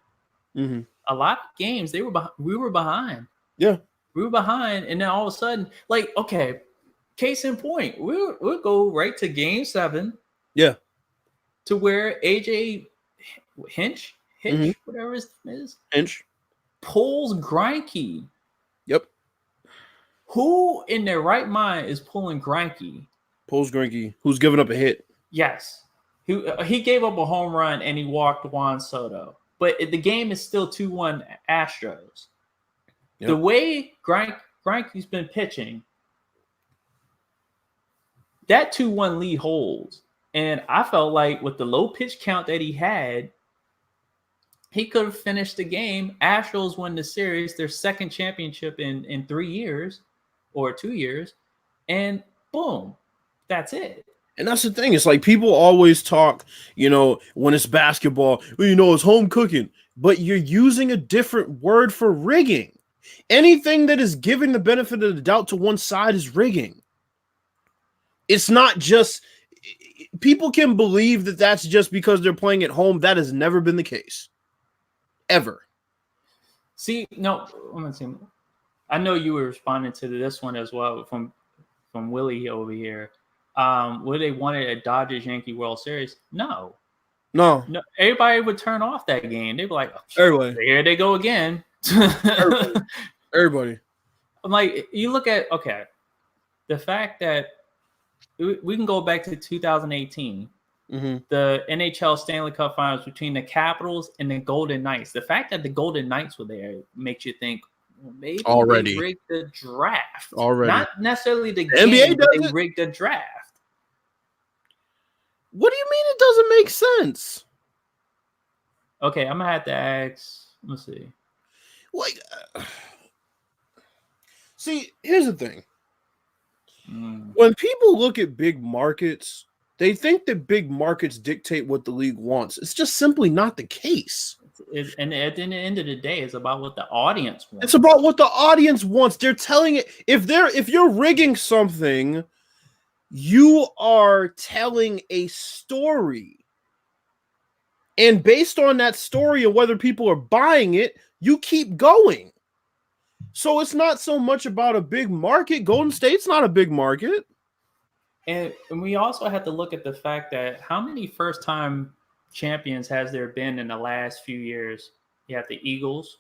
Mm-hmm. A lot of games, we were behind. Yeah. We were behind, and then all of a sudden, like, okay, case in point, we'll go right to Game 7. Yeah. To where AJ Hinch, whatever his name is, Hinch pulls Greinke. Yep. Who in their right mind is pulling Greinke? Pulls Greinke, who's giving up a hit. Yes. He gave up a home run and he walked Juan Soto. But the game is still 2-1 Astros. Yep. The way Greinke's been pitching, that 2-1 lead holds. And I felt like with the low pitch count that he had, He could have finished the game. Astros win the series, their second championship in 3 years or 2 years, and boom, that's it. And that's the thing. It's like people always talk, when it's basketball, it's home cooking, but you're using a different word for rigging. Anything that is giving the benefit of the doubt to one side is rigging. It's not just people can believe that that's just because they're playing at home. That has never been the case. Ever. See, no, let me see. I know you were responding to this one as well from Willie over here. Would they wanted a Dodgers Yankee World Series? No. Everybody would turn off that game. They'd be like, everybody. Here they go again. Everybody. I'm like, you look at the fact that we can go back to 2018. Mm-hmm. The NHL Stanley Cup Finals between the Capitals and the Golden Knights. The fact that the Golden Knights were there makes you think maybe already they rigged the draft. Already. Not necessarily the NBA game, but they rigged the draft. What do you mean it doesn't make sense? Okay, I'm gonna have to ask. Let's see. See, here's the thing. When people look at big markets, they think that big markets dictate what the league wants. It's just simply not the case. And at the end of the day, it's about what the audience wants. It's about what the audience wants. They're telling it. If you're rigging something, you are telling a story. And based on that story and whether people are buying it, you keep going. So it's not so much about a big market. Golden State's not a big market. And we also have to look at the fact that how many first-time champions has there been in the last few years? You have the Eagles,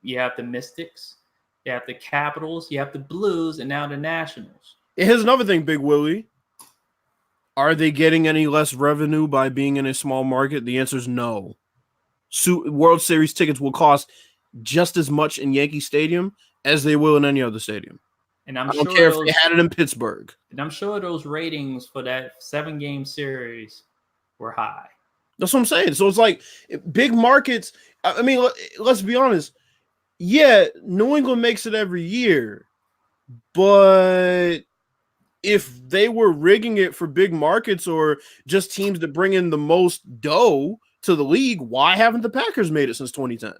you have the Mystics, you have the Capitals, you have the Blues, and now the Nationals. And here's another thing, Big Willie. Are they getting any less revenue by being in a small market? The answer is no. World Series tickets will cost just as much in Yankee Stadium as they will in any other stadium. And I don't care if they had it in Pittsburgh. And I'm sure those ratings for that 7-game series were high. That's what I'm saying. So it's like big markets. I mean, let's be honest. Yeah, New England makes it every year. But if they were rigging it for big markets or just teams that bring in the most dough to the league, why haven't the Packers made it since 2010?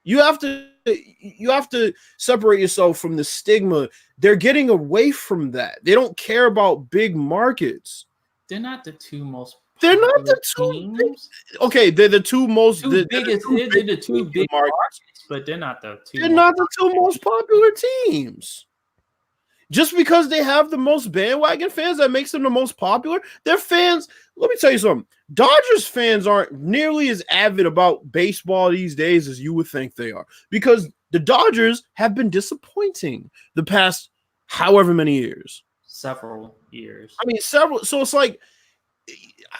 You have to separate yourself from the stigma. They're getting away from that. They don't care about big markets. They're not the two most. They're not the two teams. Okay, they're the two most biggest. They're the two big markets, but they're not the two. They're not the two most popular teams. Just because they have the most bandwagon fans, that makes them the most popular. Their fans, let me tell you something. Dodgers fans aren't nearly as avid about baseball these days as you would think they are, because the Dodgers have been disappointing the past however many years. Several years. I mean, several. So it's like,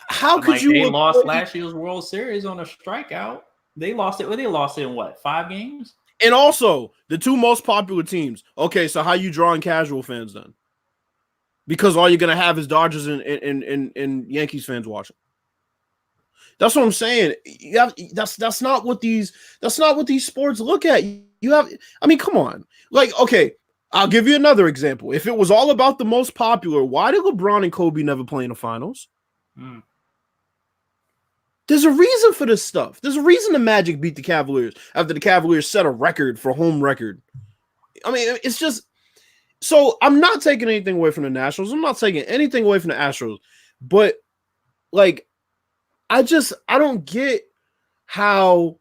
how could you? They lost last year's World Series on a strikeout. They lost it. Well, they lost it in what, 5 games? And also, the two most popular teams. Okay, so how you drawing casual fans then? Because all you're gonna have is Dodgers and Yankees fans watching. That's what I'm saying. That's not what these sports look at. I mean, come on. Like, okay, I'll give you another example. If it was all about the most popular, why did LeBron and Kobe never play in the finals? There's a reason for this stuff. There's a reason the Magic beat the Cavaliers after the Cavaliers set a record for home record. I mean, it's just so I'm not taking anything away from the Nationals. I'm not taking anything away from the Astros. But like, I don't get how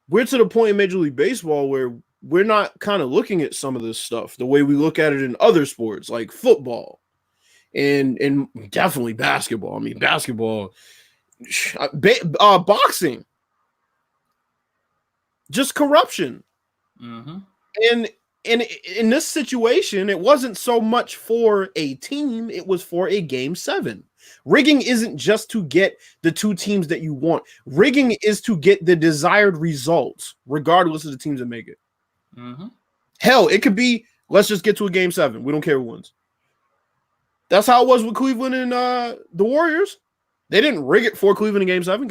we're to the point in Major League Baseball where we're not kind of looking at some of this stuff the way we look at it in other sports like football and definitely basketball. I mean, basketball. Boxing, just corruption. And in this situation, it wasn't so much for a team, it was for a game 7. Rigging isn't just to get the two teams that you want. Rigging is to get the desired results, regardless of the teams that make it. Hell, it could be, let's just get to a game 7. We don't care who wins. That's how it was with Cleveland and the Warriors. They didn't rig it for Cleveland in game 7.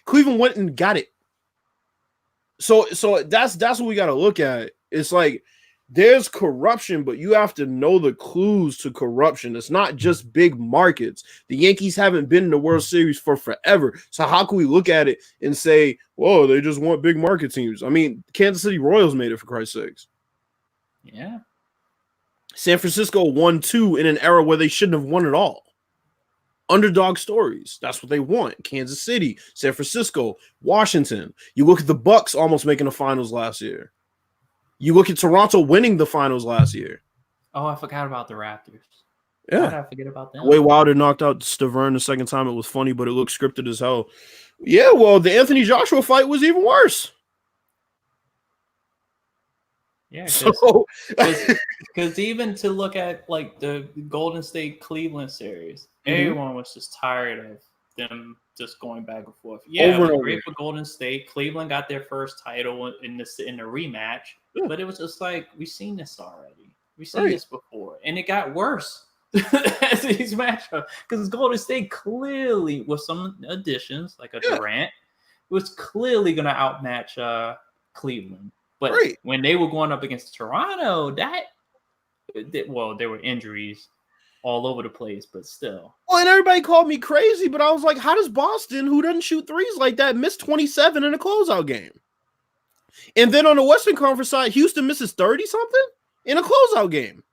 Cleveland went and got it. So that's what we got to look at. It's like there's corruption, but you have to know the clues to corruption. It's not just big markets. The Yankees haven't been in the World Series for forever. So how can we look at it and say, whoa, they just want big market teams? I mean, Kansas City Royals made it, for Christ's sakes. Yeah. San Francisco won 2 in an era where they shouldn't have won at all. Underdog stories. That's what they want. Kansas City, San Francisco, Washington. You look at the Bucks almost making the finals last year. You look at Toronto winning the finals last year. Oh, I forgot about the Raptors. Yeah. How did I forget about them? Way Wilder knocked out Stavern the second time. It was funny, but it looked scripted as hell. Yeah, well, the Anthony Joshua fight was even worse. Yeah, because even to look at like the Golden State Cleveland series, everyone was just tired of them just going back and forth. Yeah, it was great for Golden State. Cleveland got their first title in the rematch, but it was just like we've seen this already. We've seen this before, and it got worse as these matchups because Golden State clearly, with some additions like a Durant, was clearly going to outmatch Cleveland. But when they were going up against Toronto, there were injuries all over the place, but still. Well, and everybody called me crazy, but I was like, how does Boston, who doesn't shoot threes like that, miss 27 in a closeout game? And then on the Western Conference side, Houston misses 30-something in a closeout game.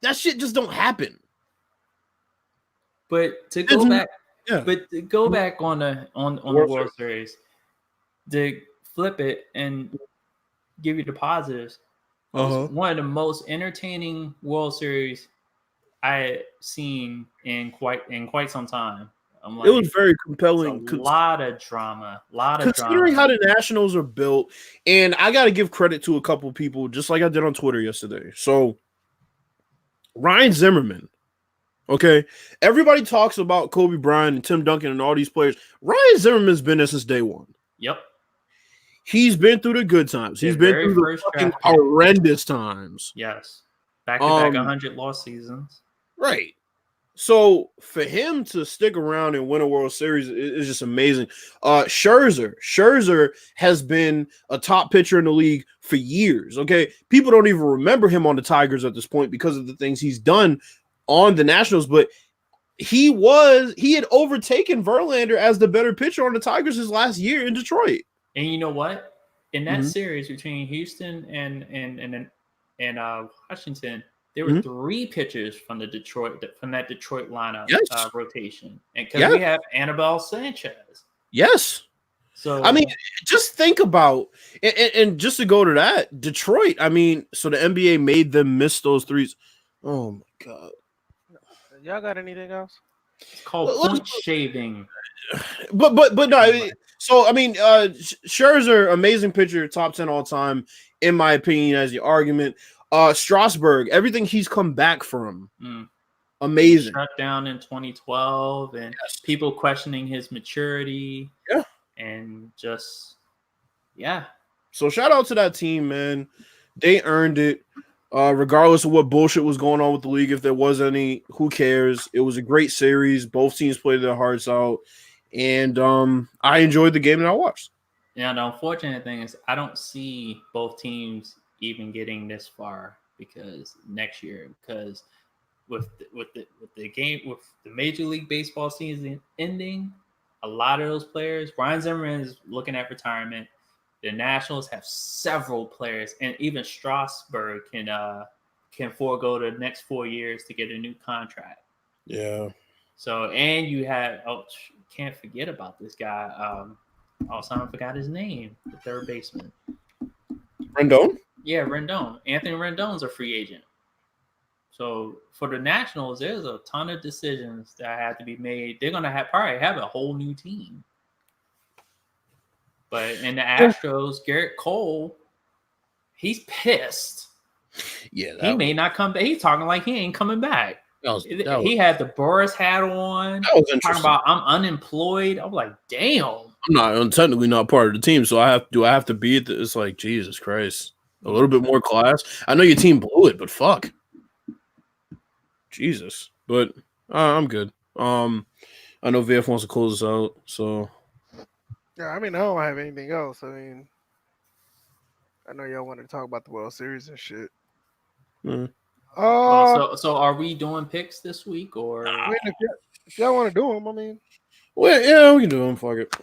That shit just don't happen. But to go back, on the World Series, to flip it and give you the positives. One of the most entertaining World Series I seen in quite some time. It was very compelling. A lot of drama. Considering how the Nationals are built, and I got to give credit to a couple of people, just like I did on Twitter yesterday. So, Ryan Zimmerman. Okay, everybody talks about Kobe Bryant and Tim Duncan and all these players. Ryan Zimmerman's been there since day one. Yep. He's been through the good times. He's been through the fucking horrendous times. Yes. Back-to-back 100-loss seasons. Right. So for him to stick around and win a World Series is just amazing. Scherzer has been a top pitcher in the league for years. Okay. People don't even remember him on the Tigers at this point because of the things he's done on the Nationals, but he had overtaken Verlander as the better pitcher on the Tigers his last year in Detroit. And you know what? In that series between Houston and Washington, there were 3 pitchers from that Detroit lineup rotation, and because we have Anibal Sanchez. Yes. So I mean, just think about and just to go to that Detroit. I mean, so the NBA made them miss those threes. Oh my god! Y'all got anything else? It's called point shaving. But no. So, I mean, Scherzer, amazing pitcher, top 10 all time, in my opinion, as the argument. Strasburg, everything he's come back from, amazing. Shut down in 2012, and people questioning his maturity. Yeah. And just, So, shout out to that team, man. They earned it. Regardless of what bullshit was going on with the league, if there was any, who cares? It was a great series. Both teams played their hearts out. And I enjoyed the game that I watched. Yeah, the unfortunate thing is I don't see both teams even getting this far because next year, because with the Major League Baseball season ending, a lot of those players, Ryan Zimmerman is looking at retirement. The Nationals have several players, and even Strasburg can forego the next 4 years to get a new contract. Yeah. So, and you have can't forget about this guy. Also, I forgot his name, the third baseman. Rendon? Yeah, Rendon. Anthony Rendon's a free agent. So for the Nationals, there's a ton of decisions that have to be made. They're going to probably have a whole new team. But in the Astros, Garrett Cole, he's pissed. Yeah, he may not come back. He's talking like he ain't coming back. He had the Boris hat on. That was interesting. Talking about I'm unemployed. I'm like, damn. I'm technically not part of the team, so do I have to be at the, it's like, Jesus Christ. A little bit more class. I know your team blew it, but fuck. Jesus. But I'm good. I know VF wants to close us out, so. Yeah, I mean, I don't have anything else. I mean, I know y'all wanted to talk about the World Series and shit. Mm. So are we doing picks this week or? I mean, if y'all want to do them, I mean, Well, yeah, we can do them. Fuck it.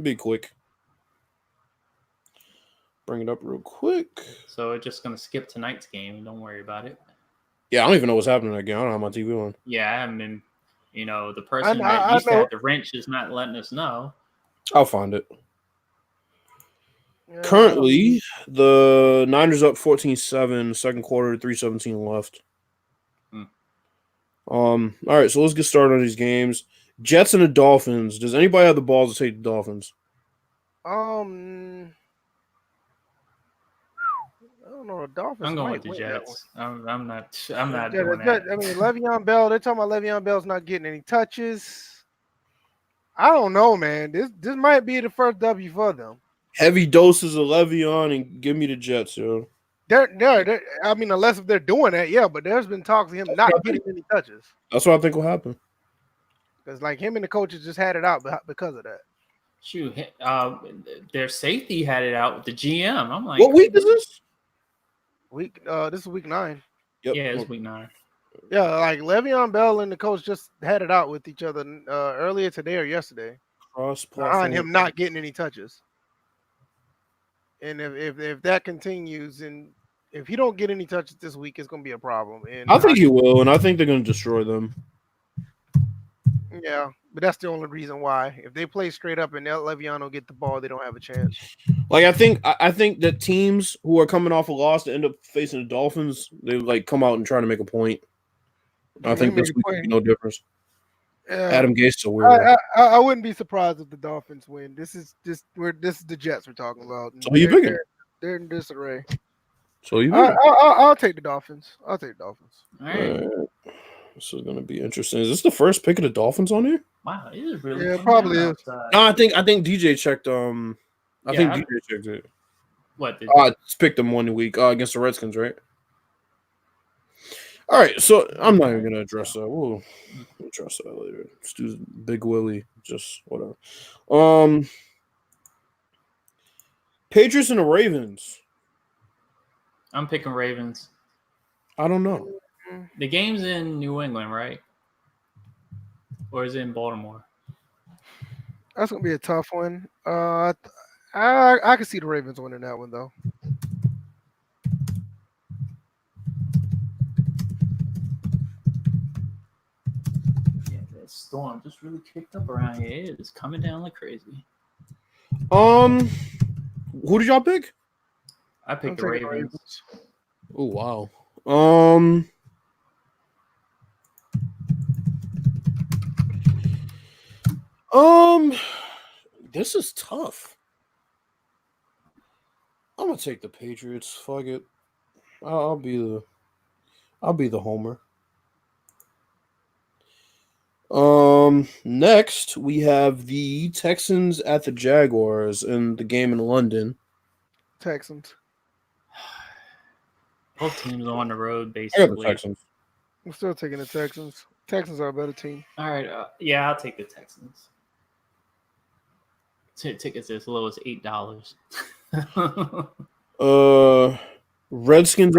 Be quick. Bring it up real quick. So we're just gonna skip tonight's game. Don't worry about it. Yeah, I don't even know what's happening again. I don't have my TV on. Yeah, I mean, the person I that used to know. have the wrench is not letting us know. I'll find it. yeah, Currently, the Niners up 14-7, second quarter, 3:17 left. All right, so let's get started on these games. Jets and the Dolphins. Does anybody have the balls to take the Dolphins? I don't know. The Dolphins I'm going might with the win that one. Jets. I'm not Yeah, doing that. I mean, Le'Veon Bell. They're talking about Le'Veon Bell's not getting any touches. I don't know, man. This might be the first W for them. Heavy doses of Le'Veon and give me the Jets, yo. They're I mean, unless if they're doing that, yeah. But there's been talks of him not getting any touches That's what I think will happen. because like him and the coaches just had it out because of that. Shoot, their safety had it out with the GM. I'm like, What week is this? This is week 9. Yep. yeah, it's week 9. Yeah, like Le'Veon Bell and the coach just had it out with each other earlier today or yesterday on him not getting any touches. And if that continues, and if he don't get any touches this week, it's going to be a problem. And I think he will, and I think they're going to destroy them. Yeah, but that's the only reason why. If they play straight up and Le'Veon will get the ball, they don't have a chance. Like I think that teams who are coming off a loss to end up facing the Dolphins, they like come out and try to make a point. I think this week will be no difference. Yeah. Adam Gase is a weirdo. I wouldn't be surprised if the Dolphins win. This is the Jets we're talking about. So you picking? They're in disarray. So you I'll take the Dolphins. All right. This is gonna be interesting. Is this the first pick of the Dolphins on here? Wow, it is really. Yeah, it probably is. No, I think DJ checked. I think DJ checked it. What? It's picked them 1 week against the Redskins, right? All right, so I'm not even gonna address that. We'll address that later. Stu's Big Willie, just whatever. Patriots and the Ravens. I'm picking Ravens. I don't know. The game's in New England, right? Or is it in Baltimore? That's gonna be a tough one. I can see the Ravens winning that one though. Yeah, that storm just really kicked up around here. It is coming down like crazy. Who did y'all pick? I picked the Ravens. Oh wow. This is tough. I'm gonna take the Patriots. Fuck it. I'll be the homer. Next we have the Texans at the Jaguars in the game in London. Texans. Both teams are on the road, I basically. got the Texans. I'm still taking the Texans. Texans are a better team. All right. Yeah, I'll take the Texans. Tickets as low as $8. Redskins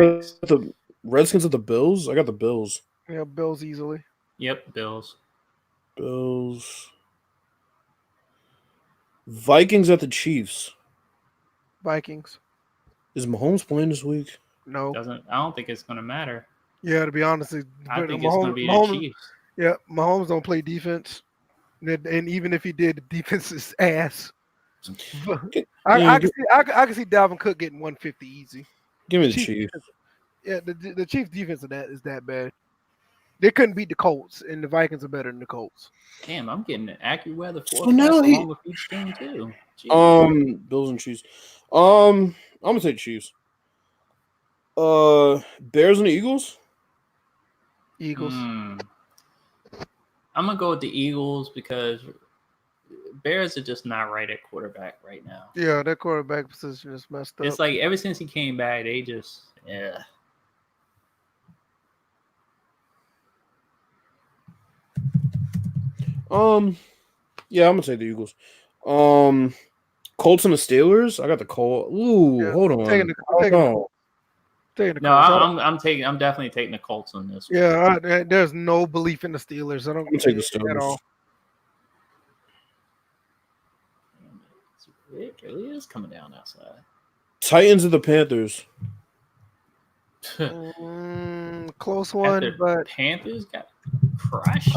at the Bills. I got the Bills. Yeah, Bills easily. Yep, Bills. Vikings at the Chiefs. Vikings. Is Mahomes playing this week? No. I don't think it's gonna matter. Yeah, to be honest, I think it's gonna be the Chiefs. Yeah, Mahomes don't play defense, and even if he did, the defense is ass. I can see Dalvin Cook getting 150 easy. Give me the Chiefs. Yeah, the Chiefs defense is that bad. They couldn't beat the Colts, and the Vikings are better than the Colts. Damn, I'm getting an accurate weather forecast along with each game too. Jeez. Bills and Chiefs. I'm gonna take the Chiefs. Bears and the Eagles. Eagles. I'm gonna go with the Eagles because Bears are just not right at quarterback right now. Yeah, their quarterback position is messed up. It's like ever since he came back, they just Yeah, I'm gonna take the Eagles. Colts and the Steelers. I got the Colts. Ooh, Yeah, hold on. taking the No, Colts. I'm definitely taking the Colts on this one. Yeah, there's no belief in the Steelers. I don't I'm gonna take the Steelers at all. It really is coming down outside. Titans and the Panthers. Close one, but Panthers got crushed.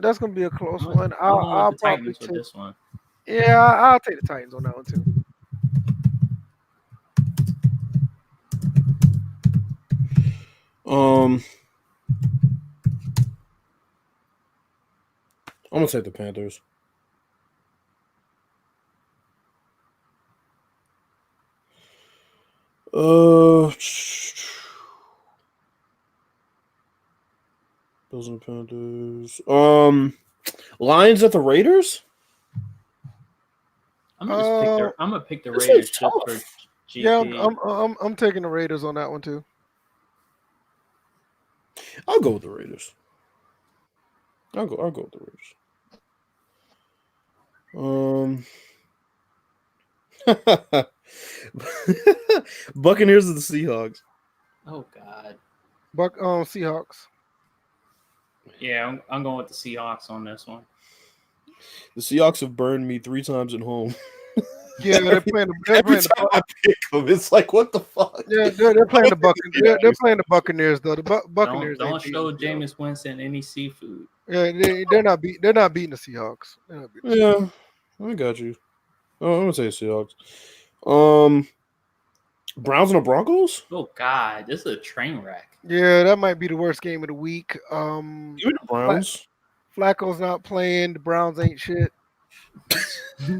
that's gonna be a close one. I'm going I'll with the probably Titans for take. this one. Yeah, I'll take the Titans on that one too. I'm gonna take the Panthers. Bills and Panthers. Lions at the Raiders. I'm gonna pick the this Raiders is just tough. for GP. Yeah, I'm taking the Raiders on that one too. I'll go with the Raiders. I'll go with the Raiders. Buccaneers of the Seahawks. Oh God. Seahawks. Yeah, I'm going with the Seahawks on this one. The Seahawks have burned me 3 times at home. Yeah, they're playing Every time I pick them, it's like, what the fuck? Yeah, they're playing the Buccaneers. They're playing the Buccaneers though. The Buccaneers Don't ain't show beating the Jameis Winston any seafood. Seahawks. They're not beating the Seahawks. Yeah, I got you. Oh, I'm gonna say Seahawks. Browns and the Broncos. Oh God, this is a train wreck. Yeah, that might be the worst game of the week. Give me the Browns. Flacco's not playing. The Browns ain't shit.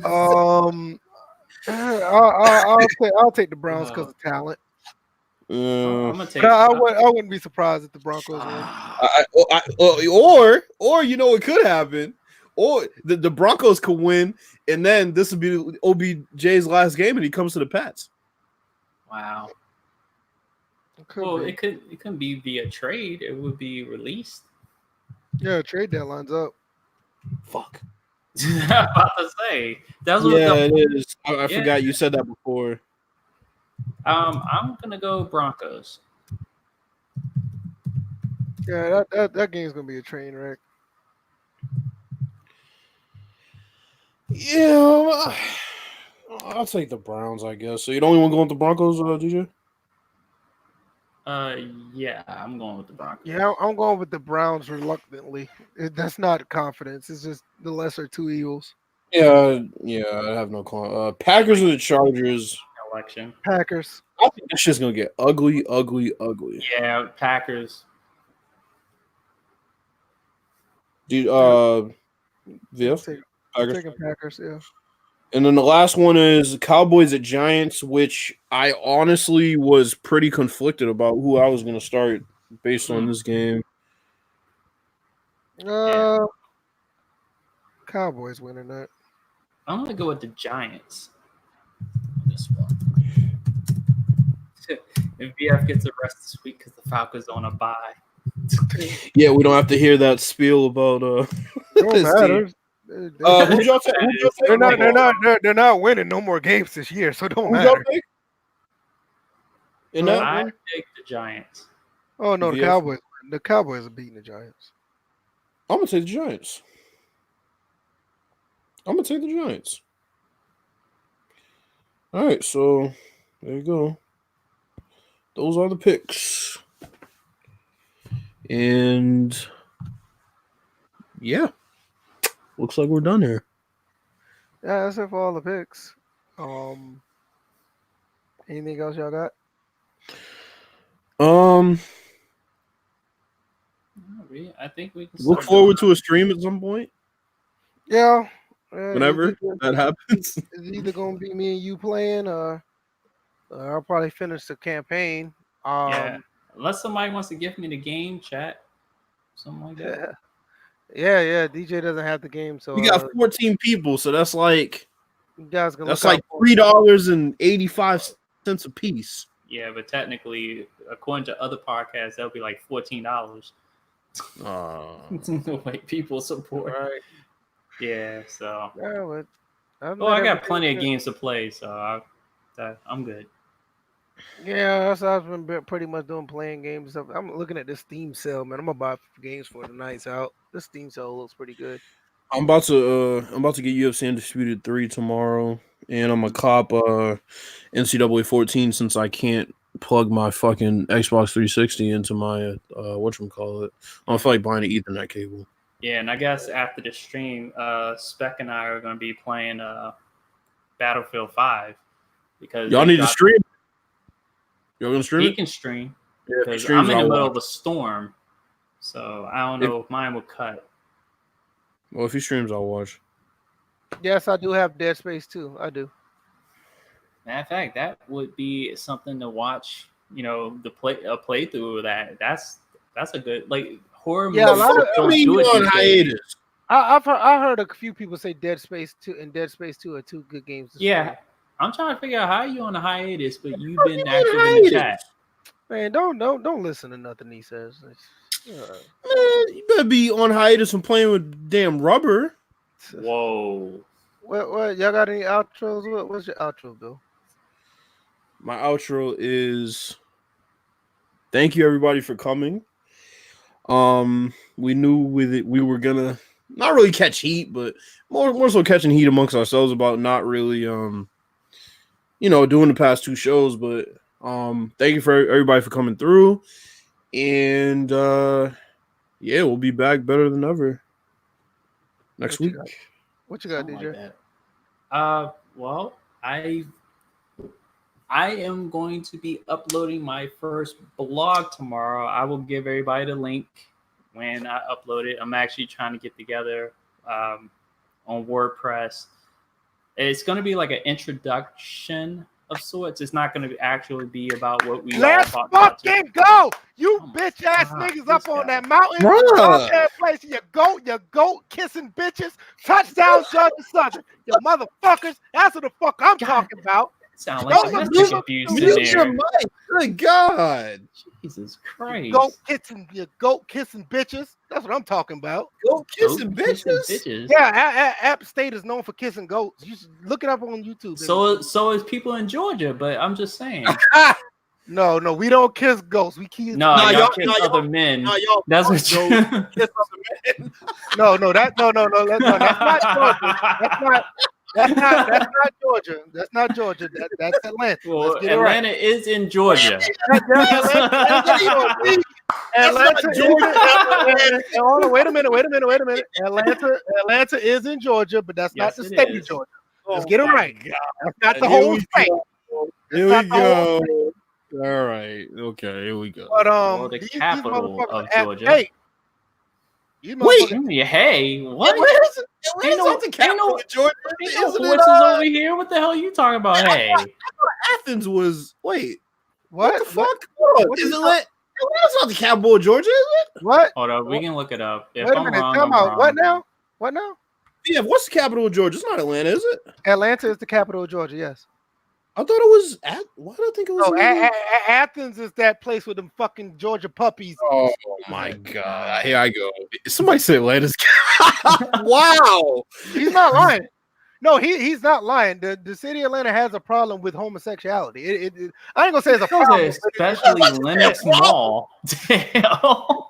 I'll take the Browns because of talent. I'm gonna take. But I wouldn't be surprised if the Broncos win. Or you know what could happen, or the Broncos could win, and then this would be OBJ's last game, and he comes to the Pats. Wow. It couldn't be via trade. It would be released. Yeah, trade deadline's up. Fuck. I'm about to say that's what. Yeah, it is. I forgot you said that before. I'm gonna go Broncos. Yeah, that game's gonna be a train wreck. Yeah, I'll take the Browns, I guess. So you don't even go with the Broncos, DJ? Yeah, I'm going with the Broncos. Yeah, I'm going with the Browns reluctantly. That's not confidence. It's just the lesser two evils. Yeah, I have no clue. Packers or the Chargers? Election. Packers. I think this shit's gonna get ugly. Yeah, Packers. Dude, VF? Packers. Taking Packers, yeah. And then the last one is Cowboys at Giants, which I honestly was pretty conflicted about who I was going to start based on this game. Cowboys winning that. I'm going to go with the Giants on this one. If BF gets a rest this week because the Falcons on a bye. Yeah, we don't have to hear that spiel about Don't matter. Who'd y'all take? They're not winning no more games this year, so it don't matter. I take the Giants. Oh no, the Cowboys. The Cowboys are beating the Giants. I'm gonna take the Giants. All right, so there you go. Those are the picks. And yeah, looks like we're done here. Yeah, that's it for all the picks. Anything else y'all got? I think we can look forward to a stream at some point. Yeah. Whenever that happens. It's either gonna be me and you playing, or I'll probably finish the campaign. Yeah. Unless somebody wants to give me the game chat, something like that. Yeah. DJ doesn't have the game, so we got 14 people, so that's like $3.85 a piece. Yeah, but technically, according to other podcasts, that'll be like $14. The way people support, right? Yeah, so yeah, but I've Oh, I met got every plenty of team. games to play, so I'm good. Yeah, that's what I've been pretty much doing, playing games and stuff. I'm looking at this Steam sale, man. I'm gonna buy games for the nights out. This Steam sale looks pretty good. I'm about to get UFC Undisputed 3 tomorrow, and I'm gonna cop NCAA 14 since I can't plug my fucking Xbox 360 into my whatchamacallit. I don't feel like buying an Ethernet cable. Yeah, and I guess after the stream, Spec and I are going to be playing Battlefield 5 because Y'all need to stream. Y'all gonna stream he it? can stream Yeah, if he because streams, I'm in the I'll middle watch. of a storm, so I don't know if mine will cut. Well, if he streams, I'll watch. Yes, I do have Dead Space 2. I do. Matter of fact, that would be something to watch. You know, a playthrough of that. That's a good horror Yeah, a movies. lot of- don't I mean, do you it on these days. hiatus. I heard a few people say Dead Space 2 and Dead Space 2 are two good games. To Yeah, stream. I'm trying to figure out how you on a hiatus, but you've How been you on active in the hiatus? chat. Man, don't listen to nothing he says. Man, you better be on hiatus from playing with damn rubber. Whoa. What y'all got any outros? What's your outro, Bill? My outro is thank you everybody for coming. We knew with it we were gonna not really catch heat, but more so catching heat amongst ourselves about not really doing the past two shows. But thank you for everybody for coming through, and yeah, we'll be back better than ever next week. What you got, Something DJ? like that. Well, I am going to be uploading my first blog tomorrow. I will give everybody the link when I upload it. I'm actually trying to get together on WordPress. It's going to be like an introduction of sorts. It's not going to actually be about what we Let's all talked about. fucking go! You Oh my bitch ass God, niggas this up on guy. that mountain. Bruh. Out there place, you goat kissing bitches. Touchdown, Georgia Southern. You motherfuckers. That's what the fuck I'm God. talking about. Sound Don't like lose- domestic abuse in Mute your there. mic. Good God. Jesus Christ. You goat kissing bitches. That's what I'm talking about. Go kissing Goat kissing bitches. bitches. Yeah, App State is known for kissing goats. You should look it up on YouTube. So is people in Georgia, but I'm just saying. No, we don't kiss goats. We kiss. No, Nah, y'all y'all- kiss nah, other men. Nah, y'all That's fuck what you. goats, kiss other men. No, that's not Georgia. That's not Georgia. That's Atlanta. Well, Let's get it right. Atlanta is in Georgia. Atlanta not is Georgia. Hold on, wait a minute. Atlanta is in Georgia, but that's Yes, not the it state of is. Georgia. Oh Let's get it my right. God. That's not the Here whole we state. go. That's Here not we the whole go. All right. Okay. Here we go. But Well, the these capital motherfuckers of act- Georgia. Hey, you Wait. motherfuckers. Hey, what? Where is it? Ain't no- not the capital ain't no- of Georgia? Ain't no Isn't it, horses over here. What the hell are you talking about? Hey, Athens was. Wait. What What the fuck? Hold on. What Is you Atlanta's not the capital of Georgia, is it? What? hold up. We can look it up. If Wait a I'm minute. wrong, Time I'm out. wrong. What now? What now? Yeah. What's the capital of Georgia? It's not Atlanta, is it? Atlanta is the capital of Georgia. Yes. I thought it was. Why do I think it was? No, Athens is that place with them fucking Georgia puppies. Oh my God! Here I go. Somebody say Atlanta's. Wow. He's not lying. No, he's not lying. The city of Atlanta has a problem with homosexuality. I ain't gonna say it's a problem. Especially Lenox Mall. Damn.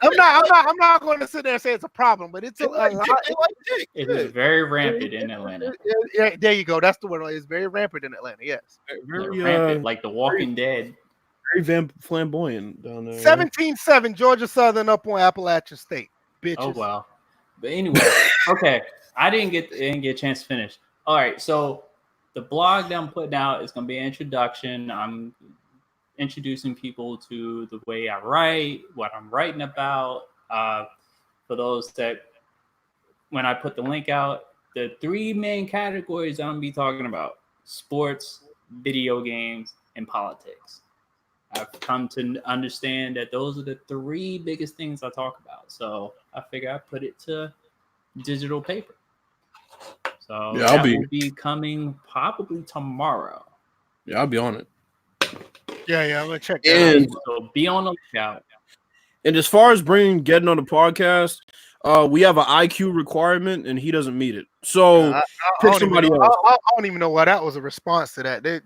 I'm not going to sit there and say it's a problem, but it's a lot. It is very rampant in Atlanta. Yeah, there you go. That's the word. It's very rampant in Atlanta. Yes. Very, Rampant, like The Walking Dead. very flamboyant down there. 17-7 Georgia Southern up on Appalachian State. Bitches. Oh wow. But anyway, okay. I didn't get a chance to finish. All right, so the blog that I'm putting out is going to be an introduction. I'm introducing people to the way I write, what I'm writing about. For those that, when I put the link out, the three main categories I'm going to be talking about: sports, video games, and politics. I've come to understand that those are the three biggest things I talk about. So I figure I put it to digital paper. So Yeah, that will be coming probably tomorrow. Yeah, I'll be on it. Yeah, I'm gonna check that out. And So be on the lookout. as far as getting on the podcast, We have an IQ requirement, and he doesn't meet it. So pick somebody else. I don't even know why that was a response to that. They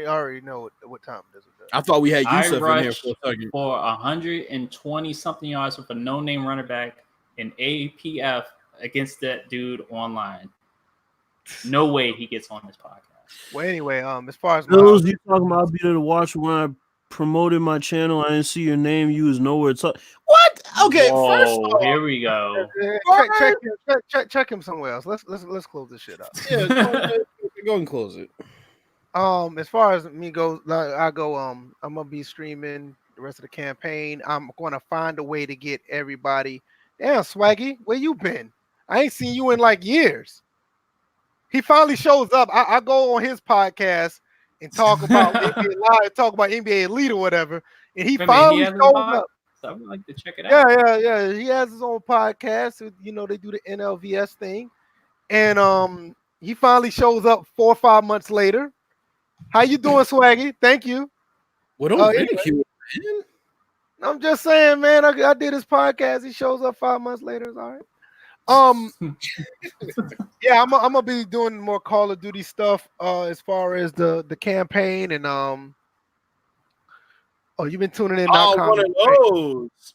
already know what time it is. I thought we had I Yusuf in here rushed for a second. for 120 something yards with a no-name running back in APF against that dude online. No way he gets on this podcast. Well, anyway, as far as Those you talking about, I'll be there to watch when I promoted my channel. I didn't see your name. You was nowhere to talk. What? Okay, Whoa, first off, here we go. check him somewhere else. Let's close this shit up. Yeah, go and close it. As far as me goes, I'm gonna be streaming the rest of the campaign. I'm gonna find a way to get everybody. Damn, Swaggy, where you been? I ain't seen you in like years. He finally shows up. I go on his podcast and talk about NBA Live, talk about NBA Elite or whatever, and he finally shows up. So I would like to check it out. Yeah. He has his own podcast. You know, they do the NLVS thing, and he finally shows up 4 or 5 months later. How you doing, Swaggy? Thank you. Well, don't ridicule anyway. I'm just saying, man. I did his podcast. He shows up 5 months later. It's all right. Yeah, I'm gonna be doing more Call of Duty stuff as far as the campaign and you've been tuning in now. One of those.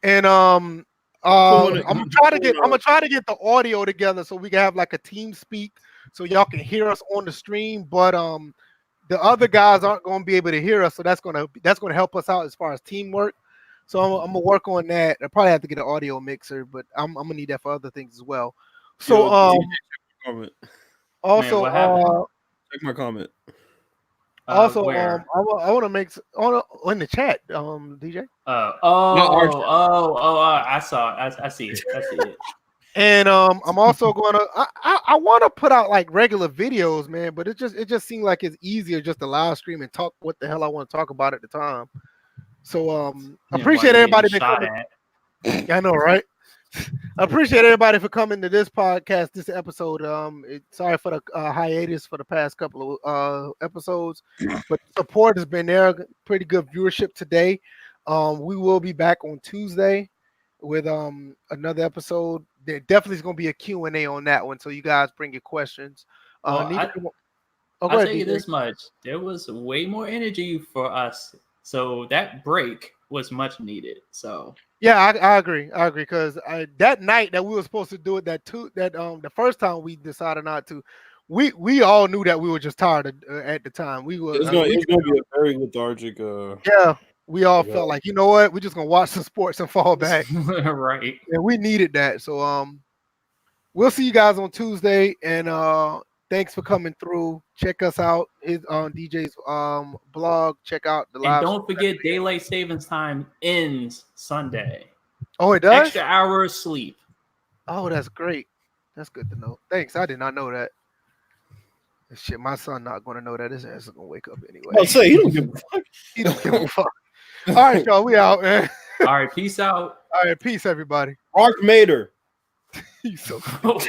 And I'm gonna try to get the audio together so we can have like a team speak so y'all can hear us on the stream, but the other guys aren't going to be able to hear us, so that's going to help us out as far as teamwork. So I'm gonna work on that. I probably have to get an audio mixer, but I'm gonna need that for other things as well. So also check my comment. Also, I want to make in the chat, DJ. I see it. And I'm also gonna I want to put out like regular videos, man, but it just seemed like it's easier just to live stream and talk what the hell I want to talk about at the time. So I appreciate everybody for coming. I know, right? I appreciate everybody for coming to this podcast, this episode. Sorry for the hiatus for the past couple of episodes, but support has been there. Pretty good viewership today. We will be back on Tuesday with another episode. There definitely is going to be a Q&A on that one, so you guys bring your questions. I'll tell you this much: there was way more energy for us, so that break was much needed. So. Yeah, I agree. Because that night that we were supposed to do it, the first time we decided not to, we all knew that we were just tired at the time. We were. It's going to be a very lethargic. Yeah, we all felt like, you know what, we're just gonna watch some sports and fall back. Right. And we needed that. So we'll see you guys on Tuesday, and thanks for coming through. Check us out on DJ's blog. Check out the live. And don't forget, daylight savings time ends Sunday. Oh, it does? Extra hour of sleep. Oh, that's great. That's good to know. Thanks. I did not know that. Shit, my son not going to know that. His ass is going to wake up anyway. I'll say, he don't give a fuck. He don't give a fuck. All right, y'all. We out, man. All right. Peace out. All right. Peace, everybody. Mark Mader. You so cool.